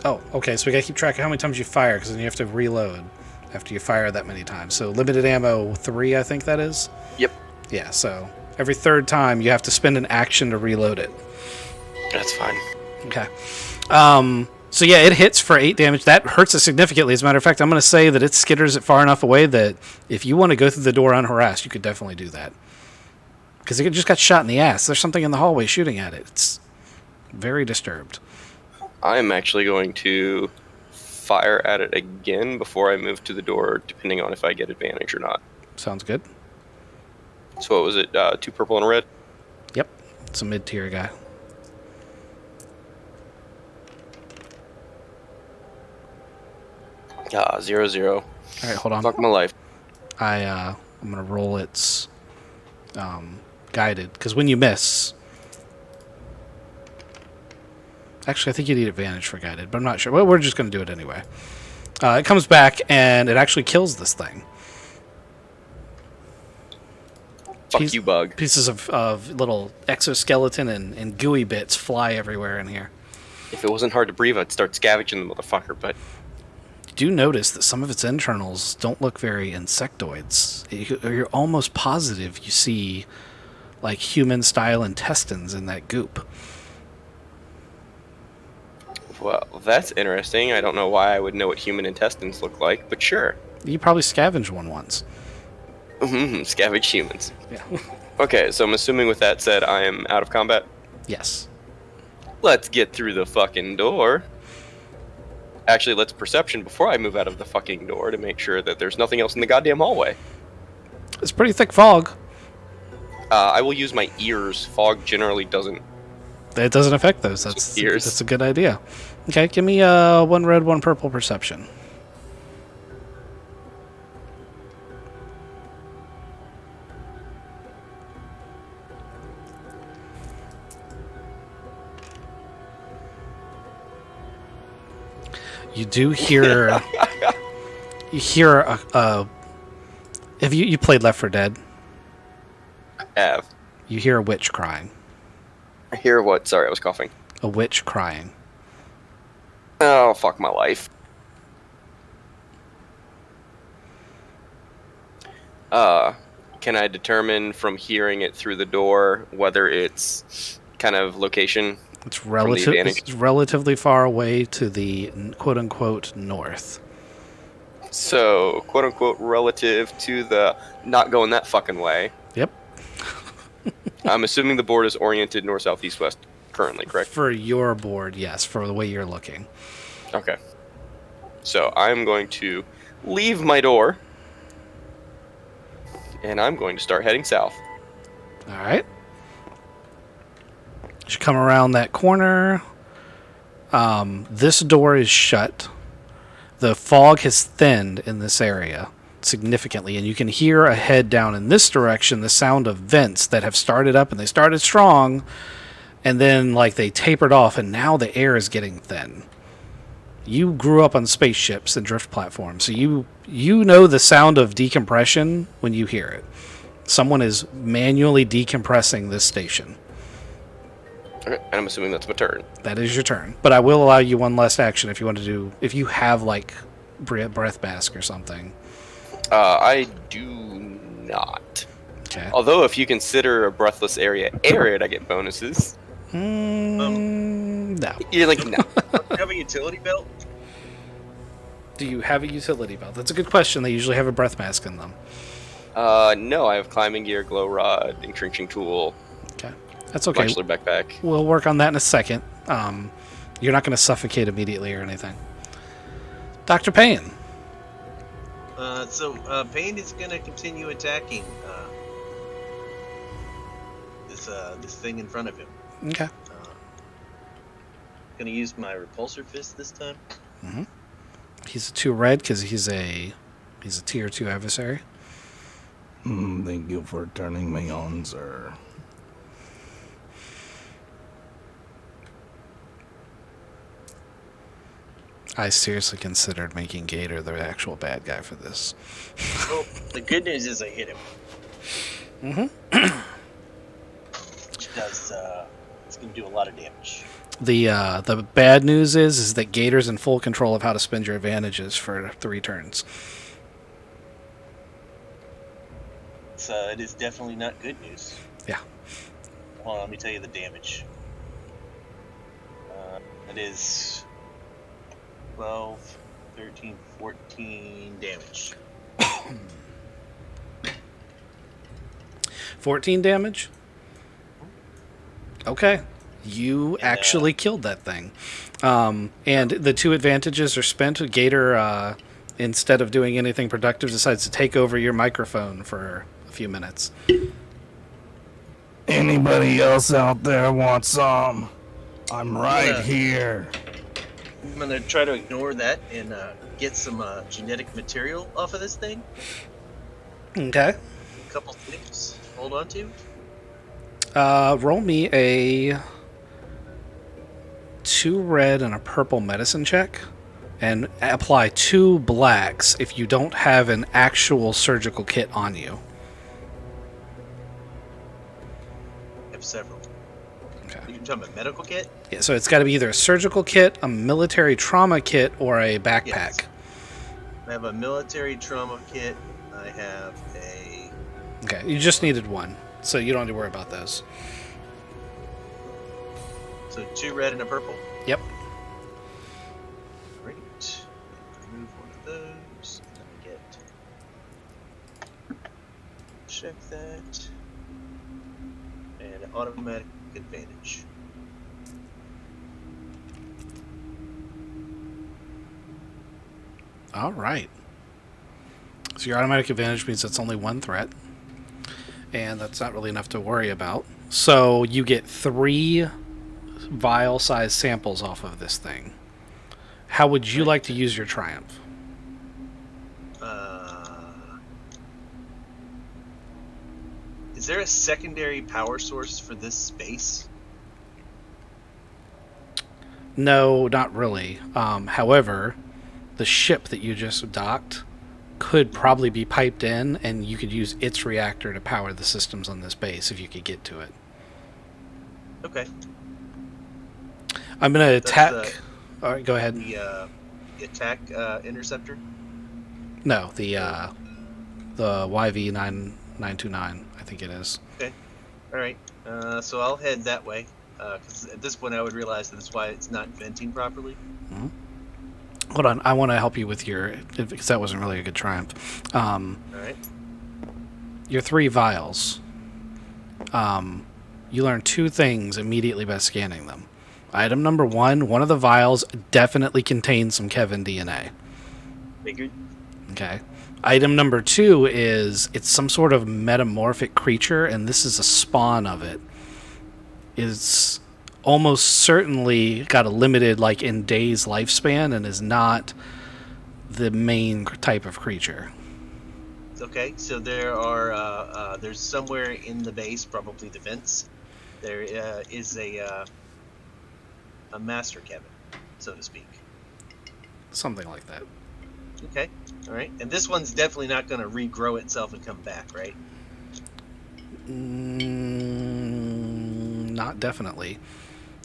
Oh, okay. So we gotta keep track of how many times you fire, because then you have to reload after you fire that many times. So limited ammo 3, I think that is. Yep. Yeah. So every third time you have to spend an action to reload it. That's fine. Okay. So yeah, it hits for 8 damage. That hurts it significantly. As a matter of fact, I'm going to say that it skitters it far enough away that if you want to go through the door unharassed, you could definitely do that. Because it just got shot in the ass. There's something in the hallway shooting at it. It's very disturbed. I'm actually going to fire at it again before I move to the door, depending on if I get advantage or not. Sounds good. So what was it? 2 purple and a red? Yep. It's a mid-tier guy. Ah, 0-0. All right, hold on. Fuck my life. I'm going to roll its guided. Because when you miss... Actually, I think you need advantage for guided, but I'm not sure. Well, we're just going to do it anyway. It comes back, and it actually kills this thing. Fuck you, bug. Pieces of little exoskeleton and gooey bits fly everywhere in here. If it wasn't hard to breathe, I'd start scavenging the motherfucker, but... You do notice that some of its internals don't look very insectoids. You're almost positive you see, like, human-style intestines in that goop. Well, that's interesting. I don't know why I would know what human intestines look like, but sure. You probably scavenged one once. Scavenge humans. Yeah. Okay, so I'm assuming with that said, I am out of combat. Yes. Let's get through the fucking door. Actually, let's perception before I move out of the fucking door to make sure that there's nothing else in the goddamn hallway. It's pretty thick fog. I will use my ears. Fog generally doesn't. It doesn't affect those. That's a good idea. Okay, give me 1 red, 1 purple perception. You do hear. You hear a. Have you played Left 4 Dead? Have. You hear a witch crying. I hear what? Sorry, I was coughing. A witch crying. Oh, fuck my life. Can I determine from hearing it through the door whether it's kind of location? It's advantage. it's relatively far away to the quote unquote north. So, quote unquote, relative to the not going that fucking way. Yep. I'm assuming the board is oriented north, south, east, west currently, correct? For your board, yes, for the way you're looking. Okay. So I'm going to leave my door, and I'm going to start heading south. All right. You come around that corner. This door is shut. The fog has thinned in this area significantly, and you can hear ahead down in this direction the sound of vents that have started up, and they started strong, and then like they tapered off, and now the air is getting thin. You grew up on spaceships and drift platforms, so you know the sound of decompression when you hear it. Someone is manually decompressing this station. Okay, and I'm assuming that's my turn. That is your turn, but I will allow you one last action if you want to do. If you have like breath mask or something. I do not. Okay. Although, if you consider a breathless area arid, I get bonuses. No. You're like, no. Do you have a utility belt? Do you have a utility belt? That's a good question. They usually have a breath mask in them. No, I have climbing gear, glow rod, entrenching tool, Okay. That's okay. bachelor backpack. We'll work on that in a second. You're not going to suffocate immediately or anything. Dr. Payne. So Payne is going to continue attacking this thing in front of him. Okay. Going to use my repulsor fist this time. Mm-hmm. He's a 2 red because he's a tier 2 adversary. Thank you for turning me on, sir. I seriously considered making Gator the actual bad guy for this. Well, the good news is I hit him. Mm-hmm. Which does, it's going to do a lot of damage. The bad news is that Gator's in full control of how to spend your advantages for 3 turns. It is definitely not good news. Yeah. Hold on, let me tell you the damage. It is 12, 13, 14 damage. 14 damage? Okay. You actually killed that thing. And the 2 advantages are spent. Gator, instead of doing anything productive, decides to take over your microphone for a few minutes. Anybody else out there want some? I'm right Yeah. here. I'm going to try to ignore that and get some genetic material off of this thing. Okay. A couple things to hold on to. Roll me a 2 red and a purple medicine check, and apply 2 blacks if you don't have an actual surgical kit on you. I have several. Okay. You're talking about medical kit? Yeah, so it's got to be either a surgical kit, a military trauma kit, or a backpack. Yes. I have a military trauma kit. I have a... Okay, you just needed 1, so you don't have to worry about those. So 2 red and a purple? Yep. Great. Remove one of those. And get... Check that. And automatic advantage. All right. So your automatic advantage means that's only 1 threat, and that's not really enough to worry about. So you get 3 vial-sized samples off of this thing. How would you like to use your triumph? Is there a secondary power source for this space? No, not really. However, the ship that you just docked could probably be piped in, and you could use its reactor to power the systems on this base if you could get to it. Okay. I'm going to attack... That's, All right, go ahead. The attack interceptor? No, the The YV9929, I think it is. All right. So I'll head that way. Because at this point, I would realize that that's why it's not venting properly. Hold on, I want to help you with your, because that wasn't really a good triumph. All right. Your 3 vials. You learn 2 things immediately by scanning them. Item number 1, one of the vials definitely contains some Kevin DNA. Figured. Okay. Item number 2 is it's some sort of metamorphic creature, and this is a spawn of it. It's almost certainly got a limited, like, in days lifespan, and is not the main type of creature. Okay. So there are there's somewhere in the base, probably the vents. There is a master Kevin, so to speak. Something like that. Okay. All right. And this one's definitely not going to regrow itself and come back, right? Not definitely.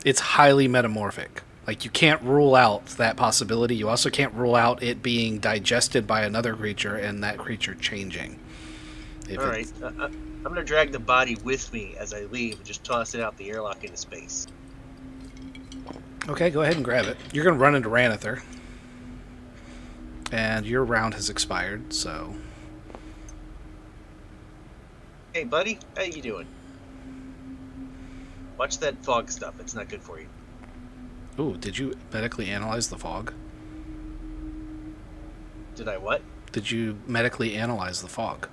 It's highly metamorphic. Like, you can't rule out that possibility. You also can't rule out it being digested by another creature and that creature changing. All right. I'm going to drag the body with me as I leave and just toss it out the airlock into space. Okay, go ahead and grab it. You're going to run into Ranither. And your round has expired, so... Hey, buddy. How you doing? Watch that fog stuff. It's not good for you. Ooh, did you medically analyze the fog? Did I what? Did you medically analyze the fog?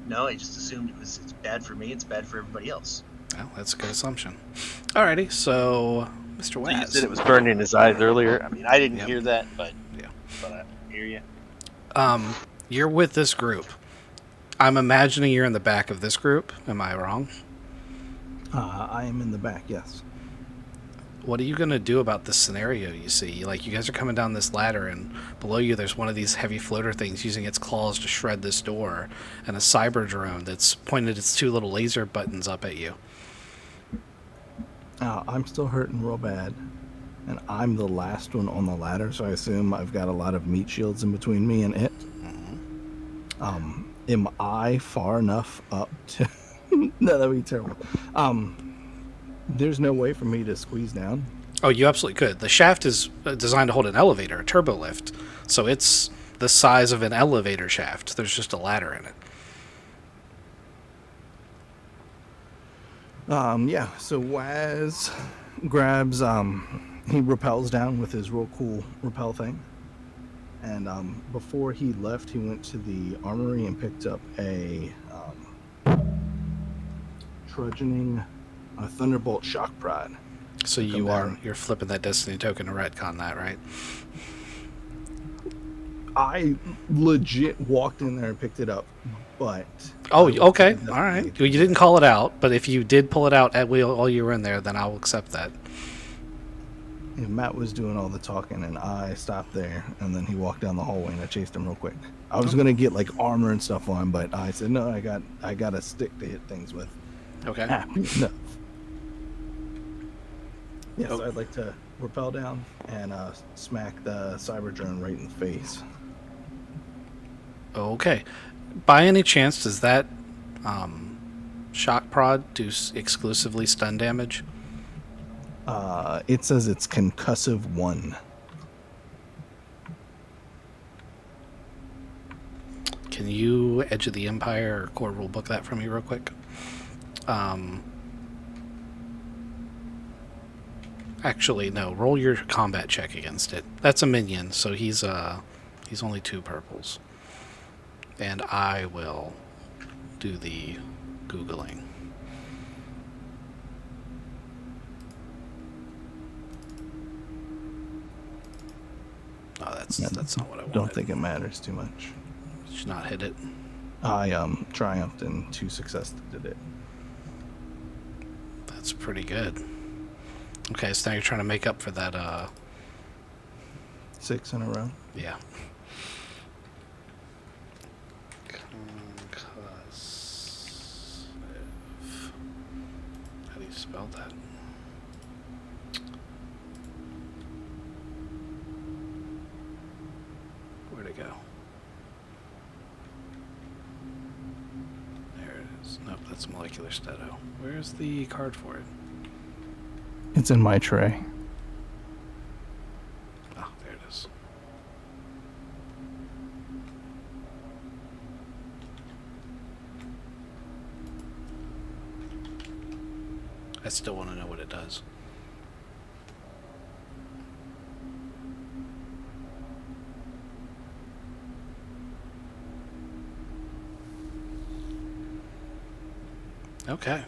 No, I just assumed it's bad for me. It's bad for everybody else. Well, that's a good assumption. Alrighty, so... Mr. Waz. You said it was burned in his eyes earlier. I mean, I didn't Yep. hear that, but Yeah. but I hear you. You're with this group. I'm imagining you're in the back of this group. Am I wrong? I am in the back, yes. What are you going to do about this scenario you see? Like, you guys are coming down this ladder, and below you there's one of these heavy floater things using its claws to shred this door, and a cyber drone that's pointed its 2 little laser buttons up at you. I'm still hurting real bad, and I'm the last one on the ladder, so I assume I've got a lot of meat shields in between me and it. Am I far enough up to... No, that'd be terrible. There's no way for me to squeeze down. Oh, you absolutely could. The shaft is designed to hold an elevator, a turbo lift, so it's the size of an elevator shaft. There's just a ladder in it. Yeah, so Waz grabs, he rappels down with his real cool rappel thing. And before he left, he went to the armory and picked up a trudgeoning Thunderbolt shock prod. So you're flipping that destiny token to retcon that, right? I legit walked in there and picked it up, but... Oh, okay. All right. You didn't call it out, but if you did pull it out while you were in there, then I'll accept that. And Matt was doing all the talking, and I stopped there, and then he walked down the hallway, and I chased him real quick. I was gonna get like armor and stuff on, but I said no. I got a stick to hit things with. Okay. No. Yes, Oh. I'd like to rappel down and smack the cyber drone right in the face. Okay. By any chance, does that shock prod do exclusively stun damage? It says it's concussive 1. Can you Edge of the Empire or Core Rulebook that for me real quick? Actually, no. Roll your combat check against it. That's a minion, so he's only 2 purples. And I will do the Googling. Oh, that's not what I wanted. Don't think it matters too much. Should not hit it. I triumphed and 2 successes did it. That's pretty good. Okay, so now you're trying to make up for that, 6 in a row. yeah. How do you spell that? Where'd it go? a molecular stato. Where's the card for it? It's in my tray. Oh, there it is. I still want to know what it does. Okay.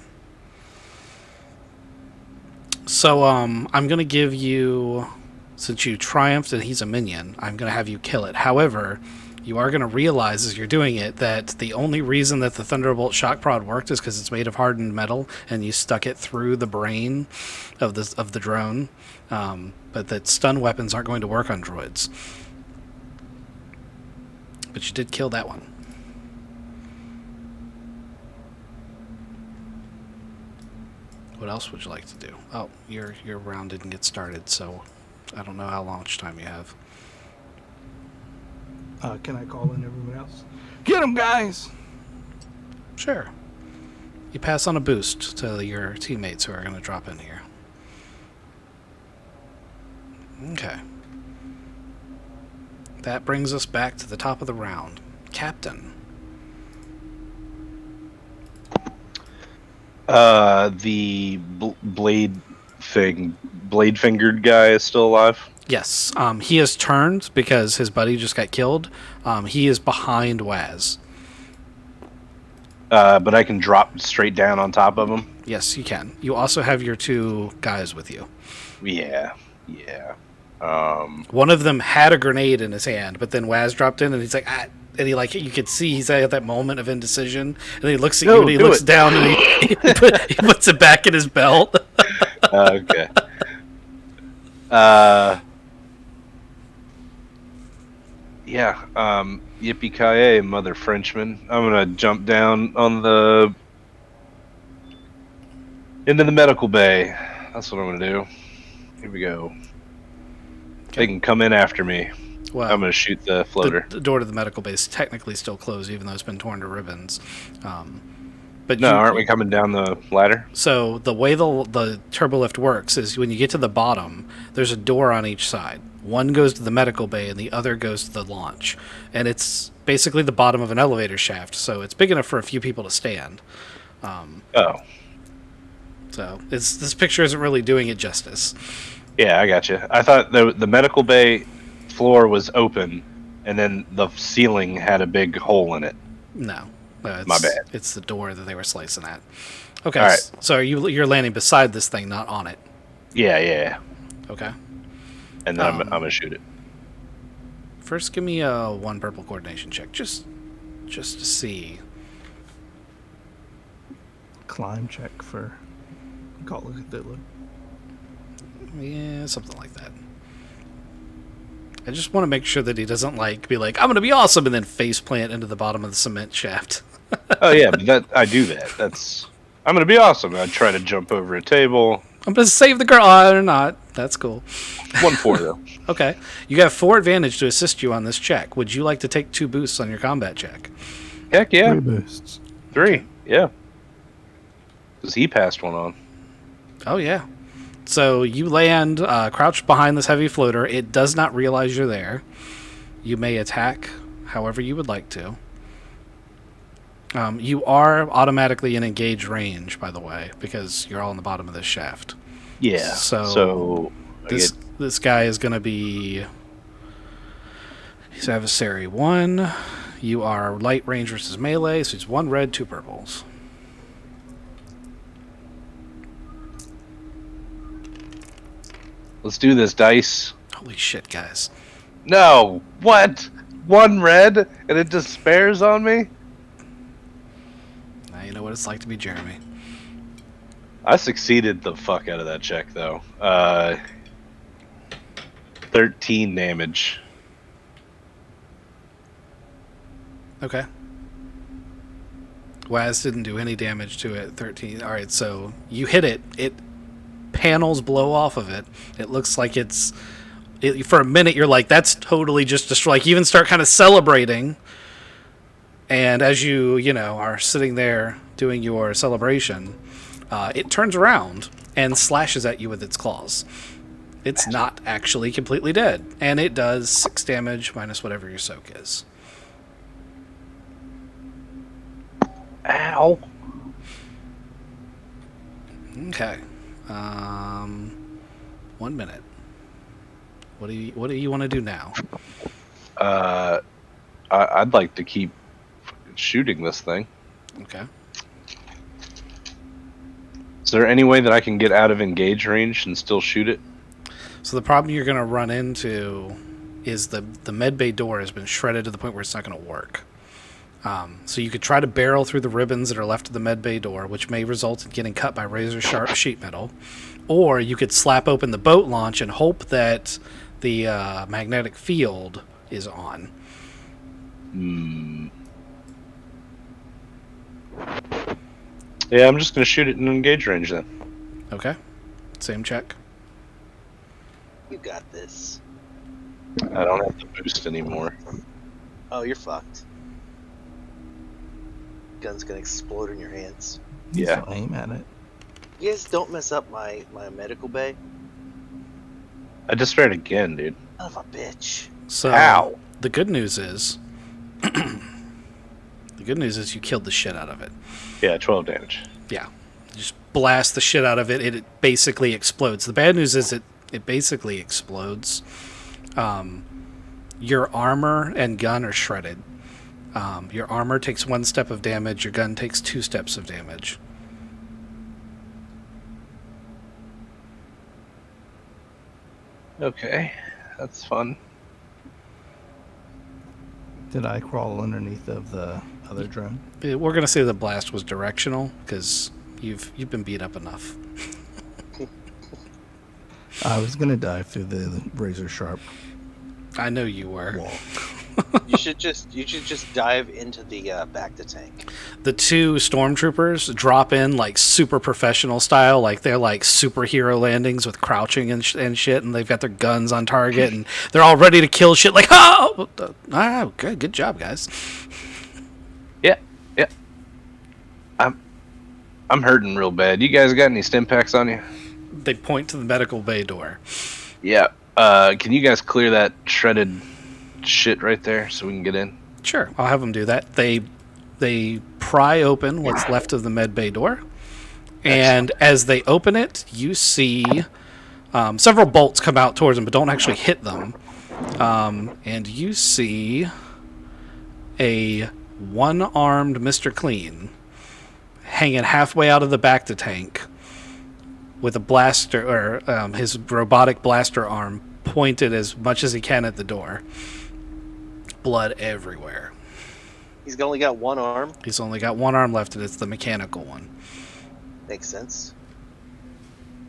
So, I'm going to give you, since you triumphed and he's a minion, I'm going to have you kill it. However, you are going to realize as you're doing it that the only reason that the Thunderbolt shock prod worked is because it's made of hardened metal and you stuck it through the brain of the drone. But that stun weapons aren't going to work on droids. But you did kill that one. What else would you like to do? Oh, your round didn't get started, so I don't know how much time you have. Can I call in everyone else? Get them, guys! Sure. You pass on a boost to your teammates who are going to drop in here. Okay. That brings us back to the top of the round. Captain. The blade-fingered guy is still alive? Yes. He has turned because his buddy just got killed. He is behind Waz. But I can drop straight down on top of him? Yes, you can. You also have your two guys with you. Yeah. One of them had a grenade in his hand, but then Waz dropped in and he's like, ah, and he you could see he's at that moment of indecision, and he looks at you and he looks down and he puts it back in his belt. Okay. Yeah. Yippee-ki-yay, mother Frenchman. I'm gonna jump down on into the medical bay. That's what I'm gonna do. Here we go. Okay. They can come in after me. Well, I'm gonna shoot the floater. The door to the medical base is technically still closed, even though it's been torn to ribbons. But No, aren't we coming down the ladder? So the way the turbolift works is when you get to the bottom, there's a door on each side. One goes to the medical bay and the other goes to the launch. And it's basically the bottom of an elevator shaft, so it's big enough for a few people to stand. So this picture isn't really doing it justice. Yeah, I got you. I thought the medical bay floor was open, and then the ceiling had a big hole in it. No, it's, my bad. It's the door that they were slicing at. Okay, All right. So you're landing beside this thing, not on it. Yeah. Okay. And then I'm gonna shoot it. First, give me a 1 purple coordination check, just to see. Climb check for Call of Cthulhu. Yeah, something like that. I just want to make sure that he doesn't be like, I'm going to be awesome, and then face plant into the bottom of the cement shaft. Oh yeah, but I do that. I'm gonna be awesome. I try to jump over a table. I'm going to save the girl. Oh, or not. That's cool. 1-4 though. Okay. You have 4 advantage to assist you on this check. Would you like to take 2 boosts on your combat check? Heck yeah. 3 boosts. 3. Yeah. Because he passed one on. Oh, yeah. So you land crouched behind this heavy floater. It does not realize you're there. You may attack however you would like to. You are automatically in engaged range, by the way, because you're all in the bottom of this shaft. Yeah. So this guy is going to be... He's adversary 1. You are light range versus melee, so it's 1 red, 2 purples. Let's do this, dice. Holy shit, guys. No. What? 1 red and it despairs on me? Now you know what it's like to be Jeremy. I succeeded the fuck out of that check, though. 13 damage. Okay. Waz didn't do any damage to it. 13. All right, so you hit it. It panels blow off of it. It looks like for a minute you're like, that's totally just destroyed. Like, you even start kind of celebrating. And as you are sitting there doing your celebration, it turns around and slashes at you with its claws. It's not actually completely dead, and it does 6 damage minus whatever your soak is. Ow. Okay. 1 minute. What do you want to do now? I'd like to keep shooting this thing. Okay. Is there any way that I can get out of engage range and still shoot it? So the problem you're going to run into is the medbay door has been shredded to the point where it's not going to work. So you could try to barrel through the ribbons that are left of the medbay door, which may result in getting cut by razor-sharp sheet metal. Or you could slap open the boat launch and hope that the magnetic field is on. Yeah, I'm just going to shoot it in engage range then. Okay. Same check. You got this. I don't have to boost anymore. Oh, you're fucked. Gun's gonna explode in your hands. Yeah. So aim at it. You guys don't mess up my medical bay. I just tried again, dude. Son of a bitch. So Ow. the good news is you killed the shit out of it. Yeah, 12 damage. Yeah. You just blast the shit out of it, it basically explodes. The bad news is it basically explodes. Your armor and gun are shredded. Your armor takes 1 step of damage, your gun takes 2 steps of damage. Okay, that's fun. Did I crawl underneath of the other drone? We're going to say the blast was directional, because you've been beat up enough. I was gonna dive through the razor sharp I know you were. wall. You should just dive into the back to tank. The 2 stormtroopers drop in like super professional style, like they're like superhero landings with crouching and shit, and they've got their guns on target, and they're all ready to kill shit. Like, good job, guys. Yeah. I'm hurting real bad. You guys got any stim packs on you? They point to the medical bay door. Yeah. Can you guys clear that shredded shit right there so we can get in? Sure, I'll have them do that. They pry open what's left of the med bay door, and as they open it, you see several bolts come out towards them, but don't actually hit them. And you see a one-armed Mr. Clean hanging halfway out of the back to tank with a blaster, or his robotic blaster arm pointed as much as he can at the door. Blood everywhere. He's only got one arm. He's only got one arm left, and it's the mechanical one. Makes sense.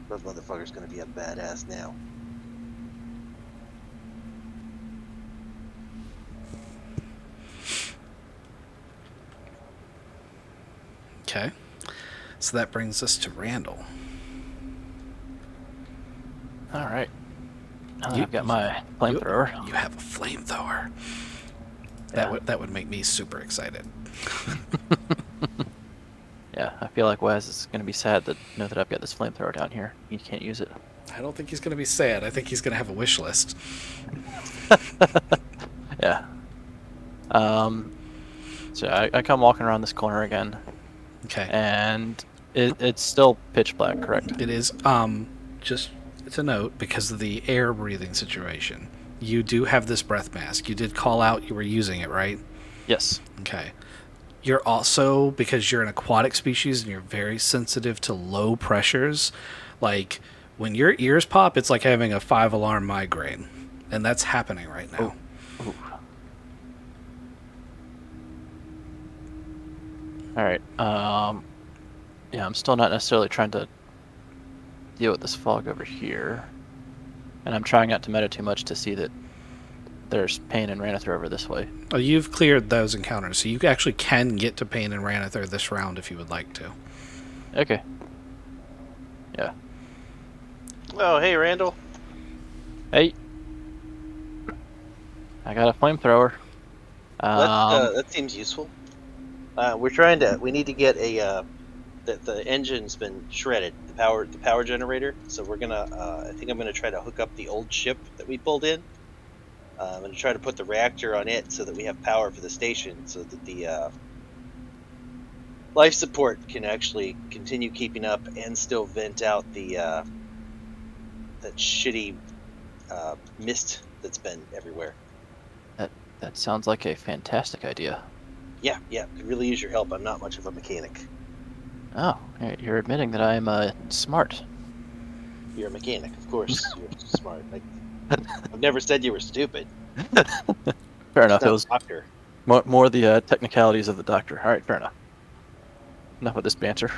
That motherfucker's gonna be a badass now. Okay. So that brings us to Randall. All right. Now that You- I've got my flamethrower. You have a flamethrower. Yeah. That would make me super excited. Yeah, I feel like Wes is going to be sad to know that I've got this flamethrower down here. He can't use it. I don't think he's going to be sad. I think he's going to have a wish list. Yeah. So I come walking around this corner again, Okay. and it's still pitch black, correct? It is. Just to note, because of the air breathing situation, you do have this breath mask. You did call out you were using it, right? Yes. Okay. You're also, because you're an aquatic species and you're very sensitive to low pressures, like when your ears pop, it's like having a 5-alarm migraine. And that's happening right now. Ooh. All right. Yeah, I'm still not necessarily trying to deal with this fog over here, and I'm trying not to meta too much to see that there's Pain and Ranather over this way. Oh, you've cleared those encounters, so you actually can get to Pain and Ranather this round if you would like to. Okay. Yeah. Oh, hey, Randall. Hey. I got a flamethrower. That seems useful. We're trying to. We need to get a. The engine's been shredded. The power generator. So we're gonna. I think I'm gonna try to hook up the old ship that we pulled in. I'm gonna try to put the reactor on it so that we have power for the station, so that the life support can actually continue keeping up and still vent out the that shitty mist that's been everywhere. That sounds like a fantastic idea. Yeah, could really use your help. I'm not much of a mechanic. Oh, you're admitting that I'm smart. You're a mechanic, of course. You're smart. I've never said you were stupid. Fair enough. Not It was a doctor. more the technicalities of the doctor. All right, fair enough. Enough of this banter.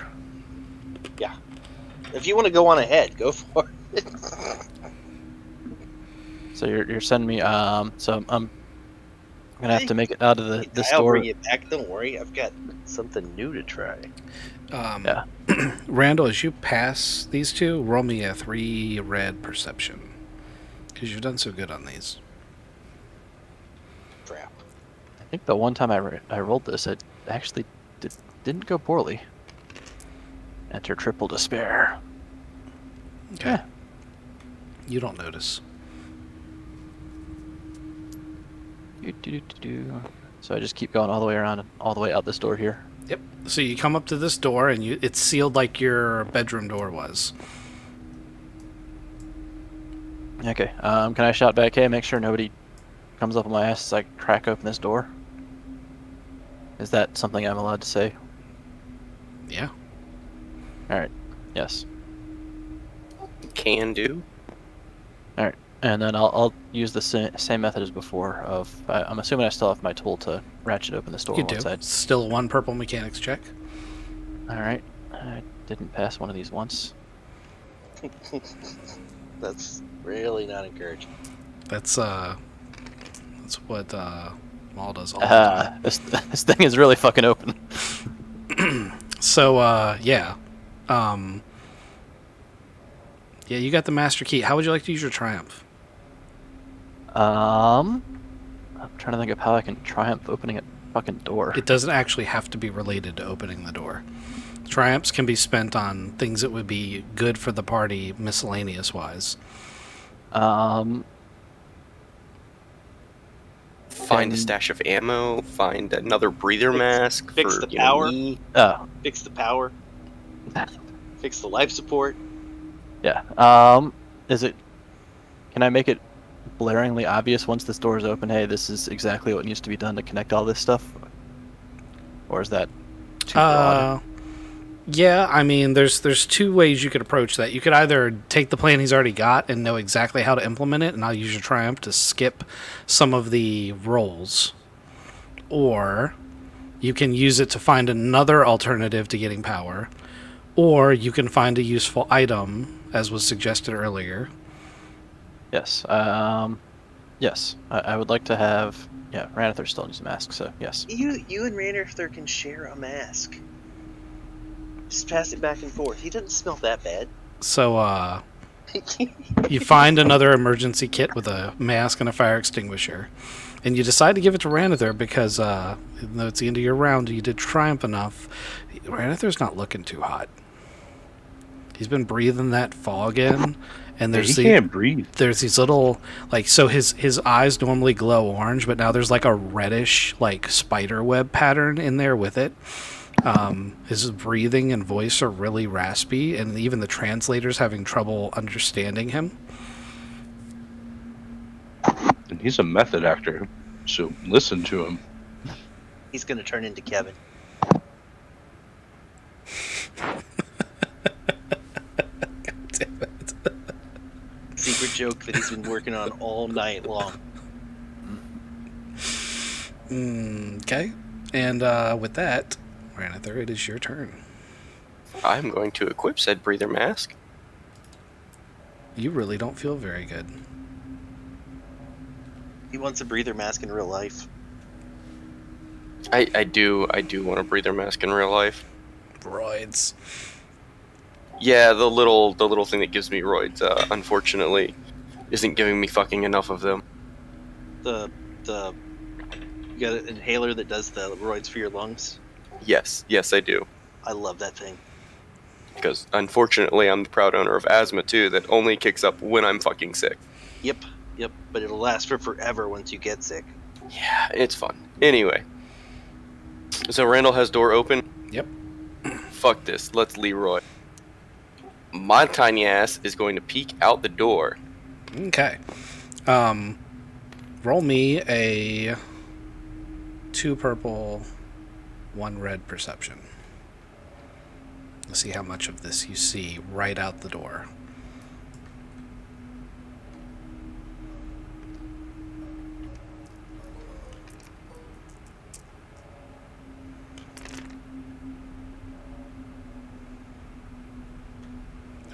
Yeah. If you want to go on ahead, go for it. So you're sending me. So I'm gonna have to make it out of this I'll door. bring you back. Don't worry. I've got something new to try. Yeah. Randall, as you pass these two, roll me a 3 red perception. Because you've done so good on these. Crap. I think the one time I rolled this, it actually didn't go poorly. Enter triple despair. Okay. Yeah. You don't notice. So I just keep going all the way around and all the way out this door here. Yep. So you come up to this door, and it's sealed like your bedroom door was. Okay. Can I shout back, hey, make sure nobody comes up on my ass as I crack open this door? Is that something I'm allowed to say? Yeah. Alright. Yes. Can do. Alright. And then I'll use the same method as before of... I'm assuming I still have my tool to ratchet open this door. You do. Still 1 purple mechanics check. Alright. I didn't pass one of these once. That's really not encouraging. That's what Maul does all the time. This thing is really fucking open. So, yeah. Yeah, you got the master key. How would you like to use your triumph? I'm trying to think of how I can triumph opening a fucking door. It doesn't actually have to be related to opening the door. Triumphs can be spent on things that would be good for the party miscellaneous-wise. Find a stash of ammo. Find another breather mask. Fix for, the power. Me. Oh, Fix the power. Fix the life support. yeah. Is it... Can I make it blaringly obvious once this door is open, hey, this is exactly what needs to be done to connect all this stuff? Or is that too broad? Yeah, I mean, there's 2 ways you could approach that. You could either take the plan he's already got and know exactly how to implement it, and I'll use your triumph to skip some of the rolls. Or you can use it to find another alternative to getting power. Or you can find a useful item, as was suggested earlier. Yes. Yes. I would like to have... Yeah, Ranather still needs a mask, so yes. You and Ranather can share a mask. Just pass it back and forth. He doesn't smell that bad. So, you find another emergency kit with a mask and a fire extinguisher. And you decide to give it to Ranather because, even though it's the end of your round, you did triumph enough. Ranather's not looking too hot. He's been breathing that fog in. And He can't breathe. There's these little, like, so his eyes normally glow orange, but now there's like a reddish, like, spider web pattern in there with it. His breathing and voice are really raspy, and even the translator's having trouble understanding him. And he's a method actor, so listen to him. He's gonna turn into Kevin. Damn it. Secret joke that he's been working on all night long. Okay. And with that, Ranather, it is your turn. I'm going to equip said breather mask. You really don't feel very good. He wants a breather mask in real life. I do want a breather mask in real life. Roids. Yeah, the little thing that gives me roids, unfortunately, isn't giving me fucking enough of them. You got an inhaler that does the roids for your lungs. Yes, I do. I love that thing. Because unfortunately, I'm the proud owner of asthma too. That only kicks up when I'm fucking sick. Yep. But it'll last for forever once you get sick. Yeah, it's fun. Anyway, so Randall has door open. Yep. Fuck this. Let's Leroy. My tiny ass is going to peek out the door. Okay. Roll me a 2 purple, 1 red perception. Let's see how much of this you see right out the door.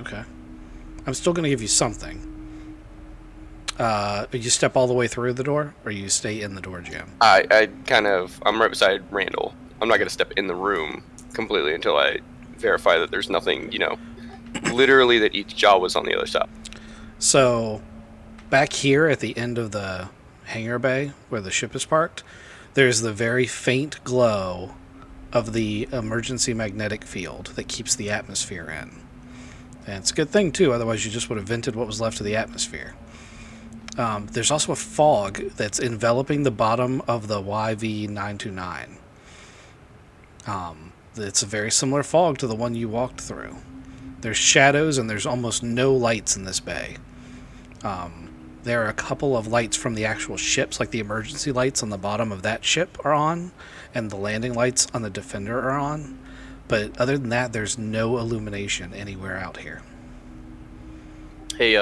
Okay. I'm still going to give you something. You step all the way through the door, or you stay in the door jam? I'm right beside Randall. I'm not going to step in the room completely until I verify that there's nothing, literally that each jaw was on the other side. So, back here at the end of the hangar bay where the ship is parked, there's the very faint glow of the emergency magnetic field that keeps the atmosphere in. And it's a good thing, too, otherwise you just would have vented what was left of the atmosphere. There's also a fog that's enveloping the bottom of the YV-929. It's a very similar fog to the one you walked through. There's shadows and there's almost no lights in this bay. There are a couple of lights from the actual ships, like the emergency lights on the bottom of that ship are on, and the landing lights on the Defender are on. But other than that, there's no illumination anywhere out here. Hey,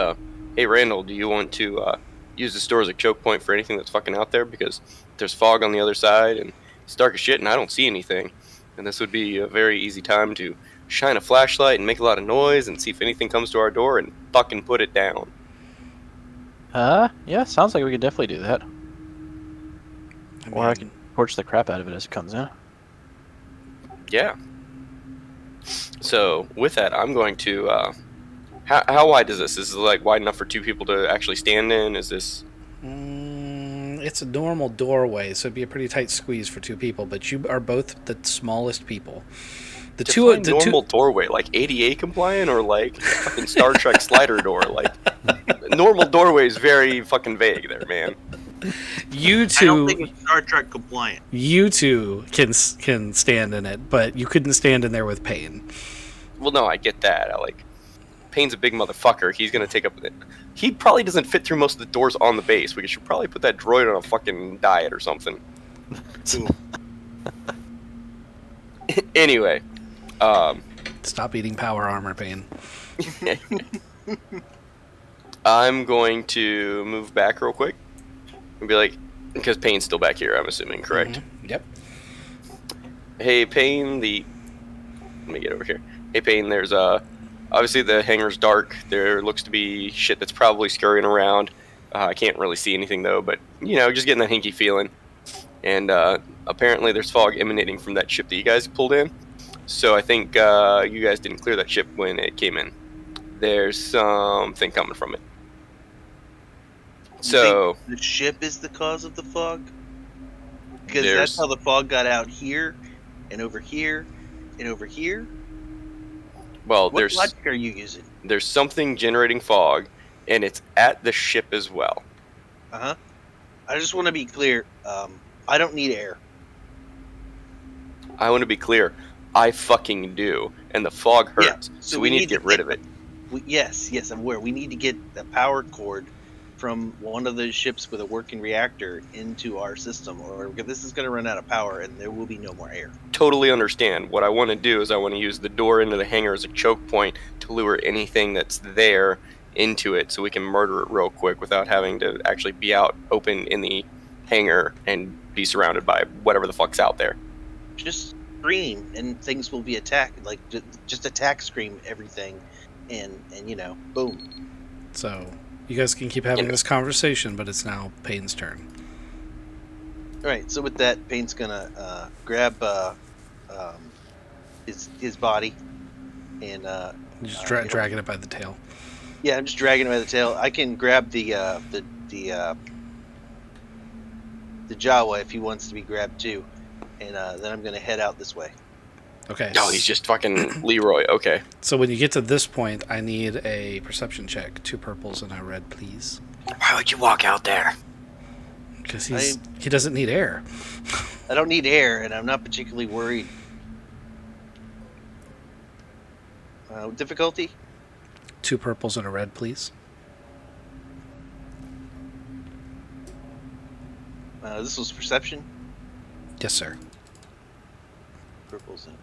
Randall, do you want to use the store as a choke point for anything that's fucking out there? Because there's fog on the other side, and it's dark as shit, and I don't see anything. And this would be a very easy time to shine a flashlight and make a lot of noise and see if anything comes to our door and fucking put it down. Yeah, sounds like we could definitely do that. Or I mean, can torch the crap out of it as it comes in. Yeah. So, with that, I'm going to... How wide is this? Is it like wide enough for 2 people to actually stand in? Is this... It's a normal doorway, so it'd be a pretty tight squeeze for 2 people, but you are both the smallest people. Normal doorway, like ADA compliant or like fucking Star Trek slider door? Like, normal doorway is very fucking vague there, man. You I don't two, think it's Star Trek compliant. you two can stand in it, but you couldn't stand in there with Payne. Well, no, I get that. Payne's a big motherfucker. He's gonna take up... He probably doesn't fit through most of the doors on the base. We should probably put that droid on a fucking diet or something. Anyway. Stop eating power armor, Payne. I'm going to move back real quick and be like... Because Payne's still back here, I'm assuming, correct? Mm-hmm. Yep. Hey, Payne, Let me get over here. Hey, Payne, there's obviously the hangar's dark. There looks to be shit that's probably scurrying around. I can't really see anything though, but just getting that hinky feeling. And apparently there's fog emanating from that ship that you guys pulled in. So I think you guys didn't clear that ship when it came in. There's something coming from it. So You think the ship is the cause of the fog? Because There's- that's how the fog got out here, and over here, and over here. well, What there's logic are you using? there's something generating fog, and it's at the ship as well. I just want to be clear. I don't need air. I want to be clear. I fucking do, and the fog hurts. Yeah, so we need to get rid of it. Yes, I'm aware. We need to get the power cord from one of those ships with a working reactor into our system, or this is going to run out of power, and there will be no more air. Totally understand. What I want to do is I want to use the door into the hangar as a choke point to lure anything that's there into it so we can murder it real quick without having to actually be out open in the hangar and be surrounded by whatever the fuck's out there. Just scream, and things will be attacked. Like just attack, scream everything, and boom. So you guys can keep having this conversation, but it's now Payne's turn. All right. So with that, Payne's gonna grab his body and Just dragging it by the tail. yeah, I'm just dragging him by the tail. I can grab the Jawa if he wants to be grabbed too. and then I'm gonna head out this way. Okay. No, he's just fucking Leroy. Okay. So when you get to this point, I need a perception check. 2 purples and a red, please. Why would you walk out there? Because he doesn't need air. I don't need air, and I'm not particularly worried. Difficulty? 2 purples and a red, please. This was perception. Yes, sir. Purples and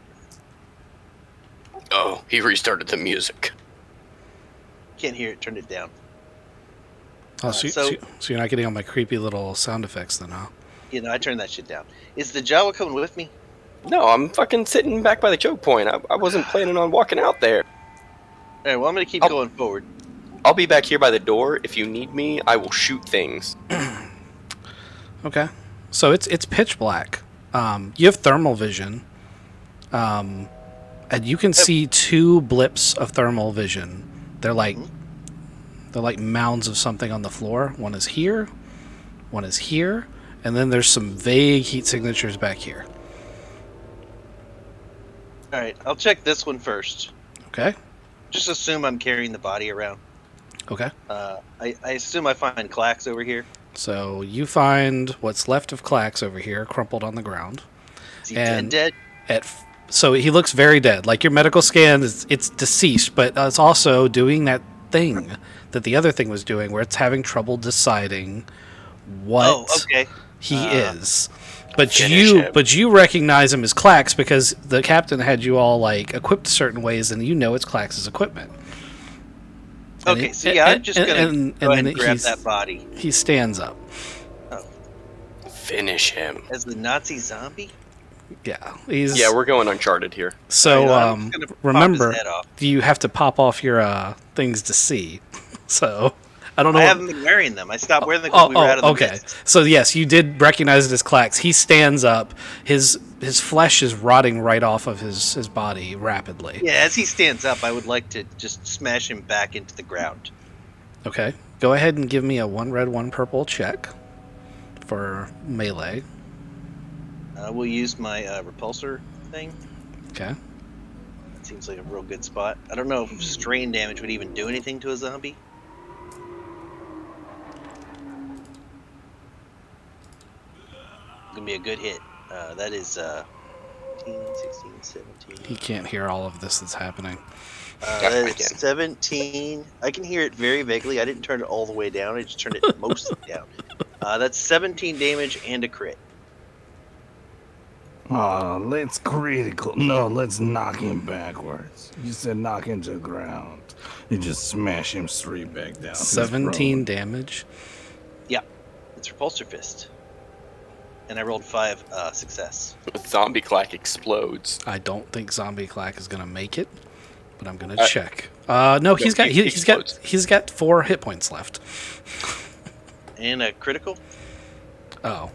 Oh, he restarted the music. can't hear it. Turned it down. Oh, so you're not getting all my creepy little sound effects then, huh? I turned that shit down. Is the Jawa coming with me? No, I'm fucking sitting back by the choke point. I wasn't planning on walking out there. All right. Well, I'm gonna keep going forward. I'll be back here by the door. If you need me, I will shoot things. Okay. So it's pitch black. You have thermal vision. And you can see 2 blips of thermal vision. They're like mounds of something on the floor. One is here, one is here, and then there's some vague heat signatures back here. All right. I'll check this one first. Okay. Just assume I'm carrying the body around. Okay. I assume I find Clax over here. So you find what's left of Clax over here, crumpled on the ground. Is he dead? So he looks very dead. Like your medical scan, it's deceased, but it's also doing that thing that the other thing was doing, where it's having trouble deciding what he is. But you recognize him as Clax because the captain had you all like equipped certain ways, and you know it's Clax's equipment. Okay, so yeah, I'm just gonna go ahead and grab that body. He stands up. Oh. Finish him. As the Nazi zombie? Yeah, we're going Uncharted here. So remember, you have to pop off your things to see. So I don't know. I haven't been wearing them. I stopped wearing them because we were out of the mist. So yes, you did recognize it as Clax. He stands up. His flesh is rotting right off of his body rapidly. Yeah, as he stands up, I would like to just smash him back into the ground. Okay, go ahead and give me a 1 red, 1 purple check for melee. We'll use my repulsor thing. Okay. It seems like a real good spot. I don't know if strain damage would even do anything to a zombie. Gonna be a good hit. That is 15, 16, 17. He can't hear all of this that's happening. That is 17. I can hear it very vaguely. I didn't turn it all the way down. I just turned it mostly down. That's 17 damage and a crit. Let's critical. No, let's knock him backwards. You said knock him to the ground. You just smash him straight back down. 17 damage? Yeah. It's Repulsor Fist. And I rolled 5 success. Zombie Clack explodes. I don't think Zombie Clack is gonna make it, but I'm gonna check. No, he's got 4 hit points left. And a critical? Oh,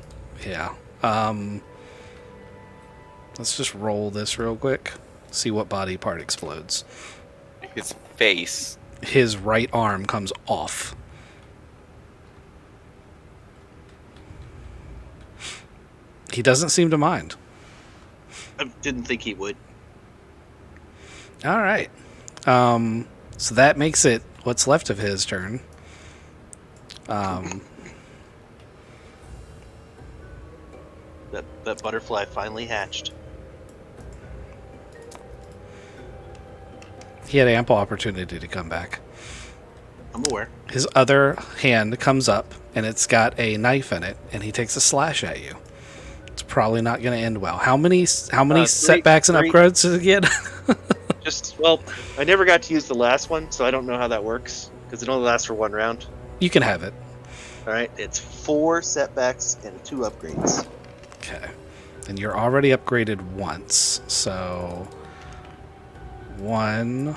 yeah. Let's just roll this real quick. See what body part explodes. His face. His right arm comes off. He doesn't seem to mind. I didn't think he would. All right. So that makes it what's left of his turn. That butterfly finally hatched. He had ample opportunity to come back. I'm aware. His other hand comes up, and it's got a knife in it, and he takes a slash at you. It's probably not going to end well. How many setbacks and upgrades does it get? I never got to use the last one, so I don't know how that works, because it only lasts for 1 round. You can have it. All right, it's 4 setbacks and 2 upgrades. Okay. And you're already upgraded once, so 1,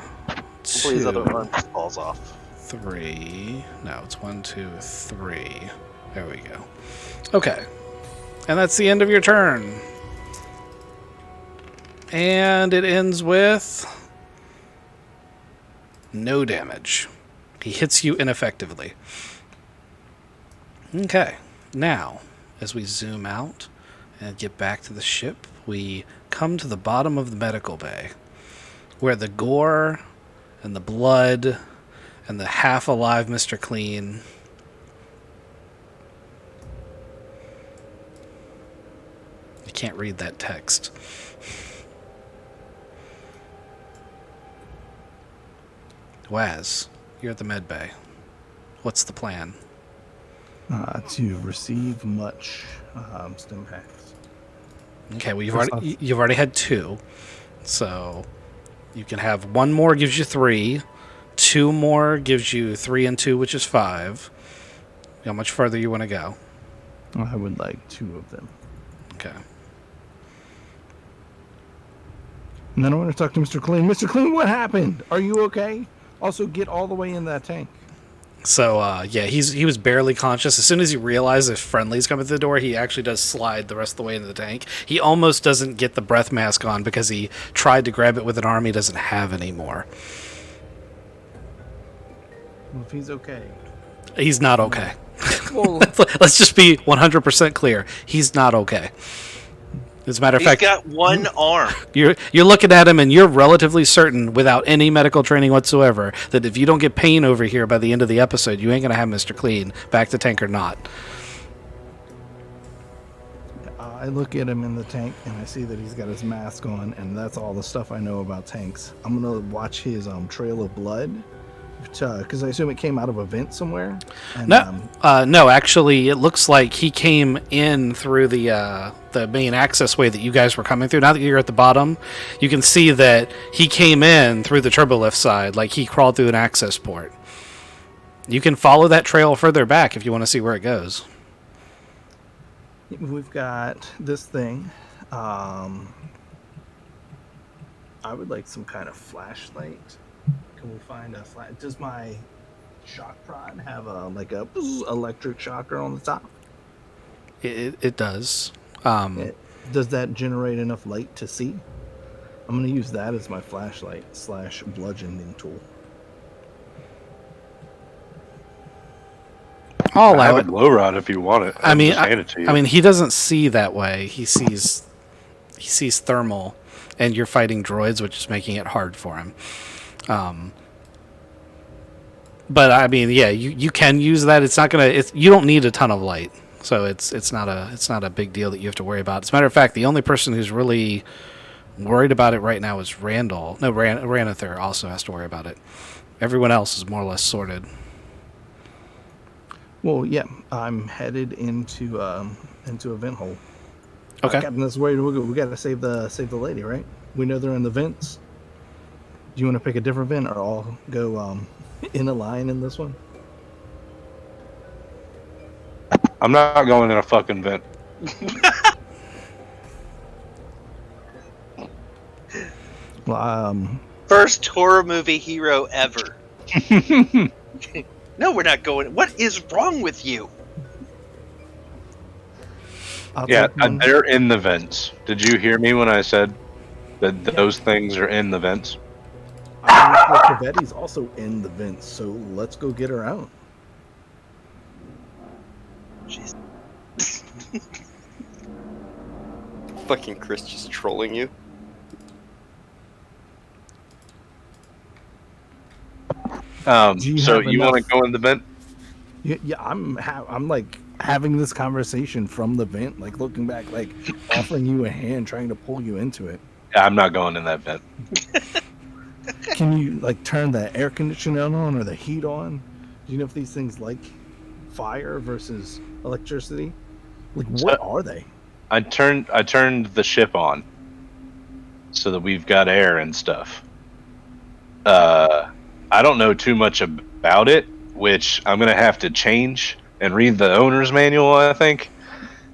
2, his other arm just falls off. 3. No, it's 1, 2, 3. There we go. Okay. And that's the end of your turn. And it ends with no damage. He hits you ineffectively. Okay. Now, as we zoom out and get back to the ship, we come to the bottom of the medical bay, where the gore and the blood and the half-alive Mr. Clean you can't read that text. Waz, you're at the med bay. What's the plan? To receive much stim packs. Okay, well you've already had 2, so you can have 1 more gives you 3, 2 more gives you 3 and 2, which is 5. How much further you want to go? I would like 2 of them. Okay. And then I want to talk to Mr. Clean. Mr. Clean, what happened? Are you okay? Also, get all the way in that tank. So yeah, he was barely conscious. As soon as he realizes friendly's coming through the door, he actually does slide the rest of the way into the tank. He almost doesn't get the breath mask on because he tried to grab it with an arm he doesn't have anymore. Well, if he's okay. He's not okay. Well, Let's just be 100% clear. He's not okay. As a matter of He's fact, got one arm. you're looking at him and you're relatively certain, without any medical training whatsoever, that if you don't get pain over here by the end of the episode, you ain't going to have Mr. Clean back to tank or not. I look at him in the tank and I see that he's got his mask on, and that's all the stuff I know about tanks. I'm going to watch his trail of blood, because I assume it came out of a vent somewhere. And, No, actually, it looks like he came in through the main access way that you guys were coming through. Now that you're at the bottom, you can see that he came in through the turbolift side, like he crawled through an access port. You can follow that trail further back if you want to see where it goes. We've got this thing. I would like some kind of flashlight. Can we find a flash? Does my shock prod have a electric shocker on the top? It does. Does that generate enough light to see? I'm going to use that as my flashlight / bludgeoning tool. I'll I allow have it. a glow rod if you want it. I mean, just hand it to you. I mean, he doesn't see that way. He sees thermal, and you're fighting droids, which is making it hard for him. But I mean, yeah, you can use that. It's not gonna. You don't need a ton of light, so it's not a big deal that you have to worry about. As a matter of fact, the only person who's really worried about it right now is Randall. No, Ranather also has to worry about it. Everyone else is more or less sorted. Well, yeah, I'm headed into a vent hole. Okay. Captain, this way we got to save the lady, right? We know they're in the vents. Do you want to pick a different vent, or I'll go in a line in this one? I'm not going in a fucking vent. Well, First horror movie hero ever. No, we're not going. What is wrong with you? I'll Yeah, take one. they're in the vents. Did you hear me when I said that those things are in the vents? Cavetti's also in the vents, so let's go get her out. Jeez. Fucking Chris just trolling you. Do you So have you want to enough- go in the vent? Yeah, I'm like having this conversation from the vent, like looking back, like offering you a hand, trying to pull you into it. Yeah, I'm not going in that vent. Can you like turn the air conditioner on or the heat on? Do you know if these things like fire versus electricity? Like, what are they? I turned the ship on so that we've got air and stuff. I don't know too much about it, which I'm gonna have to change and read the owner's manual, I think,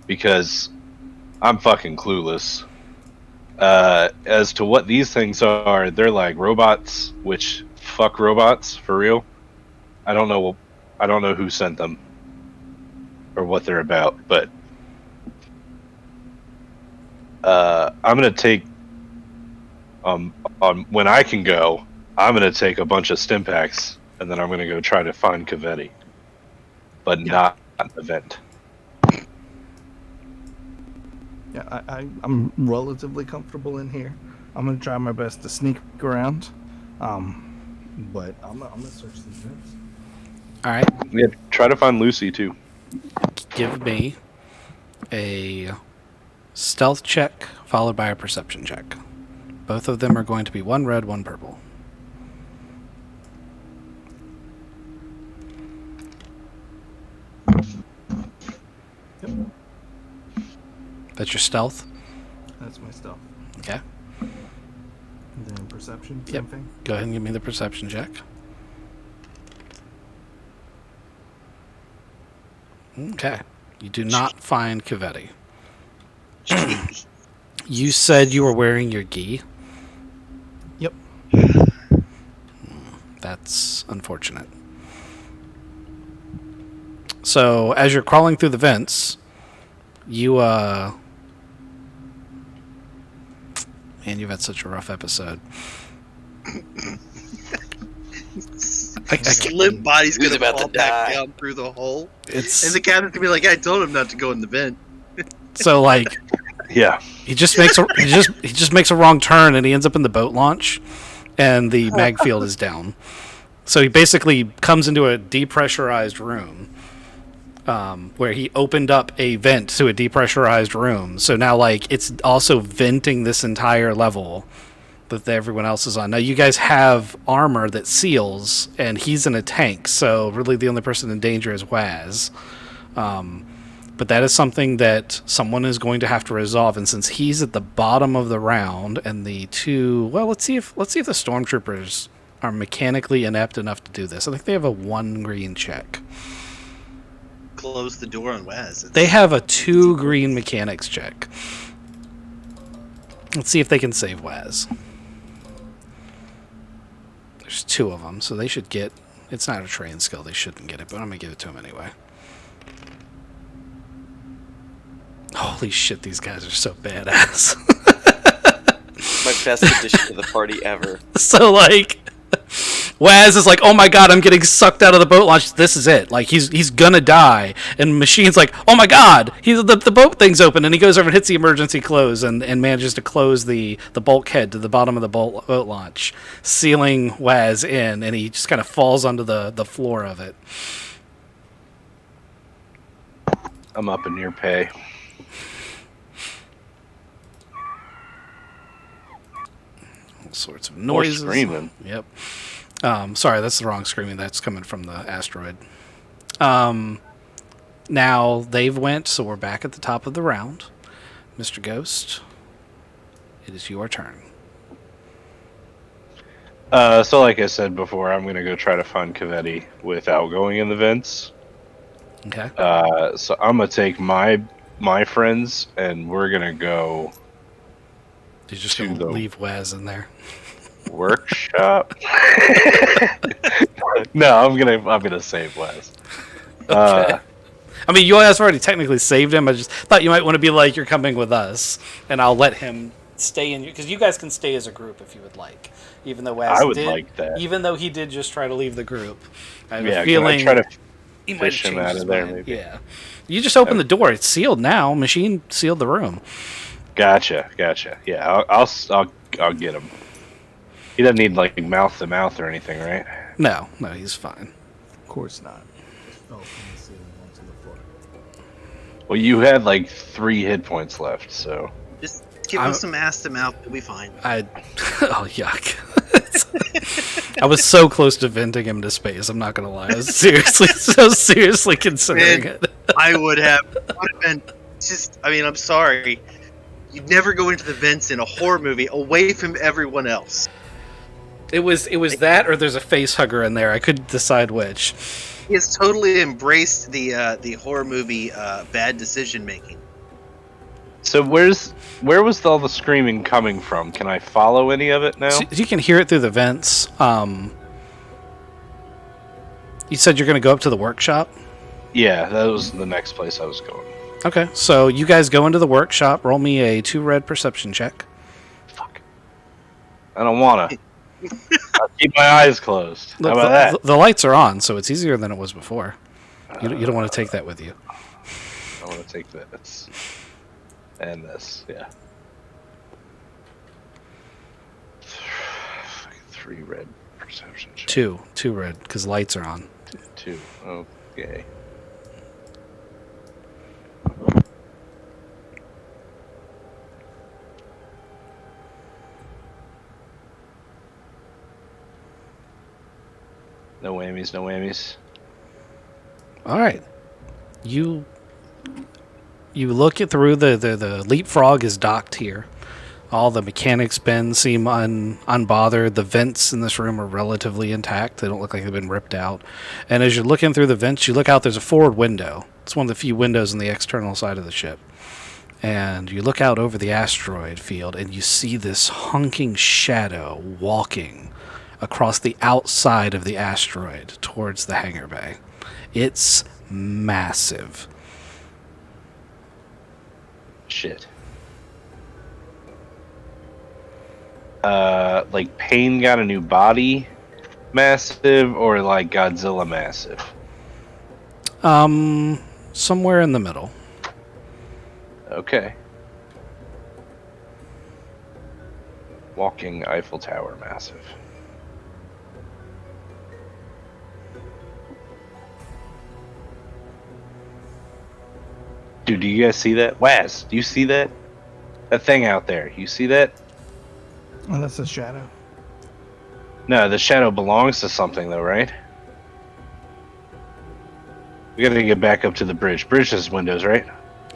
because I'm fucking clueless. As to what these things are, they're like robots, which fuck robots for real. I don't know who sent them or what they're about, but I'm gonna take on when I can go. I'm gonna take a bunch of stim packs, and then I'm gonna go try to find Cavetti, but not an event. Yeah, I'm relatively comfortable in here. I'm gonna try my best to sneak around, but I'm gonna search these vents. All right, Yeah, try to find Lucy too. give me a stealth check followed by a perception check. Both of them are going to be one red, one purple. Yep, That's your stealth? that's my stuff. Okay. And then perception, same Yep. thing. Go ahead and give me the perception check. Okay. You do not find Cavetti. You said you were wearing your gi. Yep. That's unfortunate. So, as you're crawling through the vents, you, man, you've had such a rough episode. Limp body's Who's gonna about fall to back die? down through the hole, It's and the captain's gonna be like, "I told him not to go in the vent." so like Yeah. he just makes a wrong turn and he ends up in the boat launch, and the mag field is down. So he basically comes into a depressurized room, where he opened up a vent to a depressurized room. So now like it's also venting this entire level that everyone else is on. Now you guys have armor that seals, and he's in a tank. So really the only person in danger is Waz. But that is something that someone is going to have to resolve. And since he's at the bottom of the round, and the two, well, let's see if the stormtroopers are mechanically inept enough to do this. I think they have a 1 green check. Close the door on Waz. They have a 2 green mechanics check. Let's see if they can save Waz. There's 2 of them, so they should get. It's not a trained skill; they shouldn't get it, but I'm gonna give it to them anyway. Holy shit, these guys are so badass. My best addition to the party ever. So like, Waz is like, "Oh my god, I'm getting sucked out of the boat launch. This is it. Like he's gonna die." And Machine's like, "Oh my god, the boat thing's open." And he goes over and hits the emergency close and manages to close the bulkhead to the bottom of the boat launch, sealing Waz in. And he just kind of falls onto the floor of it. I'm up in your pay. All sorts of More noises. screaming. Yep. Sorry, that's the wrong screaming. That's coming from the asteroid. Now they've went, so we're back at the top of the round. Mr. Ghost, it is your turn. So like I said before, I'm gonna go try to find Cavetti without going in the vents. Okay. So I'm gonna take my friends, and we're gonna go You're just to going to the- leave Waz in there. workshop. No, I'm gonna save Wes. Okay. I mean, you guys already technically saved him. I just thought you might want to be like, you're coming with us, and I'll let him stay in you, because you guys can stay as a group if you would like. Even though Waz I would did, like that. Even though he did just try to leave the group, I have Yeah, a can I feeling try to he might fish have him changed out his of there, mind. maybe? Yeah, you just open the door. It's sealed now. Machine sealed the room. Gotcha. Yeah, I'll get him. He doesn't need like mouth to mouth or anything, right? No, he's fine. Of course not. Just fell from the ceiling onto the floor. Well, you had like 3 hit points left, so Just give him some ass to mouth. It'll be fine. Oh yuck. I was so close to venting him to space. I'm not gonna lie. I was seriously considering Man, it. I would have been just. I mean, I'm sorry. You'd never go into the vents in a horror movie away from everyone else. It was that, or there's a face hugger in there. I couldn't decide which. He has totally embraced the horror movie bad decision making. So where was all the screaming coming from? Can I follow any of it now? So you can hear it through the vents. You said you're going to go up to the workshop? Yeah, that was the next place I was going. Okay, so you guys go into the workshop. Roll me a 2 red perception check. Fuck. I don't wanna. I'll keep my eyes closed. How about that? The lights are on, so it's easier than it was before. You don't want to take that with you. I want to take this. And this, yeah. Fucking 3 red perception check. Two red, because lights are on. 2. Okay. No whammies, no whammies. All right. You look it through the leapfrog is docked here. All the mechanics bins seem unbothered. The vents in this room are relatively intact. They don't look like they've been ripped out. And as you're looking through the vents, you look out, there's a forward window. It's one of the few windows on the external side of the ship. And you look out over the asteroid field, and you see this hunking shadow walking across the outside of the asteroid towards the hangar bay. It's massive. Shit. Like Pain got a new body massive, or like Godzilla massive? Somewhere in the middle. Okay. Walking Eiffel Tower massive. Dude, do you guys see that? Waz, do you see that? That thing out there. You see that? Oh, that's a shadow. No, the shadow belongs to something, though, right? We gotta get back up to the bridge. Bridge has windows, right?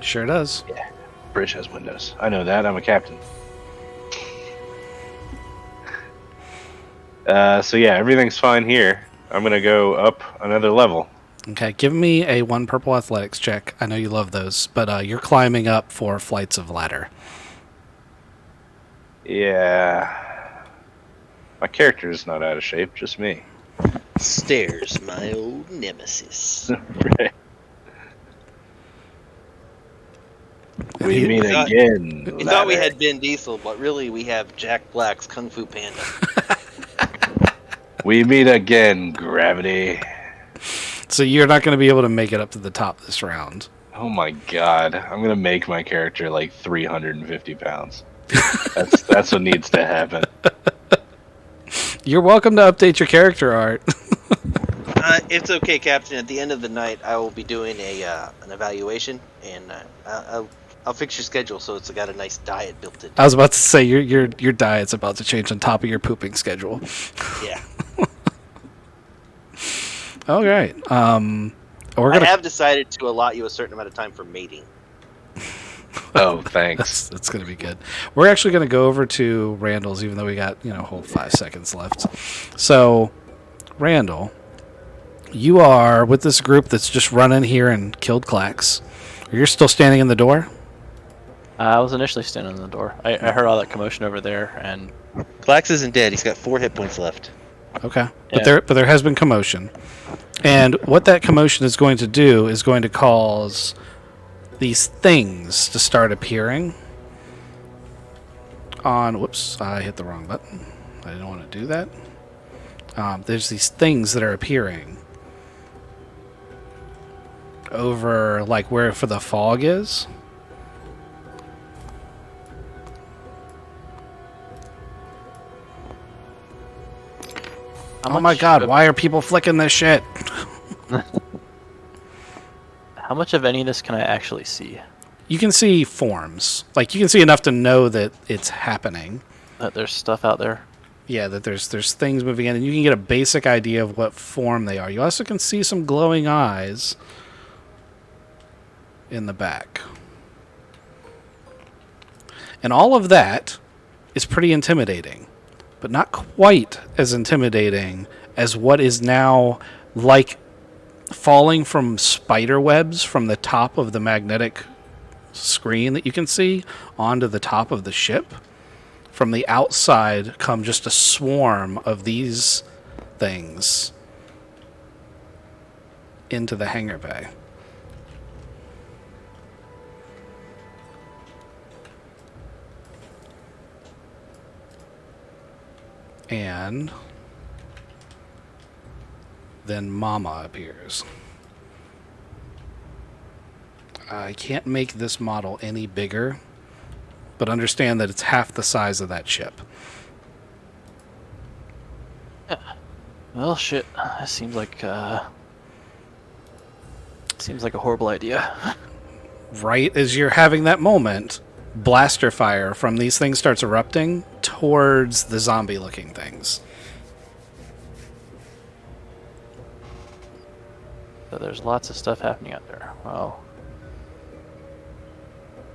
Sure does. Yeah, bridge has windows. I know that. I'm a captain. So yeah, everything's fine here. I'm gonna go up another level. Okay, give me a 1 purple athletics check. I know you love those, but you're climbing up 4 flights of ladder. Yeah. My character is not out of shape, just me. Stairs, my old nemesis. Right. We meet thought- again. We thought we ladder. had Ben Diesel, but really we have Jack Black's Kung Fu Panda. We meet again, Gravity. So you're not going to be able to make it up to the top this round. Oh my god. I'm gonna make my character like 350 pounds. That's what needs to happen. You're welcome to update your character art. It's okay, Captain. At the end of the night, I will be doing an evaluation, and I'll fix your schedule so it's got a nice diet built in. I was about to say your diet's about to change on top of your pooping schedule. Yeah. All right. We're I gonna. have decided to allot you a certain amount of time for mating. Oh, thanks. That's gonna be good. We're actually gonna go over to Randall's, even though we got a whole 5 seconds left. So, Randall, you are with this group that's just run in here and killed Clax. You're still standing in the door. I was initially standing in the door. I heard all that commotion over there, and Clax isn't dead. He's got 4 hit points left. Okay, Yeah. but there has been commotion, and what that commotion is going to do is going to cause these things to start appearing on. Whoops, I hit the wrong button. I didn't want to do that. There's these things that are appearing over, like where for the fog is. Oh my god, why are people flicking this shit? How much of any of this can I actually see? You can see forms. Like, you can see enough to know that it's happening. That there's stuff out there. Yeah, that there's things moving in, and you can get a basic idea of what form they are. You also can see some glowing eyes in the back. And all of that is pretty intimidating, but not quite as intimidating as what is now like falling from spider webs from the top of the magnetic screen that you can see onto the top of the ship. From the outside come just a swarm of these things into the hangar bay. And then Mama appears. I can't make this model any bigger but understand that it's half the size of that ship. Well, shit. That seems like a horrible idea. Right as you're having that moment, blaster fire from these things starts erupting towards the zombie-looking things. So there's lots of stuff happening out there. Well,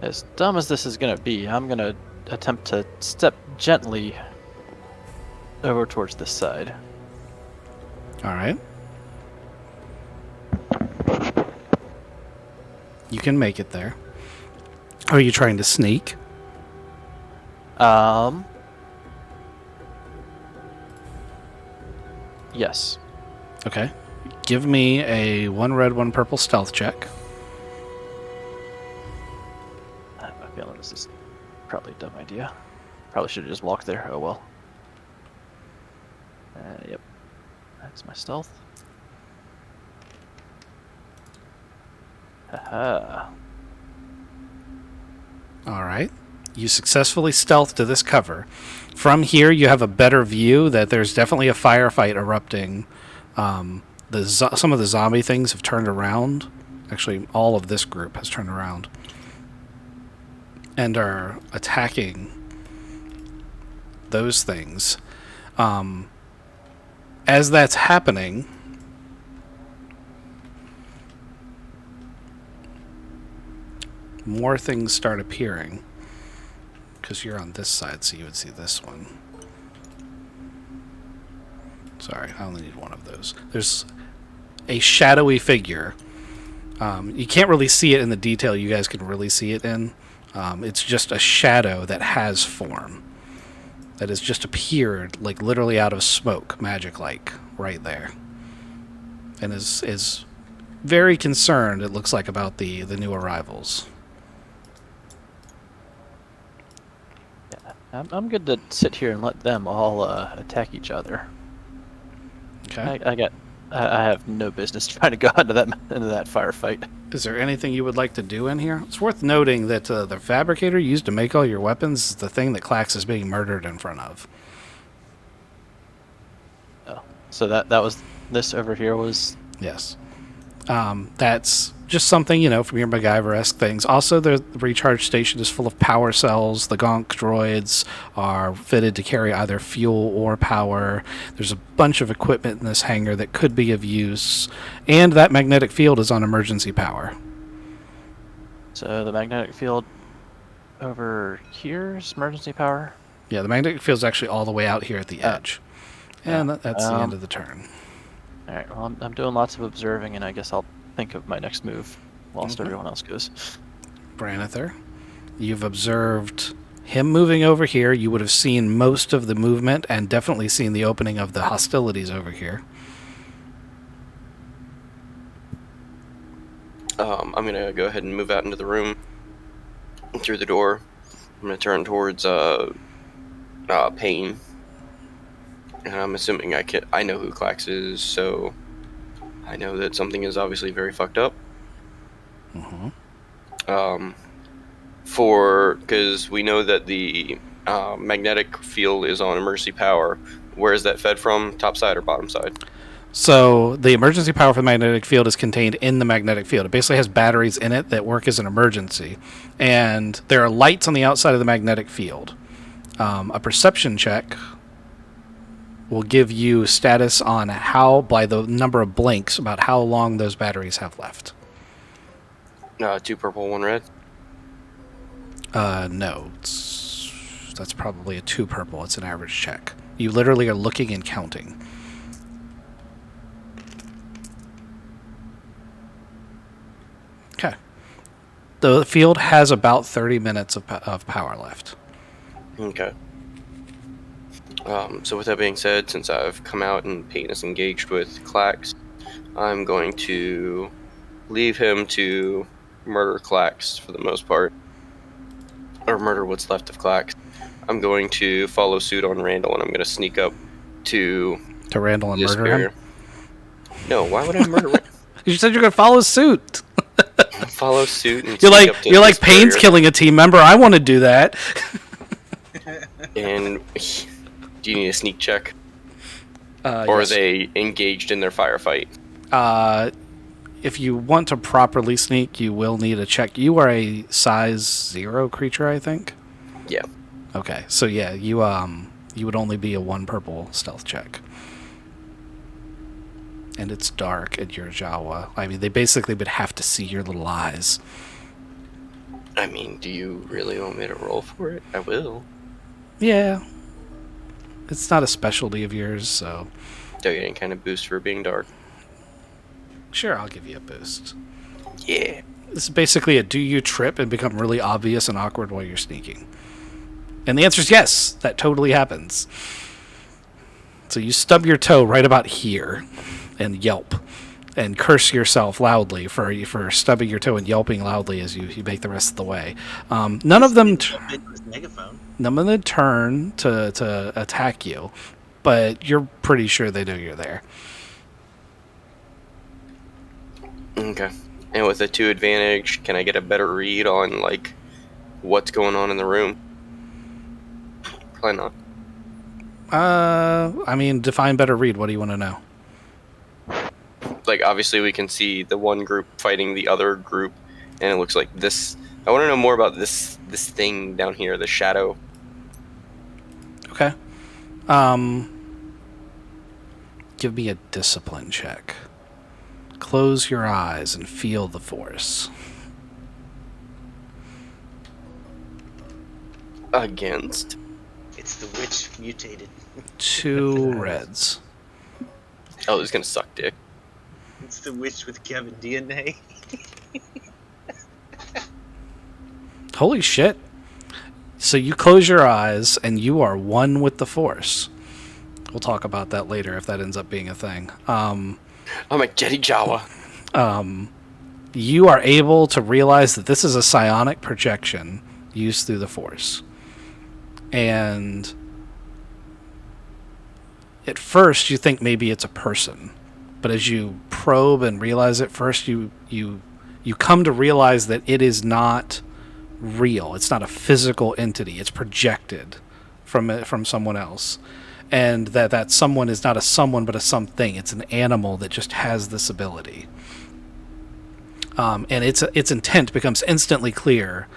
as dumb as this is gonna be, I'm gonna attempt to step gently over towards this side. All right. You can make it there. Are you trying to sneak? Yes. Okay. Give me a 1 red, 1 purple stealth check. I have a feeling this is probably a dumb idea. Probably should have just walked there. Oh well. Yep. That's my stealth. Haha. All right. You successfully stealth to this cover. From here, you have a better view that there's definitely a firefight erupting. Some of the zombie things have turned around. Actually, all of this group has turned around and are attacking those things. As that's happening, more things start appearing. Because you're on this side, so you would see this one. Sorry, I only need one of those. There's a shadowy figure. You can't really see it in the detail you guys can really see it in. It's just a shadow that has form. That has just appeared, like literally out of smoke, magic-like, right there. And is very concerned, it looks like, about the new arrivals. I'm good to sit here and let them all attack each other. Okay. I have no business trying to go into that firefight. Is there anything you would like to do in here? It's worth noting that the fabricator used to make all your weapons is the thing that Clax is being murdered in front of. Oh, so that was this over here was. Yes. That's just something, from your MacGyver-esque things. Also, the recharge station is full of power cells. The Gonk droids are fitted to carry either fuel or power. There's a bunch of equipment in this hangar that could be of use. And that magnetic field is on emergency power. So the magnetic field over here is emergency power? Yeah, the magnetic field is actually all the way out here at the edge. And that's the end of the turn. Alright, well, I'm doing lots of observing, and I guess I'll think of my next move whilst everyone else goes. Branither, you've observed him moving over here. You would have seen most of the movement and definitely seen the opening of the hostilities over here. I'm going to go ahead and move out into the room through the door. I'm going to turn towards Payne. And I'm assuming I know who Clax is, so I know that something is obviously very fucked up. Mm-hmm. Because we know that the magnetic field is on emergency power. Where is that fed from? Top side or bottom side? So the emergency power for the magnetic field is contained in the magnetic field. It basically has batteries in it that work as an emergency. And there are lights on the outside of the magnetic field. A perception check will give you status on by the number of blinks, about how long those batteries have left. 2 purple, 1 red. No. That's probably a 2 purple. It's an average check. You literally are looking and counting. Okay. The field has about 30 minutes of power left. Okay. So with that being said, since I've come out and Payne is engaged with Clax, I'm going to leave him to murder Clax for the most part. Or murder what's left of Clax. I'm going to follow suit on Randall, and I'm going to sneak up to Randall and murder him? No, why would I murder Randall? You said you're going to follow suit. follow suit and You're sneak up like to you're like this Payne's barrier. killing a team member. I want to do that. And do you need a sneak check, or Yes. are they engaged in their firefight? If you want to properly sneak, you will need a check. You are a size 0 creature, I think. Yeah. Okay, so yeah, you would only be a 1 purple stealth check. And it's dark at your Jawa. I mean, they basically would have to see your little eyes. I mean, do you really want me to roll for it? I will. Yeah. It's not a specialty of yours, so Do you get any kind of boost for being dark? sure, I'll give you a boost. Yeah. This is basically a do you trip and become really obvious and awkward while you're sneaking? And the answer is yes, that totally happens. So you stub your toe right about here and yelp and curse yourself loudly for stubbing your toe and yelping loudly as you make the rest of the way. None of them turn to attack you, but you're pretty sure they know you're there. Okay. And with a 2 advantage, can I get a better read on, like, what's going on in the room? Probably not. I mean, define better read. What do you want to know? Like, obviously we can see the one group fighting the other group, and it looks like this. I want to know more about this thing down here, the shadow. Okay. Give me a discipline check. Close your eyes and feel the force. Against. It's the witch mutated. 2 reds. Oh, this is gonna suck dick. It's the witch with Kevin DNA. Holy shit. So you close your eyes and you are one with the force. We'll talk about that later if that ends up being a thing. I'm a Jedi Jawa. You are able to realize that this is a psionic projection used through the force. And at first you think maybe it's a person. But as you probe and realize it first, you come to realize that it is not real. It's not a physical entity. It's projected from someone else. And that someone is not a someone but a something. It's an animal that just has this ability. And its intent becomes instantly clear.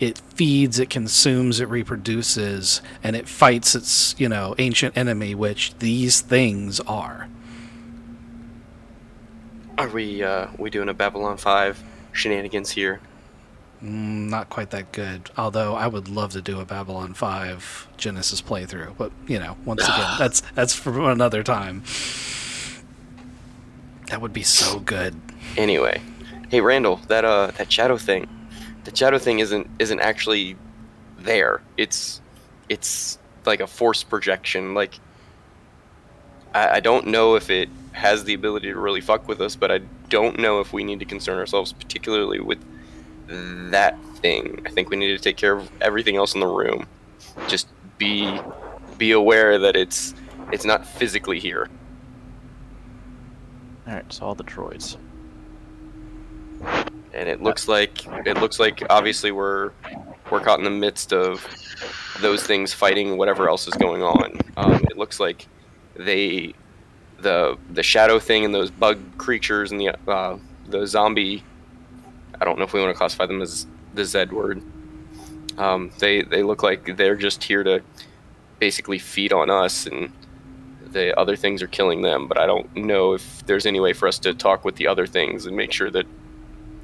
It feeds, it consumes, it reproduces, and it fights its, ancient enemy, which these things are. Are we doing a Babylon 5 shenanigans here? Not quite that good. Although I would love to do a Babylon 5 Genesis playthrough, but once again, that's for another time. That would be so good. Anyway, hey Randall, that shadow thing. The shadow thing isn't actually there. It's like a force projection. Like I don't know if it has the ability to really fuck with us, but I don't know if we need to concern ourselves particularly with that thing. I think we need to take care of everything else in the room. Just be aware that it's not physically here. Alright, so all the droids. And it looks like obviously we're caught in the midst of those things fighting whatever else is going on. It looks like the shadow thing and those bug creatures and the zombie. I don't know if we want to classify them as the Z word. They look like they're just here to basically feed on us, and the other things are killing them. But I don't know if there's any way for us to talk with the other things and make sure that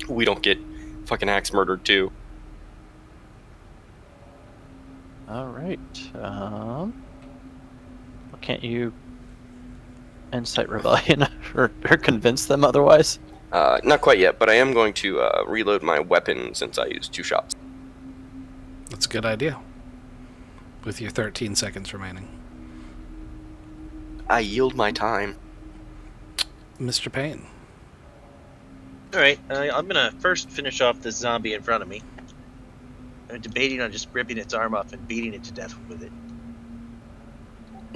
we don't get fucking axe murdered too. Alright. Can't you incite rebellion or convince them otherwise? Not quite yet, but I am going to reload my weapon since I used 2 shots. That's a good idea. With your 13 seconds remaining. I yield my time. Mr. Payne. Alright, I'm gonna first finish off this zombie in front of me. I'm debating on just ripping its arm off and beating it to death with it.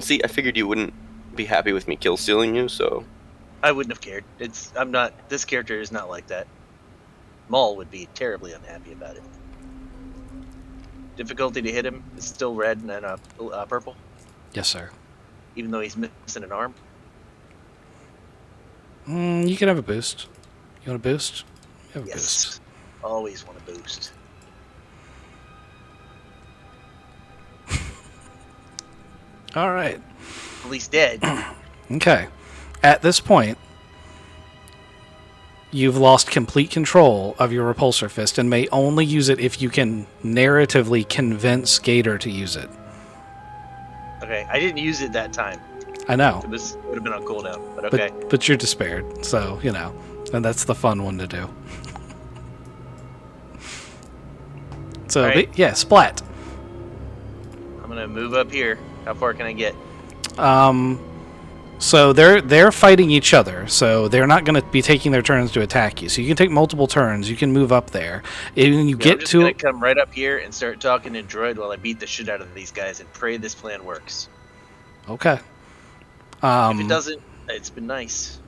See, I figured you wouldn't be happy with me kill stealing you, so... I wouldn't have cared. This character is not like that. Maul would be terribly unhappy about it. Difficulty to hit him is still red and then purple, Yes, sir. even though he's missing an arm. You can have a boost. You want a boost? You have a boost. Yes. Always want a boost. All right. At least dead. Okay. At this point, you've lost complete control of your repulsor fist and may only use it if you can narratively convince Gator to use it. Okay, I didn't use it that time. I know. It would have been on cooldown, but okay. But you're despaired, so, you know. And that's the fun one to do. So, Right. yeah, splat. I'm gonna move up here. How far can I get? So they're fighting each other, so they're not going to be taking their turns to attack you. So you can take multiple turns. You can move up there. And when you I'm get just to gonna come right up here and start talking to Droid while I beat the shit out of these guys and pray this plan works. okay. If it doesn't, it's been nice.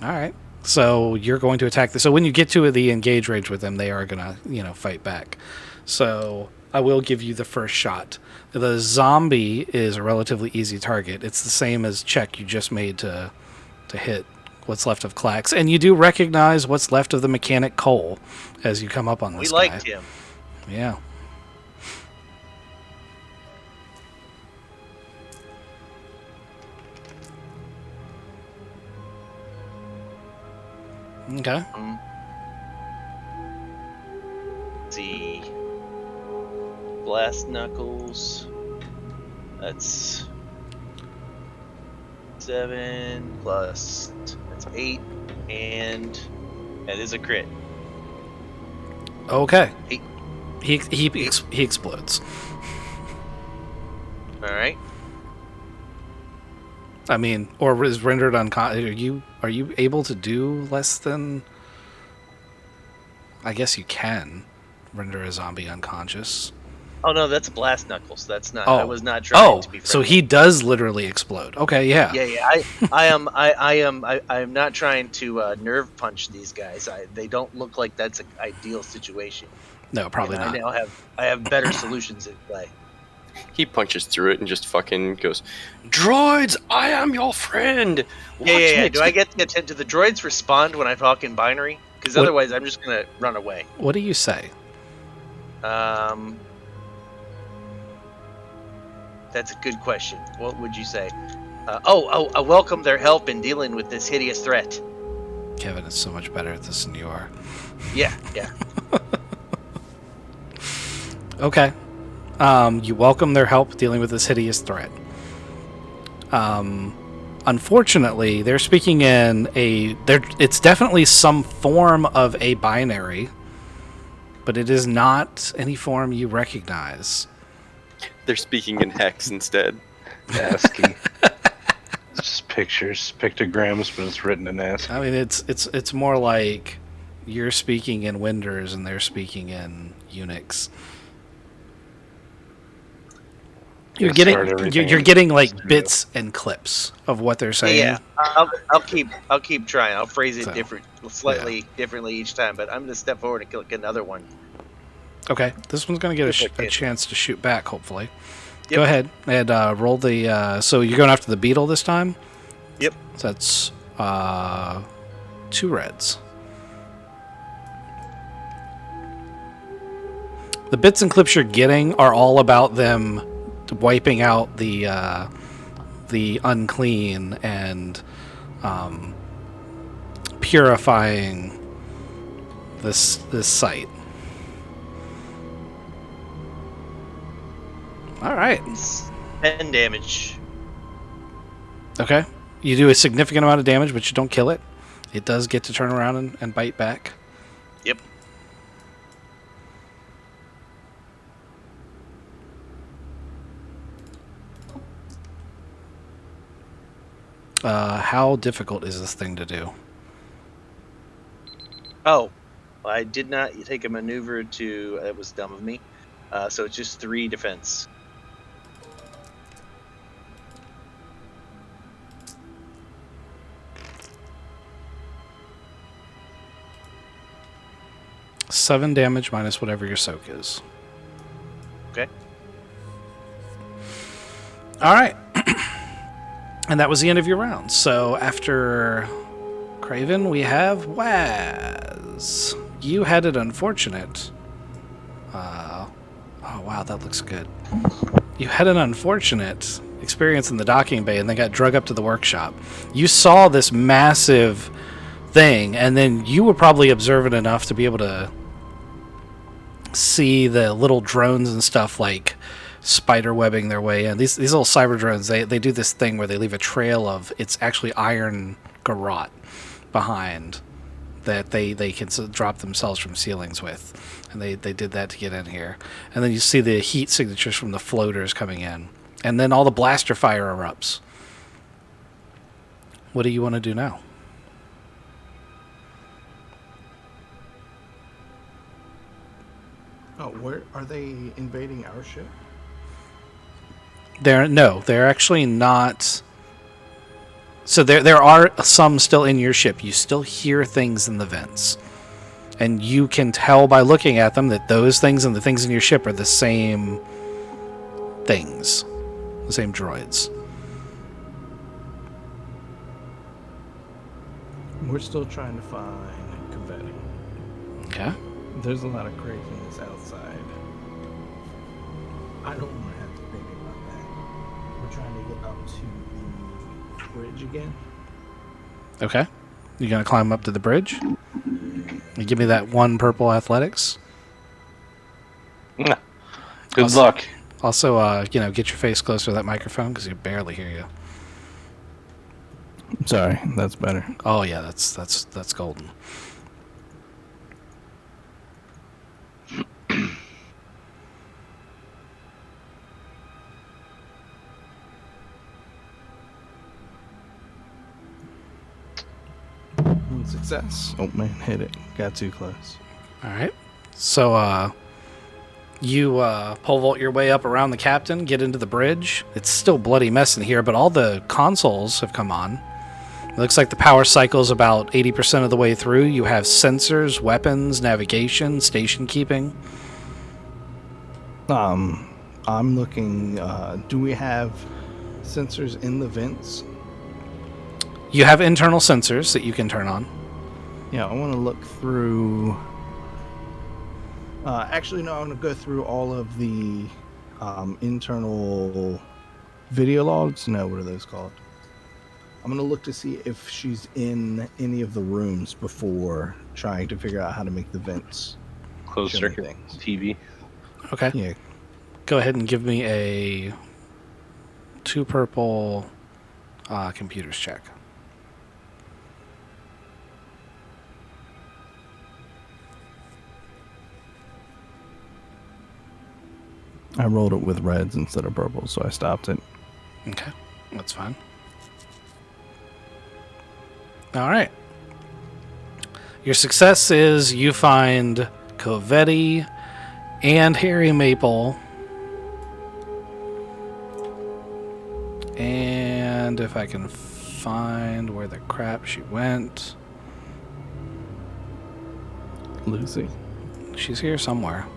All right. So you're going to attack. So when you get to the engage range with them, they are going to, fight back. So I will give you the first shot. The zombie is a relatively easy target. It's the same as check you just made to hit what's left of Clax. And you do recognize what's left of the mechanic Cole as you come up on this We liked guy. him. Yeah. Okay. Let's see. Blast Knuckles. That's 7 plus. That's 8. And that is a crit. Okay. Eight. He explodes. Alright. I mean, or is rendered unconscious. Are you able to do less than? I guess you can render a zombie unconscious. Oh no, that's Blast Knuckles. That's not. Oh. I was not trying to be friendly. So he does literally explode. Okay, yeah. Yeah. I am not trying to nerve punch these guys. They don't look like that's an ideal situation. No, probably And not. I have better solutions in play. He punches through it and just fucking goes, "Droids, I am your friend." Watch Yeah. me Do I get the attention? Do the droids respond when I talk in binary? Because What- otherwise, I'm just gonna run away. What do you say? That's a good question. What would you say? I welcome their help in dealing with this hideous threat. Kevin is so much better at this than you are. Yeah. Okay. You welcome their help dealing with this hideous threat. Unfortunately, they're speaking in it's definitely some form of a binary, but it is not any form you recognize. They're speaking in hex instead. ASCII. It's just pictures, pictograms, but it's written in ASCII. I mean, it's more like you're speaking in Winders and they're speaking in Unix. You're getting like bits and clips of what they're saying. Yeah. I'll keep trying. I'll phrase it slightly differently each time. But I'm gonna step forward and click another one. Okay, this one's going to get a chance to shoot back, hopefully. Yep. Go ahead and roll the... so you're going after the beetle this time? Yep. So that's 2 reds. The bits and clips you're getting are all about them wiping out the unclean and purifying this site. All right. 10 damage. Okay. You do a significant amount of damage, but you don't kill it. It does get to turn around and bite back. Yep. How difficult is this thing to do? Oh, I did not take a maneuver to. That was dumb of me. So it's just 3 defense. 7 damage minus whatever your soak is. Okay. All right. And that was the end of your round. So after Craven, we have Waz. You had an unfortunate... oh, wow, that looks good. You had an unfortunate experience in the docking bay and then got drug up to the workshop. You saw this massive thing, and then you were probably observant enough to be able to see the little drones and stuff like spider webbing their way in. These little cyber drones, they do this thing where they leave a trail of, it's actually iron garrote behind that they can drop themselves from ceilings with. And they did that to get in here. And then you see the heat signatures from the floaters coming in. And then all the blaster fire erupts. What do you want to do now? Oh, where are they invading our ship? They're actually not. So there are some still in your ship. You still hear things in the vents. And you can tell by looking at them that those things and the things in your ship are the same things. The same droids. We're still trying to find confetti. Okay. There's a lot of craziness outside. I don't want to have to think about that. We're trying to get up to the bridge again. Okay. You gonna climb up to the bridge? You give me that 1 purple athletics. Good luck. Also, get your face closer to that microphone because you barely hear you. Sorry, that's better. Oh yeah, that's golden. One success. Oh man, hit it. Got too close. All right. So you pole vault your way up around the captain, get into the bridge. It's still bloody mess in here, but all the consoles have come on. It looks like the power cycle's about 80% of the way through. You have sensors, weapons, navigation, station keeping. I'm looking. Do we have sensors in the vents? You have internal sensors that you can turn on. Yeah, I want to look through. Actually, no, I want to go through all of the internal video logs. No, what are those called? I'm going to look to see if she's in any of the rooms before trying to figure out how to make the vents. Closed show me circuit things. TV. Okay. Yeah. Go ahead and give me a 2 purple computers check. I rolled it with reds instead of purple, so I stopped it. Okay, that's fine. All right. Your success is you find Covetti and Harry Maple. And if I can find where the crap she went. Lucy. She's here somewhere.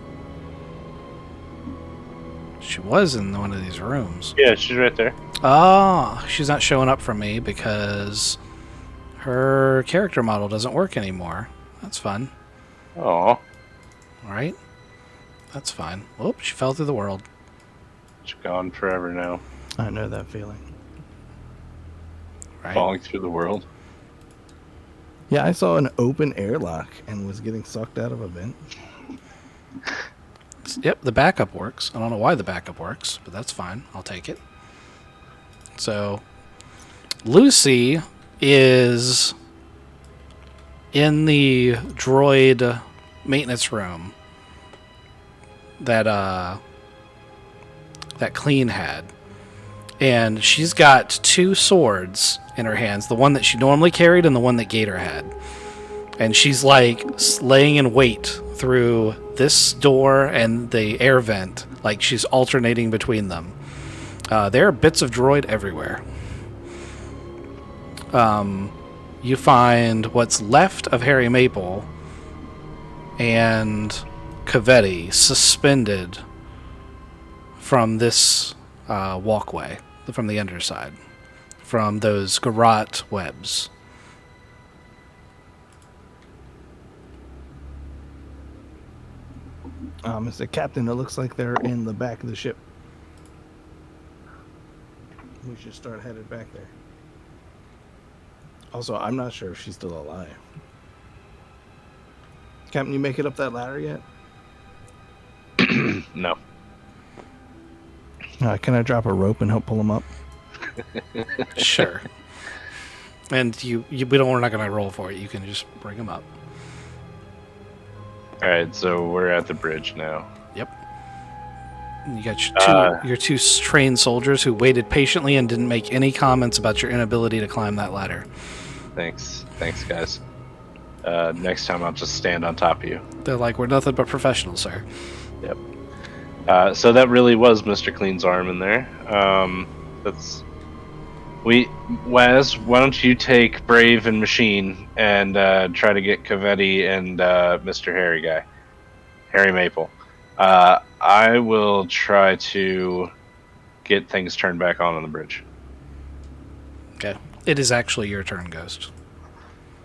She was in one of these rooms. Yeah, she's right there. Oh, she's not showing up for me because her character model doesn't work anymore. That's fun. Oh, Right? That's fine. Whoop, she fell through the world. she's gone forever now. I know that feeling. Right? Falling through the world. Yeah, I saw an open airlock and was getting sucked out of a vent. Yep, the backup works. I don't know why the backup works, but that's fine. I'll take it. So, Lucy is in the droid maintenance room that Clean had. And she's got 2 swords in her hands, the one that she normally carried and the one that Gator had. And she's like laying in wait through this door and the air vent, like she's alternating between them. There are bits of droid everywhere. You find what's left of Harry Maple and Cavetti suspended from this walkway, from the underside, from those garrote webs. Mr. Captain, it looks like they're in the back of the ship. We should start headed back there. Also, I'm not sure if she's still alive. Captain, you make it up that ladder yet? No. Can I drop a rope and help pull them up? Sure. And we're not going to roll for it. You can just bring them up. All right, so we're at the bridge now. Yep. You got your two trained soldiers who waited patiently and didn't make any comments about your inability to climb that ladder. Thanks, guys. Next time I'll just stand on top of you. They're like, we're nothing but professionals, sir. Yep. So that really was Mr. Clean's arm in there. Waz, why don't you take Brave and Machine and try to get Cavetti and Mr. Harry Maple. I will try to get things turned back on the bridge. Okay. It is actually your turn, Ghost.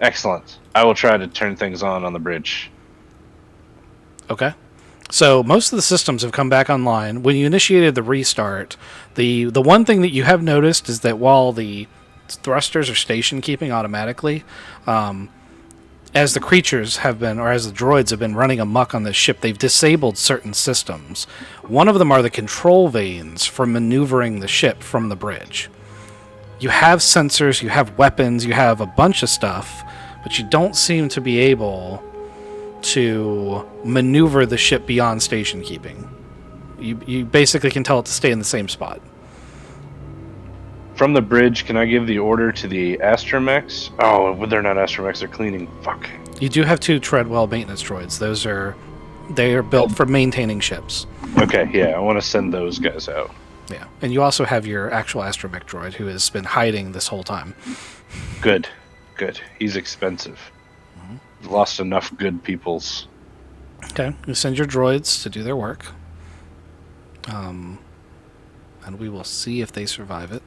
Excellent. I will try to turn things on the bridge. Okay. So most of the systems have come back online. When you initiated the restart, the one thing that you have noticed is that while the thrusters are station keeping automatically, as the creatures have been, or as the droids have been running amok on this ship, they've disabled certain systems. One of them are the control vanes for maneuvering the ship from the bridge. You have sensors, you have weapons, you have a bunch of stuff, but you don't seem to be able to maneuver the ship beyond station keeping. You basically can tell it to stay in the same spot. From the bridge, can I give the order to the astromechs? Oh, they're not astromechs, they're cleaning. Fuck. You do have two Treadwell maintenance droids. They are built for maintaining ships. Okay, yeah, I want to send those guys out. Yeah, and you also have your actual astromech droid who has been hiding this whole time. Good. He's expensive. Lost enough good peoples. Okay, you send your droids to do their work. And we will see if they survive it.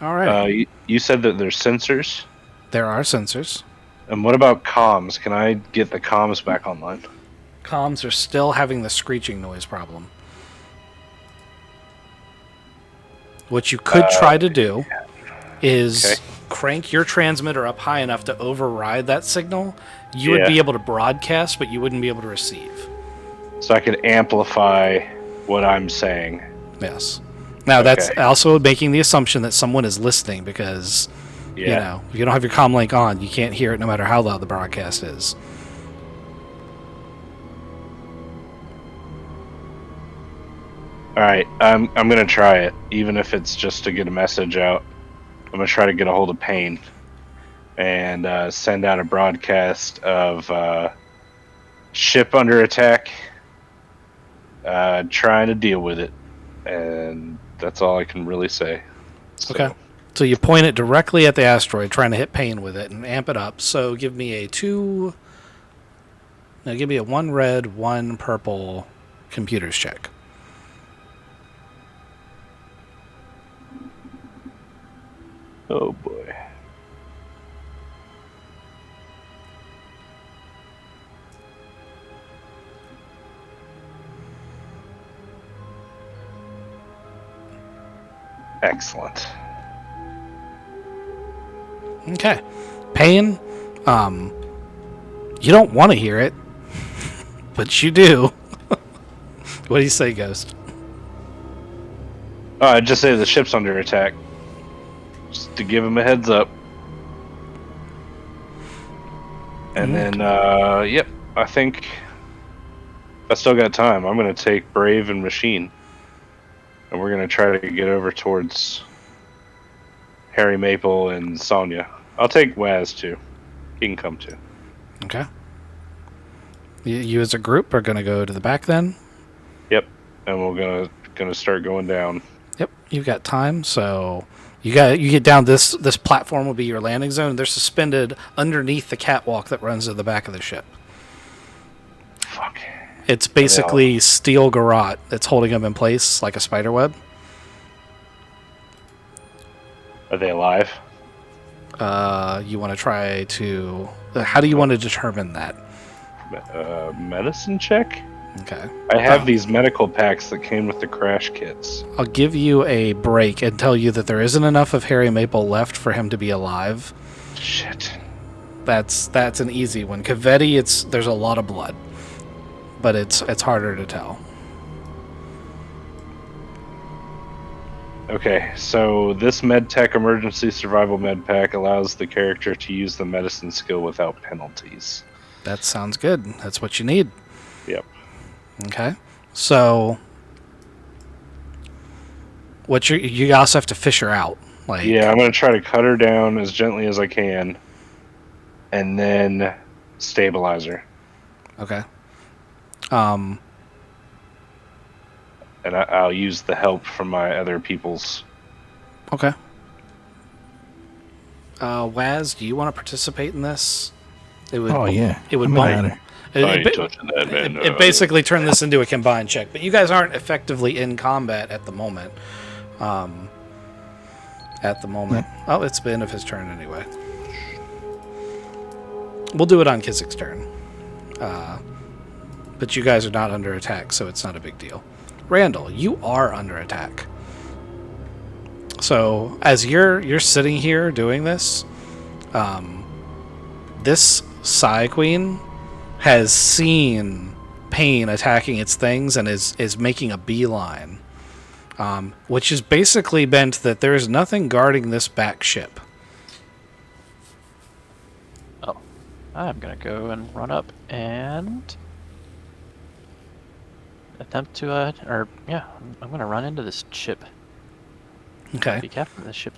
All right. You said that there's sensors? There are sensors. And what about comms? Can I get the comms back online? Comms are still having the screeching noise problem. What you could try to do is crank your transmitter up high enough to override that signal. You would be able to broadcast, but you wouldn't be able to receive. So I could amplify what I'm saying. Yes. Now, that's also making the assumption that someone is listening because, you know, if you don't have your comm link on, you can't hear it no matter how loud the broadcast is. All right, I'm gonna try it, even if it's just to get a message out. I'm gonna try to get a hold of Payne and send out a broadcast of ship under attack, trying to deal with it, and that's all I can really say. So. Okay, so you point it directly at the asteroid, trying to hit Payne with it and amp it up. So give me a one red, one purple computers check. Oh boy. Excellent. Okay. Payne, you don't want to hear it, but you do. What do you say, Ghost? Oh, I'd just say the ship's under attack. Just to give him a heads up. And then, I think I still got time. I'm going to take Brave and Machine. And we're going to try to get over towards Harry Maple and Sonya. I'll take Waz, too. He can come, too. Okay. You as a group are going to go to the back, then? Yep. And we're going to start going down. Yep. You've got time, so You get down this platform will be your landing zone. And they're suspended underneath the catwalk that runs to the back of the ship. Fuck. It's basically steel garrote that's holding them in place like a spider web. Are they alive? You want to try to... How do you want to determine that? Medicine check? Okay. I have these medical packs that came with the crash kits. I'll give you a break and tell you that there isn't enough of Harry Maple left for him to be alive. Shit. That's an easy one. Cavetti, there's a lot of blood, but it's harder to tell. Okay, so this MedTech Emergency Survival Med Pack allows the character to use the medicine skill without penalties. That sounds good. That's what you need. Yep. Okay. So, you also have to fish her out. Like, Yeah, I'm going to try to cut her down as gently as I can, and then stabilize her. Okay. And I'll use the help from my other peoples. Okay. Waz, do you want to participate in this? It would. Oh yeah, It would I'm bump. at her. It basically turned this into a combined check, but you guys aren't effectively in combat at the moment. Oh, it's the end of his turn anyway. We'll do it on Kizzik's turn. But you guys are not under attack, so it's not a big deal. Randall, you are under attack. So as you're sitting here doing this, this Psy Queen has seen Pain attacking its things and is making a beeline, which is basically meant that there is nothing guarding this back ship. Oh, I'm gonna go and run up and attempt to I'm gonna run into this ship. Okay. Be captain of this ship.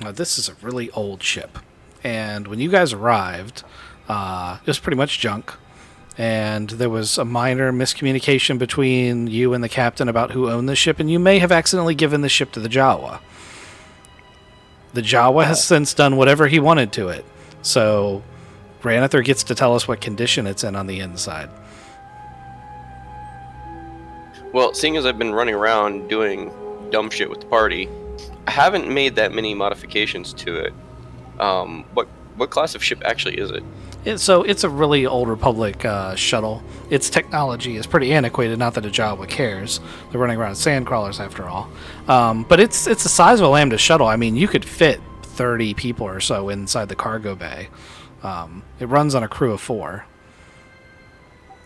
Now, this is a really old ship, and when you guys arrived, it was pretty much junk, and there was a minor miscommunication between you and the captain about who owned the ship, and you may have accidentally given the ship to the Jawa. The Jawa has since done whatever he wanted to it, so Ranather gets to tell us what condition it's in on the inside. Well, seeing as I've been running around doing dumb shit with the party, I haven't made that many modifications to it. What class of ship actually is it? So it's a really old Republic shuttle. Its technology is pretty antiquated, not that a Jawa cares. They're running around sand crawlers after all. But it's the size of a Lambda shuttle. I mean, you could fit 30 people or so inside the cargo bay. It runs on a crew of 4.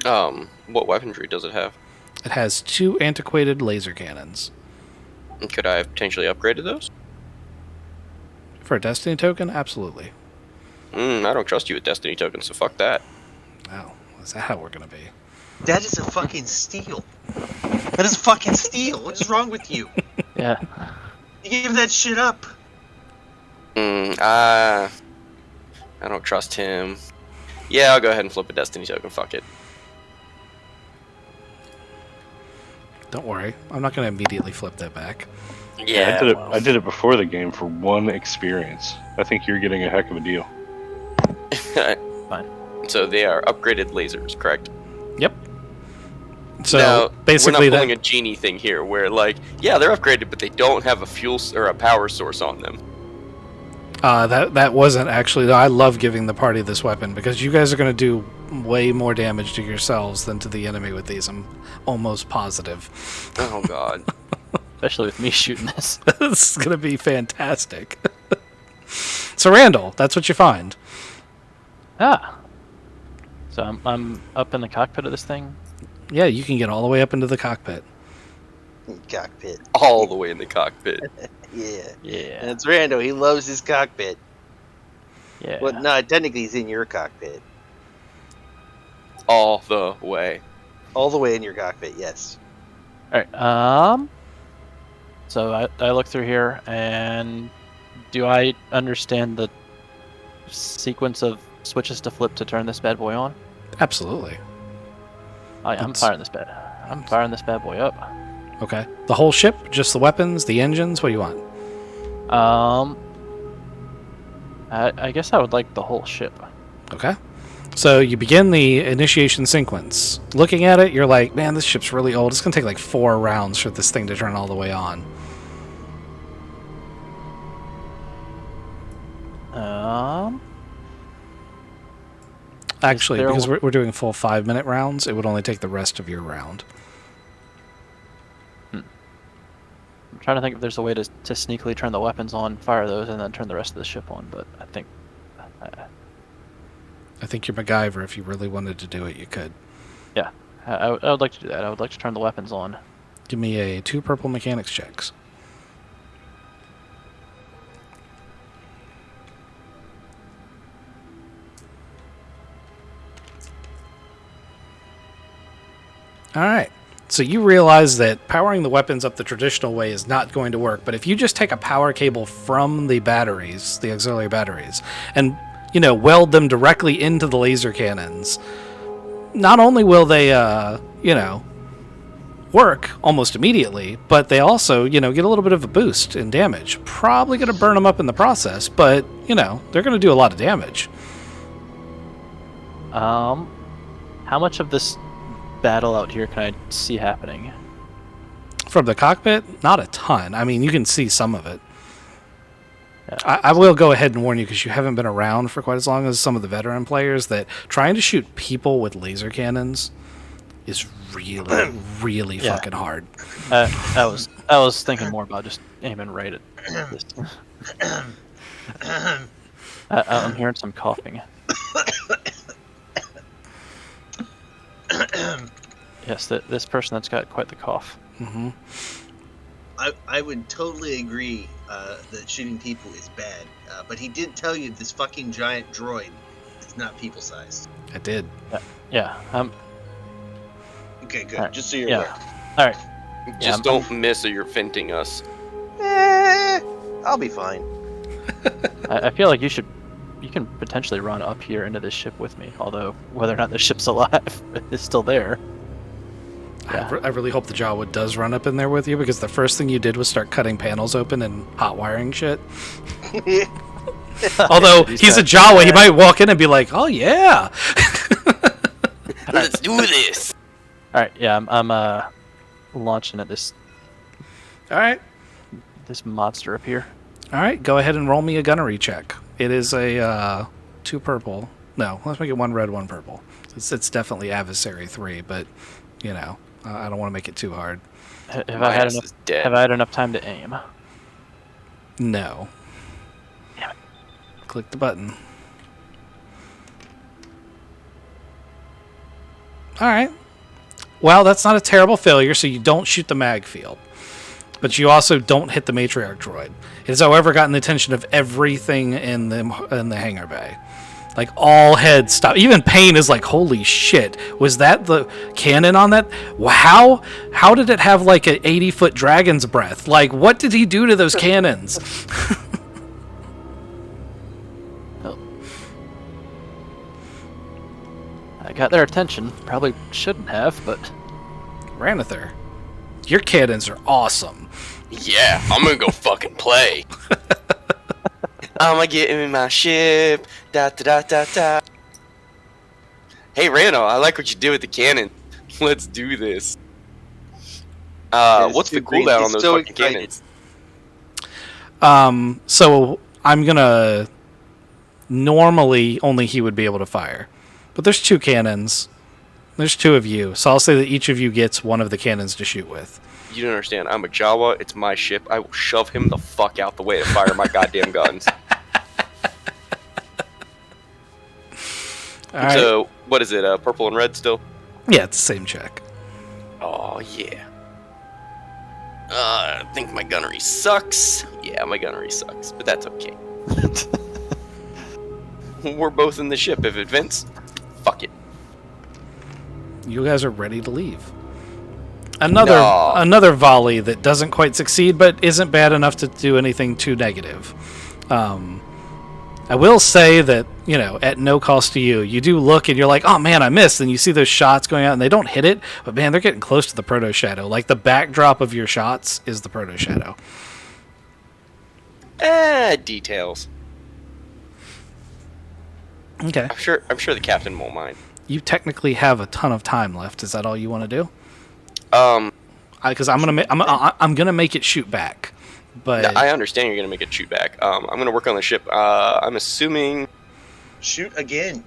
What weaponry does it have? It has 2 antiquated laser cannons. Could I have potentially upgraded those? For a Destiny token? Absolutely. I don't trust you with Destiny tokens, so fuck that. Oh, is that how we're going to be? That is a fucking steal. That is a fucking steal. What is wrong with you? Yeah. You give that shit up. I don't trust him. Yeah, I'll go ahead and flip a Destiny token. Fuck it. Don't worry. I'm not going to immediately flip that back. Yeah. I did it before the game for 1 experience. I think you're getting a heck of a deal. Fine. So they are upgraded lasers, correct? Yep. So now, basically, we're not pulling a genie thing here, where like, yeah, they're upgraded, but they don't have a fuel or a power source on them. that wasn't actually. I love giving the party this weapon because you guys are going to do way more damage to yourselves than to the enemy with these. I'm almost positive. Oh god. Especially with me shooting this. This is going to be fantastic. So Randall, that's what you find. Ah. So I'm up in the cockpit of this thing. Yeah, you can get all the way up into the cockpit. Cockpit. All the way in the cockpit. Yeah. Yeah. And it's Rando. He loves his cockpit. Yeah. Well, no, technically he's in your cockpit. All the way. All the way in your cockpit, yes. All right. So I look through here, and do I understand the sequence of switches to flip to turn this bad boy on? Absolutely. I'm firing this bad. I'm firing this bad boy up. Okay. The whole ship, just the weapons, the engines. What do you want? I guess I would like the whole ship. Okay. So you begin the initiation sequence. Looking at it, you're like, man, this ship's really old. It's going to take like 4 rounds for this thing to turn all the way on. Actually, there because we're doing full 5-minute rounds, it would only take the rest of your round. I'm trying to think if there's a way to sneakily turn the weapons on, fire those, and then turn the rest of the ship on, but I think... I think you're MacGyver. If you really wanted to do it, you could. Yeah, I would like to do that. I would like to turn the weapons on. Give me a 2 purple mechanics checks. Alright, so you realize that powering the weapons up the traditional way is not going to work, but if you just take a power cable from the batteries, the auxiliary batteries, and, weld them directly into the laser cannons, not only will they, work almost immediately, but they also, get a little bit of a boost in damage. Probably going to burn them up in the process, but, they're going to do a lot of damage. How much of this battle out here can I see happening? From the cockpit, not a ton. I mean, you can see some of it. Yeah. I will go ahead and warn you, because you haven't been around for quite as long as some of the veteran players, that trying to shoot people with laser cannons is really, really fucking hard. I was thinking more about just aiming right at this. I'm hearing some coughing. Yes, this person that's got quite the cough. Mm-hmm. I would totally agree that shooting people is bad, but he did tell you this fucking giant droid is not people-sized. I did. Yeah. Okay, good. Right. Just so you're Yeah. aware. All right. Just don't miss or you're finting us. I'll be fine. I feel like you can potentially run up here into this ship with me, although whether or not the ship's alive is still there. Yeah. I really hope the Jawa does run up in there with you, because the first thing you did was start cutting panels open and hot wiring shit. Although he's a Jawa, he might walk in and be like, "Oh yeah, Let's do this." All right. Yeah, I'm launching at this monster up here. All right, go ahead and roll me a gunnery check. It is a 2 purple. No, let's make it 1 red, 1 purple. It's definitely adversary 3, but I don't want to make it too hard. Have My I had ass enough? is dead. Have I had enough time to aim? No. Damn it. Click the button. All right. Well, that's not a terrible failure, so you don't shoot the mag field. But you also don't hit the matriarch droid. It has, however, gotten the attention of everything in the hangar bay. Like, all heads stop. Even Payne is like, holy shit. Was that the cannon on that? Wow. How did it have like an 80-foot dragon's breath? Like, what did he do to those cannons? I got their attention. Probably shouldn't have, but Ranither, your cannons are awesome. Yeah, I'm gonna go fucking play. I'ma get in my ship. Da da da da da. Hey Rano, I like what you did with the cannon. Let's do this. What's the cooldown on those fucking cannons? So I'm gonna... Normally, only he would be able to fire. But there's 2 cannons. There's 2 of you. So I'll say that each of you gets one of the cannons to shoot with. You don't understand. I'm a Jawa. It's my ship. I will shove him the fuck out the way to fire my goddamn guns. All right. So, what is it? Purple and red still? Yeah, it's the same check. Oh, yeah. I think my gunnery sucks. Yeah, my gunnery sucks, but that's okay. We're both in the ship. If it vents, fuck it. You guys are ready to leave. Another volley that doesn't quite succeed, but isn't bad enough to do anything too negative. I will say that, at no cost to you, you do look and you're like, oh man, I missed. And you see those shots going out and they don't hit it, but man, they're getting close to the Proto Shadow. Like, the backdrop of your shots is the Proto Shadow. Details. Okay. I'm sure the captain won't mind. You technically have a ton of time left. Is that all you want to do? Because I'm gonna make it shoot back. But No, I understand you're gonna make it shoot back. I'm gonna work on the ship. I'm assuming. Shoot again.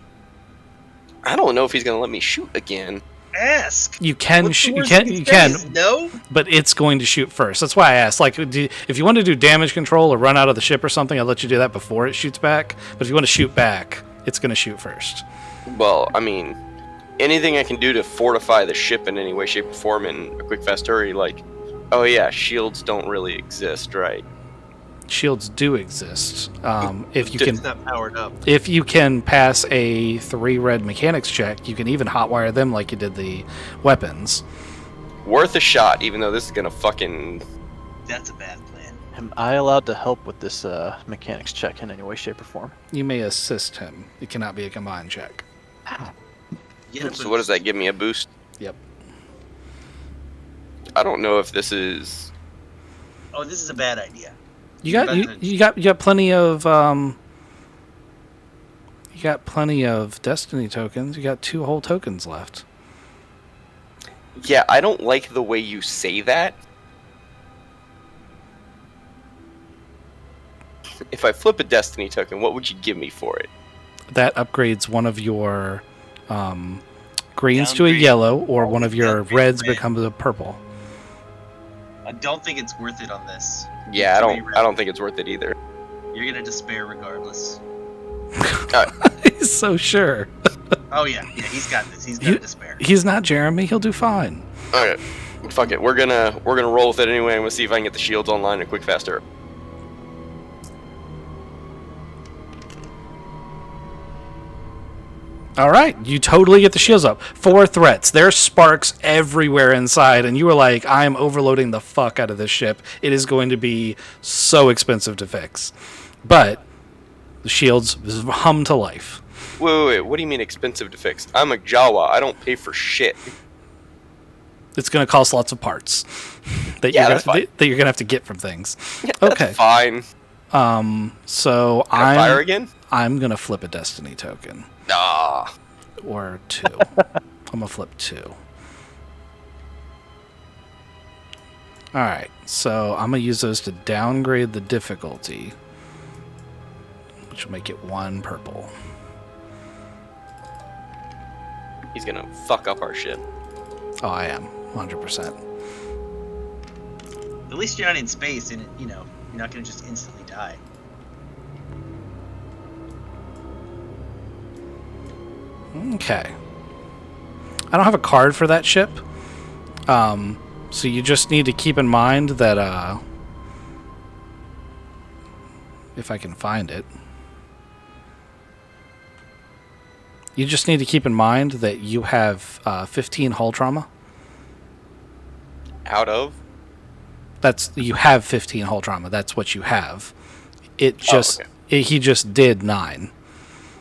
I don't know if he's gonna let me shoot again. Ask. you can What's the shoot. You worst can. he You says? can. No. But it's going to shoot first. That's why I asked. Like, if you want to do damage control or run out of the ship or something, I'll let you do that before it shoots back. But if you want to shoot back, it's going to shoot first. Well, I mean, anything I can do to fortify the ship in any way, shape, or form in a quick, fast hurry, like, oh yeah, shields don't really exist, right? Shields do exist. If you It's can, not powered up. if you can pass a 3 red mechanics check, you can even hotwire them like you did the weapons. Worth a shot, even though this is gonna fucking. That's a bad plan. Am I allowed to help with this mechanics check in any way, shape, or form? You may assist him. It cannot be a combined check. Yeah, So what does that give me? A boost? Yep. I don't know if this is. Oh, this is a bad idea. You got plenty of destiny tokens. You got 2 whole tokens left. Yeah, I don't like the way you say that. If I flip a destiny token, what would you give me for it? That upgrades one of your greens to a Downgrade. yellow, or one of your Downgrade reds red. becomes a purple. I don't think it's worth it on this. Yeah, I Too many don't think it's worth it either. You're gonna despair regardless. He's so sure. Oh yeah, he's got this. He's gonna despair. He's not Jeremy. He'll do fine. Okay, fuck it. We're gonna roll with it anyway. I'm gonna see if I can get the shields online in a quick, faster. All right, you totally get the shields up. 4 threats. There's sparks everywhere inside, and you were like, I am overloading the fuck out of this ship. It is going to be so expensive to fix. But the shields hum to life. Wait. What do you mean expensive to fix? I'm a Jawa. I don't pay for shit. It's going to cost lots of parts that that's fine. that you're going to have to get from things. Yeah, Okay. that's fine. So Can I fire again? I'm going to flip a destiny token. Nah. Or 2. I'm going to flip 2. Alright, so I'm going to use those to downgrade the difficulty, which will make it 1 purple. He's gonna fuck up our ship. Oh, I am. 100%. At least you're not in space, and you're not gonna just instantly die. Okay. I don't have a card for that ship. So you just need to keep in mind that, if I can find it. You just need to keep in mind that you have 15 hull trauma. Out of? You have 15 hull trauma. That's what you have. It just he just did 9.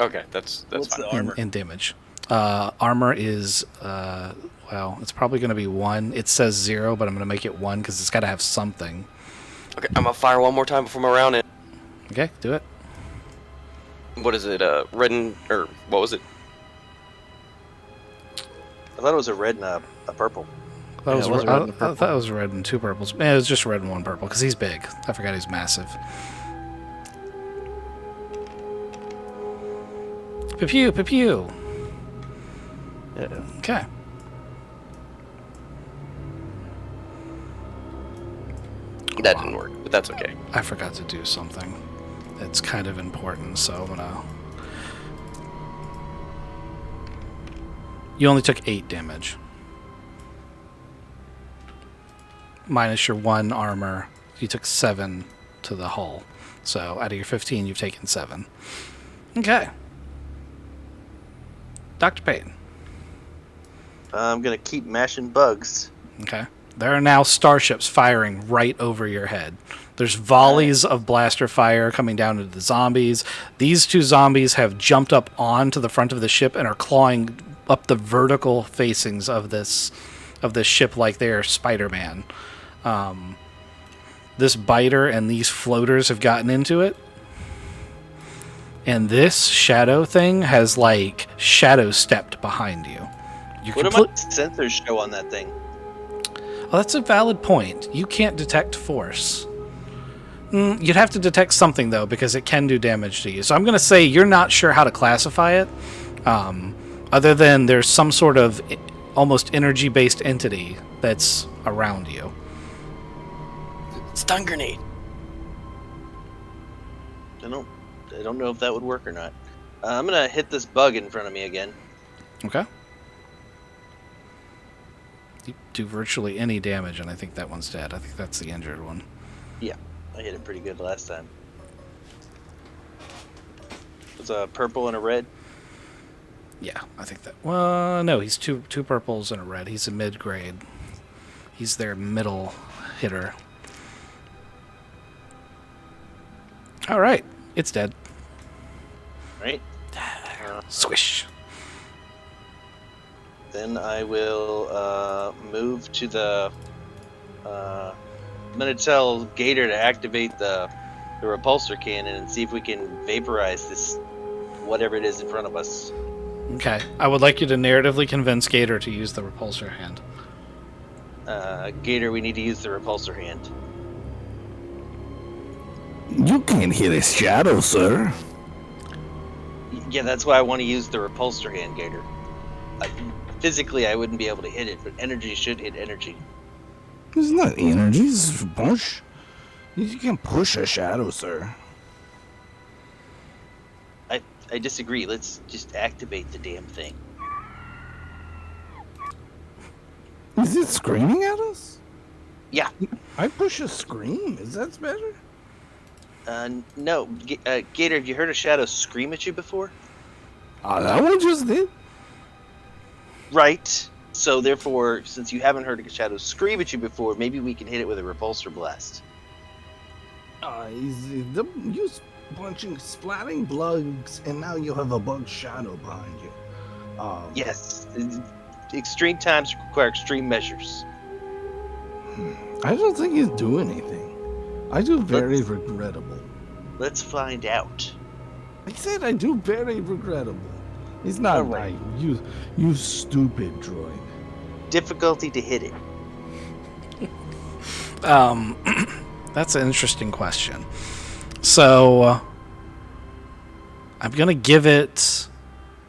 Okay, that's What's fine. the armor? In damage. Armor is it's probably going to be 1. It says 0, but I'm going to make it 1 because it's got to have something. Okay, I'm gonna fire one more time before my round in. Okay, do it. What is it? Red and or what was it? I thought it was a red and a purple. That was it was I red and thought it was red and 2 purples. Yeah, it was just red and 1 purple because he's big. I forgot he's massive. Pew pew pew pew. Yeah. Okay. That didn't work, but that's okay. I forgot to do something. It's kind of important, so I'm gonna. You only took 8 damage. Minus your 1 armor, you took 7 to the hull. So out of your 15, you've taken 7. Okay. Dr. Payton. I'm gonna keep mashing bugs. Okay. There are now starships firing right over your head. There's volleys of blaster fire coming down into the zombies. These 2 zombies have jumped up onto the front of the ship and are clawing up the vertical facings of this ship like they are Spider-Man. this biter and these floaters have gotten into it. And this shadow thing has, like, shadow stepped behind you. What do my sensors show on that thing? Oh, that's a valid point. You can't detect force. You'd have to detect something, though, because it can do damage to you. So I'm going to say you're not sure how to classify it, other than there's some sort of almost energy-based entity that's around you. Stun grenade. I don't know if that would work or not. I'm gonna hit this bug in front of me again. Okay. You do virtually any damage, and I think that one's dead. I think that's the injured one. Yeah, I hit it pretty good last time. It's a purple and a red. Yeah, I think that. Well, no, he's two purples and a red. He's a mid-grade. He's their middle hitter. All right, it's dead. Right. Swish. Then I will move to the. I'm gonna tell Gator to activate the repulsor cannon and see if we can vaporize this, whatever it is in front of us. Okay, I would like you to narratively convince Gator to use the repulsor hand. Gator, we need to use the repulsor hand. You can't hit a shadow, sir. Yeah, that's why I want to use the repulsor hand, Gator. Physically, I wouldn't be able to hit it, but energy should hit energy. It's not energy, it's push. You can push a shadow, sir. I disagree. Let's just activate the damn thing. Is it screaming at us? Yeah. I push a scream. Is that better? No. Gator, have you heard a shadow scream at you before? That one just did. Right. So therefore, since you haven't heard a shadow scream at you before, maybe we can hit it with a repulsor blast. Use punching, splatting bugs, and now you have a bug shadow behind you. Yes. Extreme times require extreme measures. I don't think he's do anything. I do very regrettable. Let's find out. I said I do very regrettable. He's not right. You stupid droid. Difficulty to hit it. That's an interesting question. So, I'm going to give it,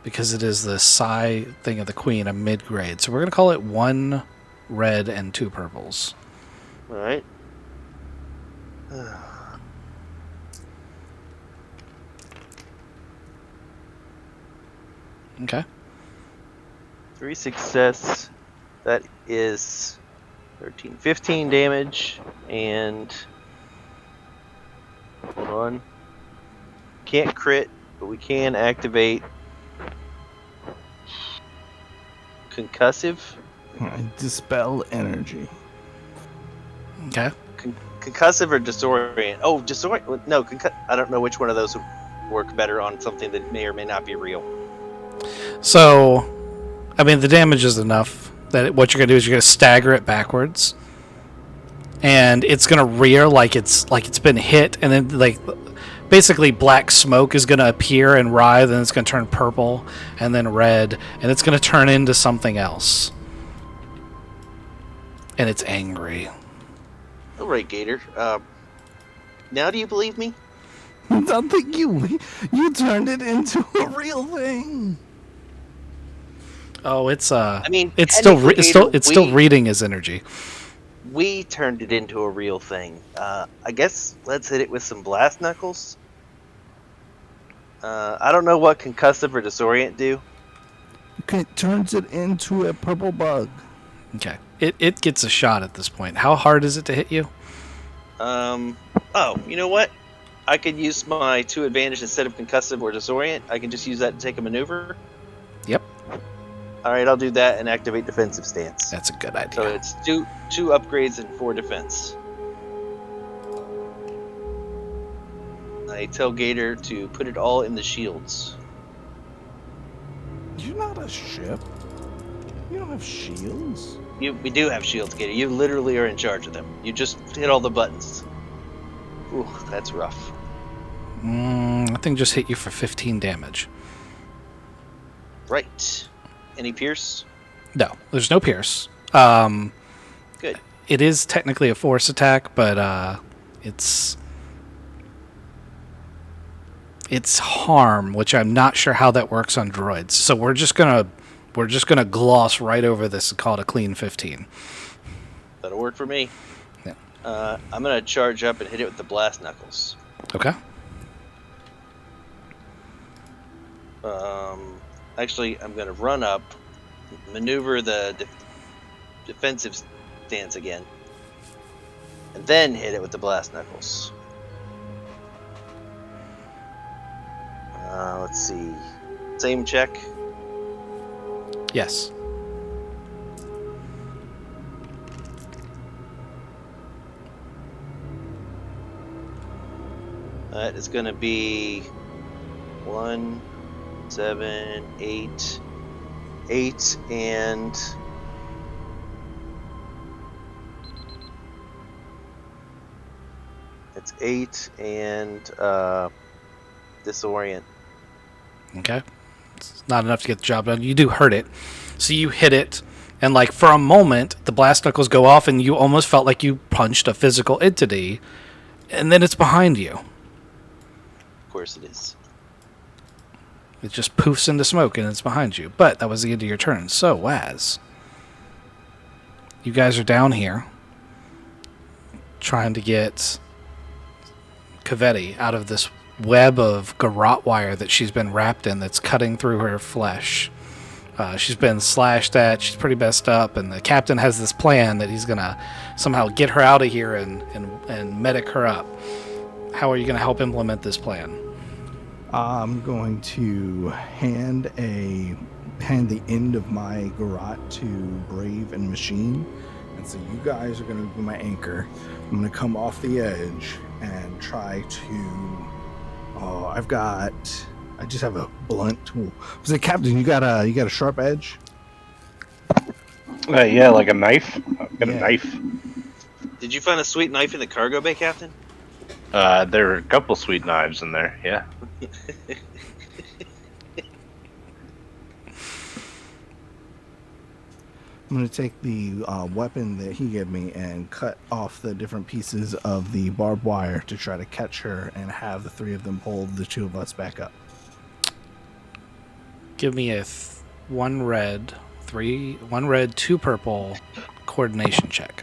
because it is the psi thing of the queen, a mid-grade. So we're going to call it 1 red and 2 purples. All right. Okay. 3 success. That is 13, 15 damage, and hold on. Can't crit, but we can activate concussive. Dispel energy. Okay. Concussive or disorient? Oh, disorient. No, I don't know which one of those would work better on something that may or may not be real. So, I mean, the damage is enough that what you're going to do is you're going to stagger it backwards. And it's going to rear like it's been hit, and then like basically black smoke is going to appear and writhe, and it's going to turn purple and then red, and it's going to turn into something else. And it's angry. All right, Gator. Now do you believe me? I don't think you turned it into a real thing. Oh, it's I mean, it's still reading his energy. We turned it into a real thing. I guess let's hit it with some blast knuckles. I don't know what concussive or disorient do. It turns it into a purple bug. Okay. It gets a shot at this point. How hard is it to hit you? Oh, you know what? I could use my 2 advantage instead of concussive or disorient. I can just use that to take a maneuver. Yep. All right, I'll do that and activate defensive stance. That's a good idea. So it's two upgrades and 4 defense. I tell Gator to put it all in the shields. You're not a ship. You don't have shields. We do have shields, Gator. You literally are in charge of them. You just hit all the buttons. Ooh, that's rough. I think just hit you for 15 damage. Right. Any pierce? No, there's no pierce. Good. It is technically a force attack, but it's harm, which I'm not sure how that works on droids. So we're just gonna gloss right over this and call it a clean 15. That'll work for me. Yeah. I'm gonna charge up and hit it with the blast knuckles. Okay. Actually, I'm gonna run up, maneuver the defensive stance again, and then hit it with the blast knuckles. Let's see. Same check. Yes. That is going to be 1, 7, 8, 8, and it's 8 and disorient. Okay. It's not enough to get the job done. You do hurt it. So you hit it, and like for a moment, the blast knuckles go off, and you almost felt like you punched a physical entity, and then it's behind you. Of course it is. It just poofs into smoke, and it's behind you. But that was the end of your turn. So, Waz, you guys are down here trying to get Cavetti out of this web of garrote wire that she's been wrapped in that's cutting through her flesh. She's been slashed at. She's pretty messed up, and the captain has this plan that he's going to somehow get her out of here and medic her up. How are you going to help implement this plan? I'm going to hand the end of my garrote to Brave and Machine, and so you guys are going to be my anchor. I'm going to come off the edge and try to. I just have a blunt tool. Was it, Captain? You got a sharp edge? Yeah, like a knife. I've got a knife. Did you find a sweet knife in the cargo bay, Captain? There are a couple sweet knives in there. Yeah. I'm going to take the weapon that he gave me and cut off the different pieces of the barbed wire to try to catch her and have the three of them pull the two of us back up. Give me a 1 red, 2 purple coordination check.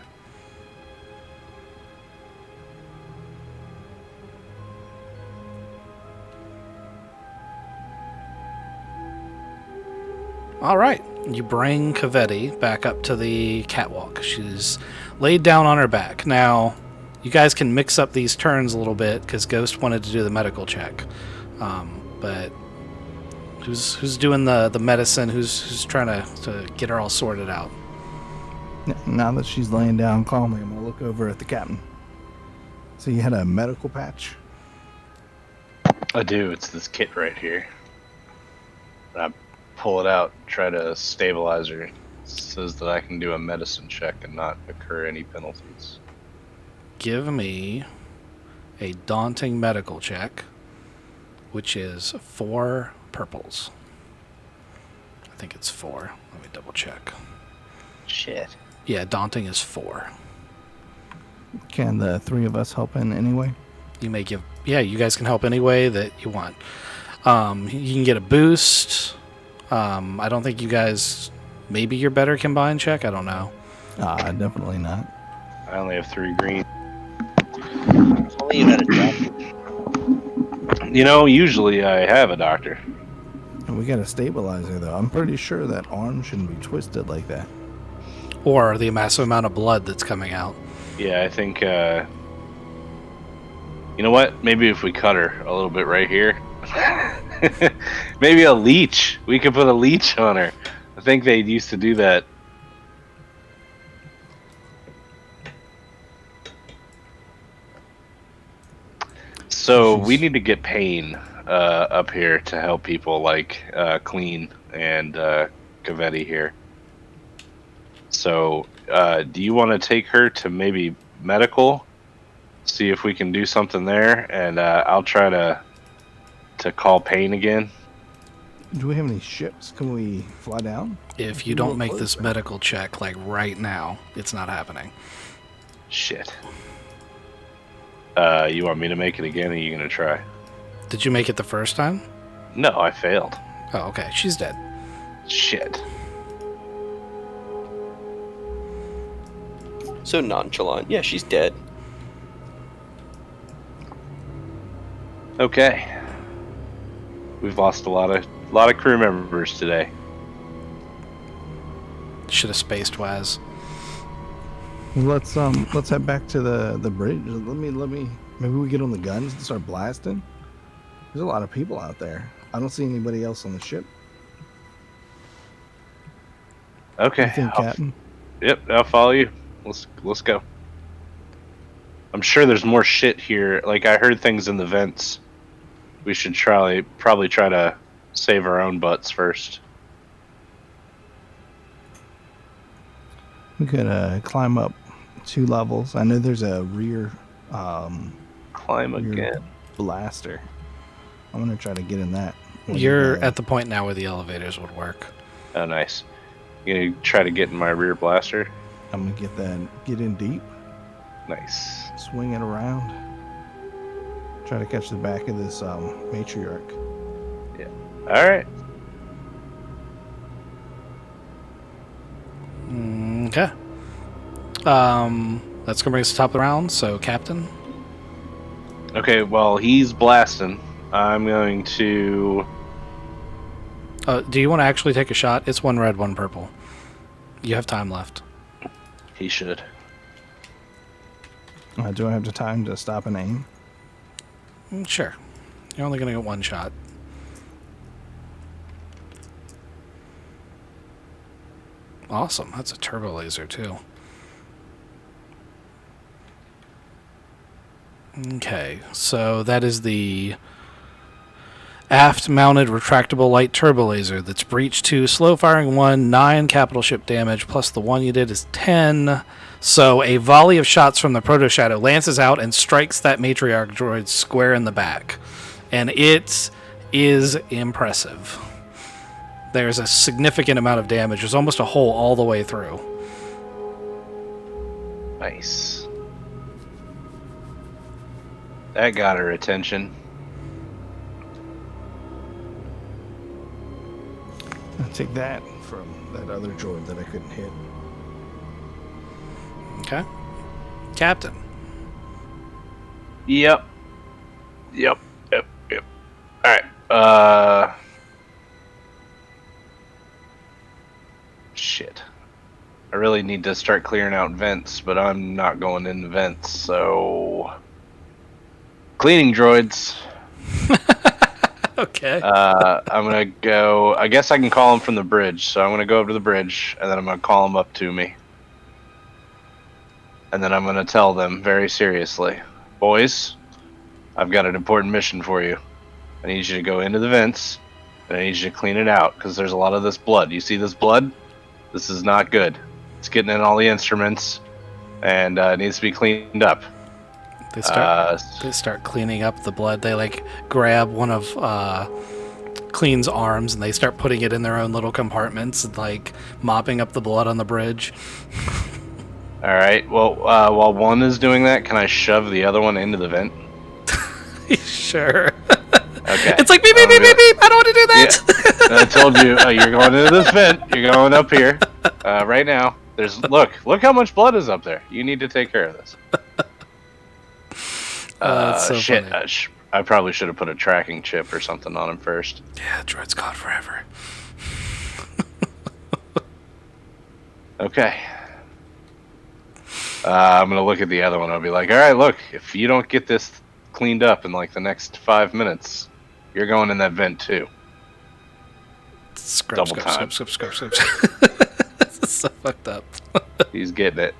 All right. You bring Cavetti back up to the catwalk. She's laid down on her back. Now, you guys can mix up these turns a little bit because Ghost wanted to do the medical check. But who's doing the medicine? Who's trying to get her all sorted out? Now that she's laying down calmly, I'm going to look over at the captain. So you had a medical patch? I do. It's this kit right here. I pull it out, try to stabilize her. It says that I can do a medicine check and not incur any penalties. Give me a daunting medical check, which is 4 purples. I think it's 4. Let me double check. Shit. Yeah, daunting is 4. Can the three of us help in any way? You may give... Yeah, you guys can help any way that you want. You can get a boost. I don't think you guys... Maybe you're better combined check? I don't know. Definitely not. I only have 3 green. If only you had a doctor. You know, usually I have a doctor. And we got a stabilizer, though. I'm pretty sure that arm shouldn't be twisted like that. Or the massive amount of blood that's coming out. Yeah, I think, you know what? Maybe if we cut her a little bit right here. Maybe a leech. We could put a leech on her. I think they used to do that. So we need to get Pain up here to help people like Clean and Cavetti here. So do you want to take her to maybe medical see if we can do something there, and I'll try to call Payne again. Do we have any ships? Can we fly down? If you don't make this medical check, like, right now, it's not happening. Shit. You want me to make it again, or are you going to try? Did you make it the first time? No, I failed. Oh, okay. She's dead. Shit. So nonchalant. Yeah, she's dead. Okay. We've lost a lot of crew members today. Should have spaced Waz. Let's head back to the bridge. Maybe we get on the guns and start blasting. There's a lot of people out there. I don't see anybody else on the ship. Okay. I think, Captain. Yep, I'll follow you. Let's go. I'm sure there's more shit here. Like, I heard things in the vents. We should probably try to save our own butts first. We could climb up 2 levels. I know there's a rear Climb again. blaster. I'm gonna try to get in that. You're at the point now where the elevators would work. Oh, nice. You gonna try to get in my rear blaster? I'm gonna get in deep, Nice. swing it around, try to catch the back of this matriarch. All right. Okay. That's gonna bring us to the top of the round. So, Captain. Okay, well, he's blasting. I'm going to... Do you want to actually take a shot? It's 1 red, 1 purple. You have time left. He should. Do I have the time to stop and aim? Sure. You're only gonna get 1 shot. Awesome. That's a turbo laser, too. Okay, so that is the aft-mounted retractable light turbo laser that's breach 2, slow firing 1, 9 capital ship damage, plus the 1 you did is 10. So a volley of shots from the Proto Shadow lances out and strikes that matriarch droid square in the back. And it is impressive. There's a significant amount of damage. There's almost a hole all the way through. Nice. That got her attention. I'll take that from that other droid that I couldn't hit. Okay. Captain. Yep. Alright. Shit. I really need to start clearing out vents, but I'm not going into vents, so... Cleaning droids. Okay. I'm gonna go... I guess I can call them from the bridge, so I'm gonna go over to the bridge, and then I'm gonna call them up to me. And then I'm gonna tell them very seriously, boys, I've got an important mission for you. I need you to go into the vents, and I need you to clean it out, because there's a lot of this blood. You see this blood? This is not good. It's getting in all the instruments, and it needs to be cleaned up. They start cleaning up the blood. They like grab one of Clean's arms and they start putting it in their own little compartments and like mopping up the blood on the bridge. All right. Well, while one is doing that, can I shove the other one into the vent? Sure. Okay. It's like beep beep beep beep beep. I don't want to do that. Yeah. I told you you're going into this vent. You're going up here right now. Look how much blood is up there. You need to take care of this. That's so shit. funny. I probably should have put a tracking chip or something on him first. Yeah, droid's gone forever. Okay. I'm gonna look at the other one. I'll be like, all right, look, if you don't get this cleaned up in like the next 5 minutes, you're going in that vent too. Scrub, Double scrub, time. scrub, scrub, scrub, scrub. This is so fucked up. He's getting it.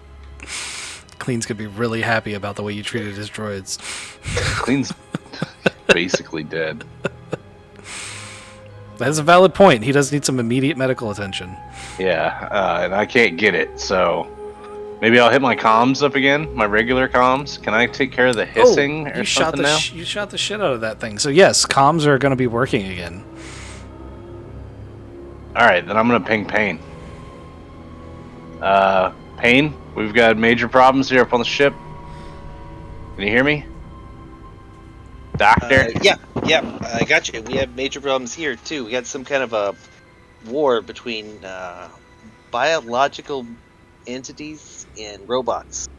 Clean's gonna be really happy about the way you treated his droids. Clean's basically dead. That's a valid point. He does need some immediate medical attention. Yeah, and I can't get it, so Maybe I'll hit my comms up again, my regular comms. Can I take care of the hissing or you shot something the now? you shot the shit out of that thing. So yes, comms are going to be working again. All right, then I'm gonna ping Payne. Payne, we've got major problems here up on the ship. Can you hear me? Doctor? Yeah, I got you. We have major problems here too. We got some kind of a war between biological entities and robots.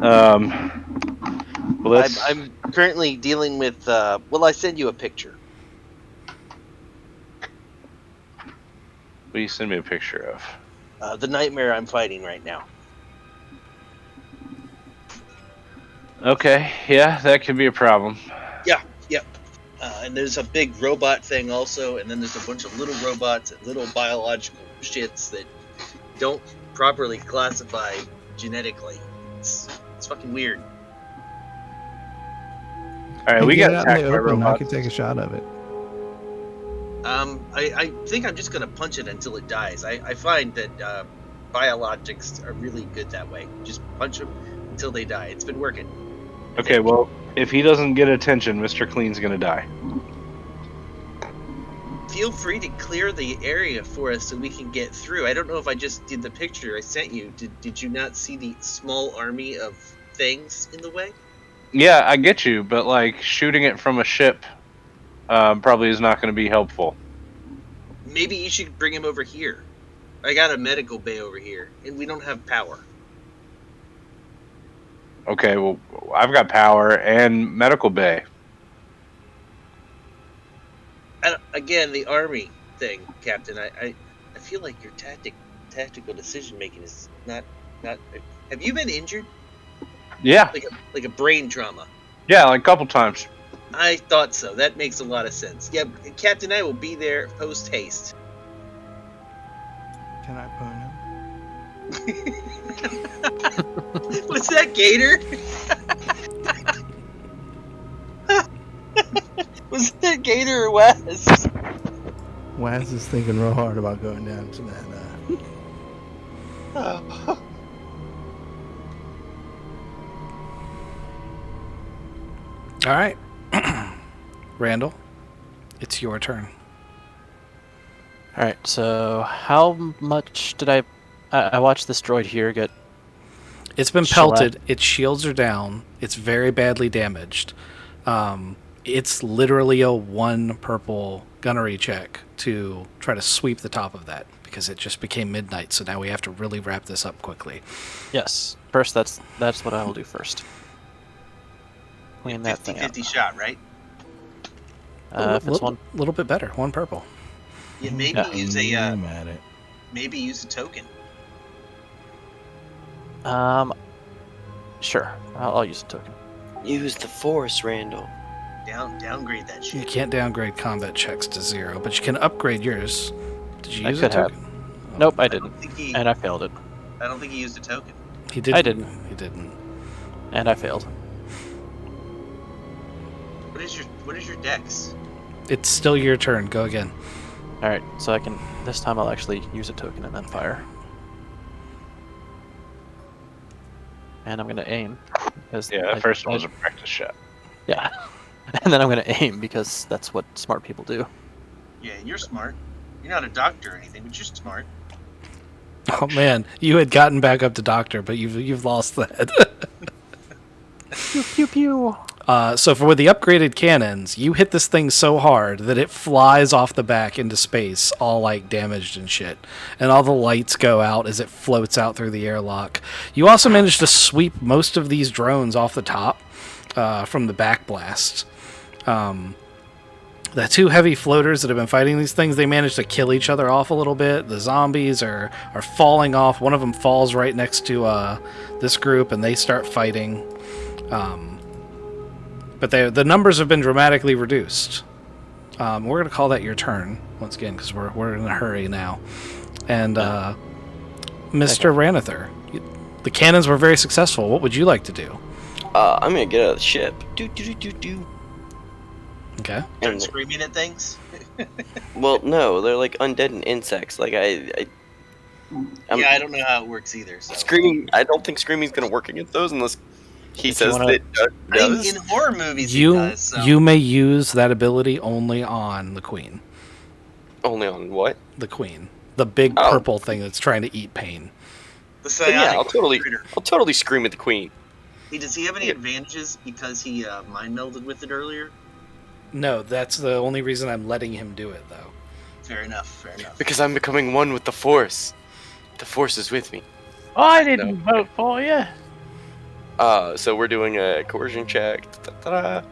Well, let's... I'm currently dealing with. Well, I send you a picture. What do you send me a picture of? The nightmare I'm fighting right now. Okay, yeah, that could be a problem. Yep. And there's a big robot thing also, and then there's a bunch of little robots and little biological shits that don't properly classify genetically. It's fucking weird. All right, Hey, we get got it out attacked in by the open. I robots. could take a shot of it. I think I'm just gonna punch it until it dies. I find that biologics are really good that way. Just punch them until they die. It's been working. Okay, well, if he doesn't get attention, Mr. Clean's gonna die. Feel free to clear the area for us so we can get through. I don't know if I just did the picture I sent you. Did you not see the small army of things in the way? Yeah, I get you, but like shooting it from a ship probably is not going to be helpful. Maybe you should bring him over here. I got a medical bay over here, and we don't have power. Okay, well, I've got power and medical bay. Again, the army thing, Captain. I feel like your tactical decision making is not. Have you been injured? Yeah, Like a brain trauma? yeah, like a couple times. I thought so. That makes a lot of sense. Yeah, Captain, I will be there post haste. Can I pwn him? What's that, Gator? Was that Gator or Wes? Waz is thinking real hard about going down to that. All right, Randall, it's your turn. All right. So how much did I watched this droid here get? It's been Shellac. pelted. Its shields are down. It's very badly damaged. It's literally a 1 purple gunnery check to try to sweep the top of that because it just became midnight. So now we have to really wrap this up quickly. Yes. First, that's what I will do first. Clean that thing out. 50-50 shot, right? If it's one, little bit better. 1 purple. Yeah, maybe Yeah. use a I'm at it. maybe use a token. sure. I'll use a token. Use the Force, Randall. Downgrade that You shit. can't downgrade combat checks to 0, but you can upgrade yours. Did you I use a could have. token? Nope, I I didn't, don't think he. and I failed it, I don't think he used a token. He didn't. I didn't. He didn't. and I failed. What is your dex? It's still your turn. Go again. All right, so I can. This time I'll actually use a token and then fire. And I'm gonna aim. Because Yeah, that first one was a practice shot. Yeah, and then I'm gonna aim because that's what smart people do. Yeah, you're smart. You're not a doctor or anything, but you're smart. Oh man, you had gotten back up to doctor, but you've lost that. Pew pew pew. So with the upgraded cannons, you hit this thing so hard that it flies off the back into space, all like damaged and shit. And all the lights go out as it floats out through the airlock. You also managed to sweep most of these drones off the top from the back blast. The 2 heavy floaters that have been fighting these things, they managed to kill each other off a little bit. The zombies are falling off. One of them falls right next to this group, and they start fighting. But the numbers have been dramatically reduced. We're going to call that your turn, once again, because we're in a hurry now. And Mr. Ranather, the cannons were very successful. What would you like to do? I'm gonna get out of the ship. Do. Okay. Start And screaming at things. well, no, they're like undead and insects. Like I Yeah, I don't know how it works either. So. Screaming. I don't think screaming's gonna work against those unless he If you says wanna- that I mean, does. in horror movies, it You does. So. you may use that ability only on the queen. Only on what? The queen, the big Oh. purple thing that's trying to eat Pain. The Then yeah, psionic critter. I'll totally scream at the queen. Hey, does he have any Yeah. advantages because he mind melded with it earlier? No, that's the only reason I'm letting him do it, though. Fair enough. Fair enough. Because I'm becoming one with the Force. The Force is with me. I didn't vote for you. So we're doing a coercion check. Ta-da.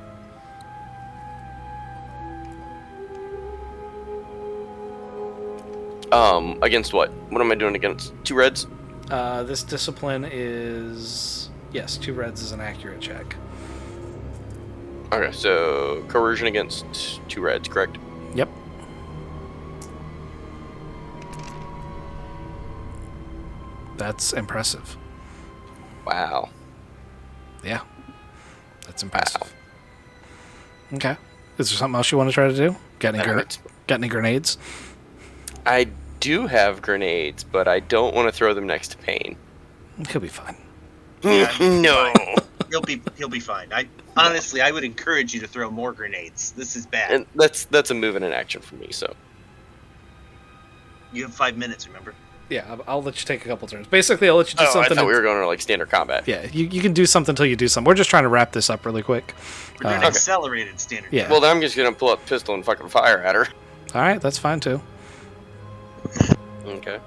Against what? What am I doing against? 2 reds? This discipline is... Yes, 2 reds is an accurate check. Okay, so coercion against 2 reds, correct? Yep. That's impressive. Wow. Yeah. That's impressive. Okay. Is there something else you want to try to do? Got That hurts. any grenades? I do have grenades, but I don't want to throw them next to Pain. He'll be fine. No. He'll be fine. Honestly, I would encourage you to throw more grenades. This is bad. And that's a move and an action for me, so. You have 5 minutes, remember? Yeah, I'll let you take a couple turns. Basically, I'll let you do Oh, I something. thought we were going to like standard combat. Yeah, you can do something until you do something. We're just trying to wrap this up really quick. We're doing Okay. accelerated standard. Yeah. Well, then I'm just going to pull up pistol and fucking fire at her. All right, that's fine too. Okay.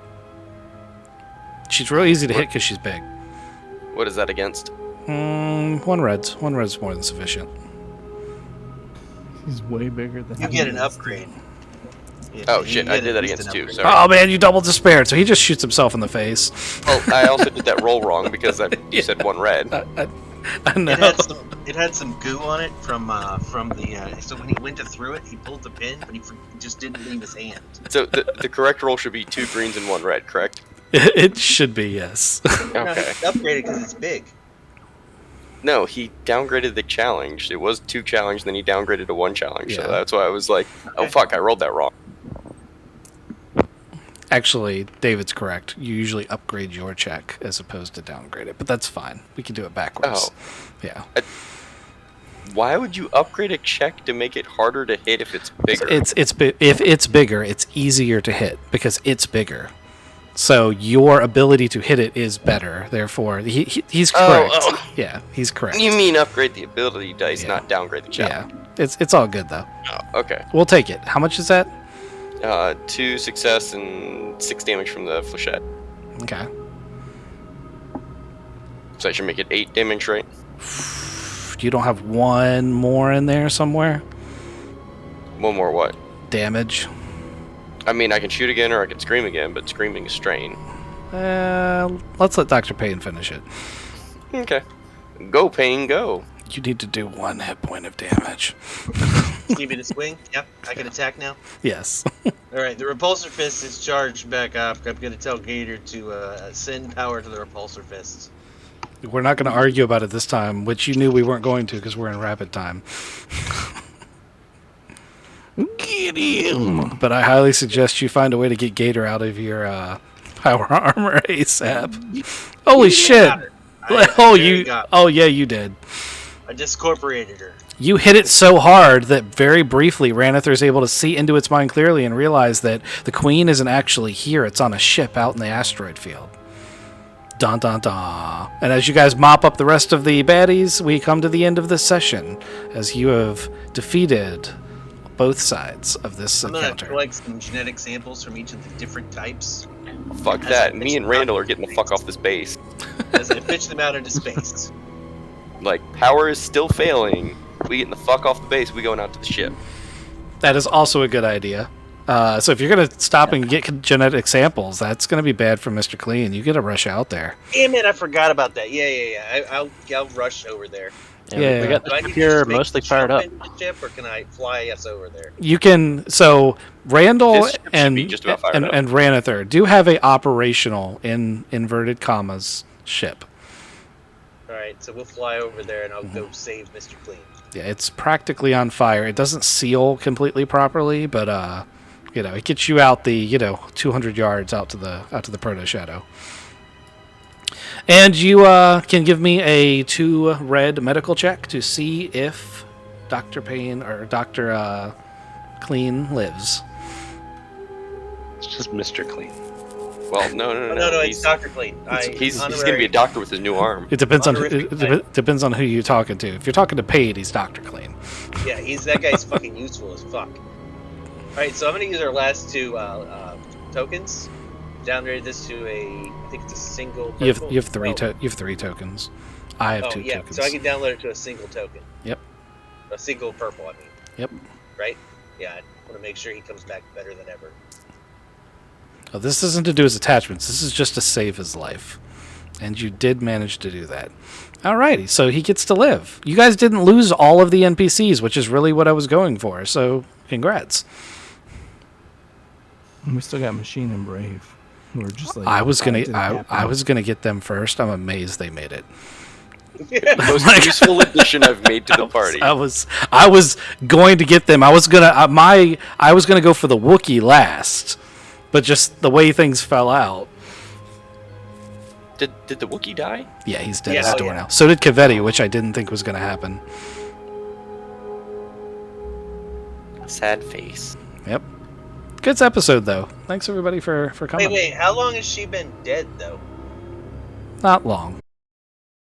She's real easy to hit because she's big. What is that against? 1 red's more than sufficient. He's way bigger than You get an upgrade. Oh You shit, get I did at that least against an 2, upgrade. sorry. Oh man, you double despaired. So he just shoots himself in the face. Oh, I also did that roll wrong because you said 1 red. I know. It had some goo on it from the. So when he went to throw it, he pulled the pin, but he just didn't leave his hand. So the correct roll should be 2 greens and 1 red, correct? It should be, yes. Okay. He upgraded because it's big. No, he downgraded the challenge. It was 2 challenge, then he downgraded to 1 challenge. Yeah. So that's why I was like, oh Okay. fuck, I rolled that wrong. Actually, David's correct. You usually upgrade your check as opposed to downgrade it, but that's fine. We can do it backwards. Yeah. Why would you upgrade a check to make it harder to hit if it's bigger? If it's bigger, it's easier to hit because it's bigger. So your ability to hit it is better. Therefore, he's correct. Oh. Yeah, he's correct. You mean upgrade the ability dice, Yeah. not downgrade the check? Yeah, it's all good though. Oh, okay. We'll take it. How much is that? 2 success and 6 damage from the flechette. Okay. So I should make it 8 damage, right? You don't have one more in there somewhere? 1 more what? Damage. I mean, I can shoot again or I can scream again, but screaming is strain. Let's let Dr. Payne finish it. Okay. Go, Pain, go. You need to do 1 hit point of damage. Give me the swing. Yep, I can attack now. Yes. All right, the repulsor fist is charged back up. I'm going to tell Gator to send power to the repulsor fists. We're not going to argue about it this time, which you knew we weren't going to because we're in rapid time. Get him. But I highly suggest you find a way to get Gator out of your power armor ASAP. Holy shit! Oh yeah, you did. I discorporated her. You hit it so hard that very briefly Ranither is able to see into its mind clearly and realize that the queen isn't actually here. It's on a ship out in the asteroid field. Dun dun dun. And as you guys mop up the rest of the baddies, we come to the end of this session as you have defeated both sides of this I'm going to encounter. collect some genetic samples from each of the different types Fuck As that. I Me and pitch Randall them are getting the fuck off this base. as I pitch them out into space. Like, power is still failing. We getting the fuck off the base. We going out to the ship. That is also a good idea. So if you're going to stop and get genetic samples, that's going to be bad for Mr. Clean. You got to rush out there. Damn it, I forgot about that. Yeah. I'll rush over there. Yeah. We got Do I the need ship to here just make mostly the fired up. jump into the ship, or can I fly us over there? You can. So Randall This ship should and be just about fired up. and Ranither do have a operational in inverted commas ship. All right, so we'll fly over there, and I'll go save Mr. Clean. Yeah, it's practically on fire. It doesn't seal completely properly, but It gets you out the 200 yards out to the proto shadow. And you can give me a 2 red medical check to see if Dr. Payne or Dr. Clean lives. It's just Mr. Clean. Well, no. It's Dr. Clean. He's going to be a doctor with his new arm. It depends on Honorific depends on who you're talking to. If you're talking to Payne, he's Dr. Clean. Yeah, that guy's fucking useful as fuck. Alright, so I'm gonna use our last 2 tokens. Downgrade this to I think it's a single. You have purple? 3 Oh. you have 3 tokens. I have 2 yeah, tokens. so I can download it to a single token. Yep. A single purple, I mean. Yep. Right? Yeah, I want to make sure he comes back better than ever. Oh, this isn't to do his attachments. This is just to save his life. And you did manage to do that. Alrighty, so he gets to live. You guys didn't lose all of the NPCs, which is really what I was going for. So, congrats. And we still got Machine and Brave. Who are just like I was tied gonna to the I captain. was gonna get them first. I'm amazed they made it. The most useful addition I've made to the party. I was going to get them. I was gonna I was gonna go for the Wookiee last, but just the way things fell out. Did the Wookiee die? Yeah, he's dead Yeah, as a oh, door yeah. now. So did Cavetti, which I didn't think was gonna happen. Sad face. Yep. Good episode though. Thanks everybody for coming. Wait, how long has she been dead, though? Not long.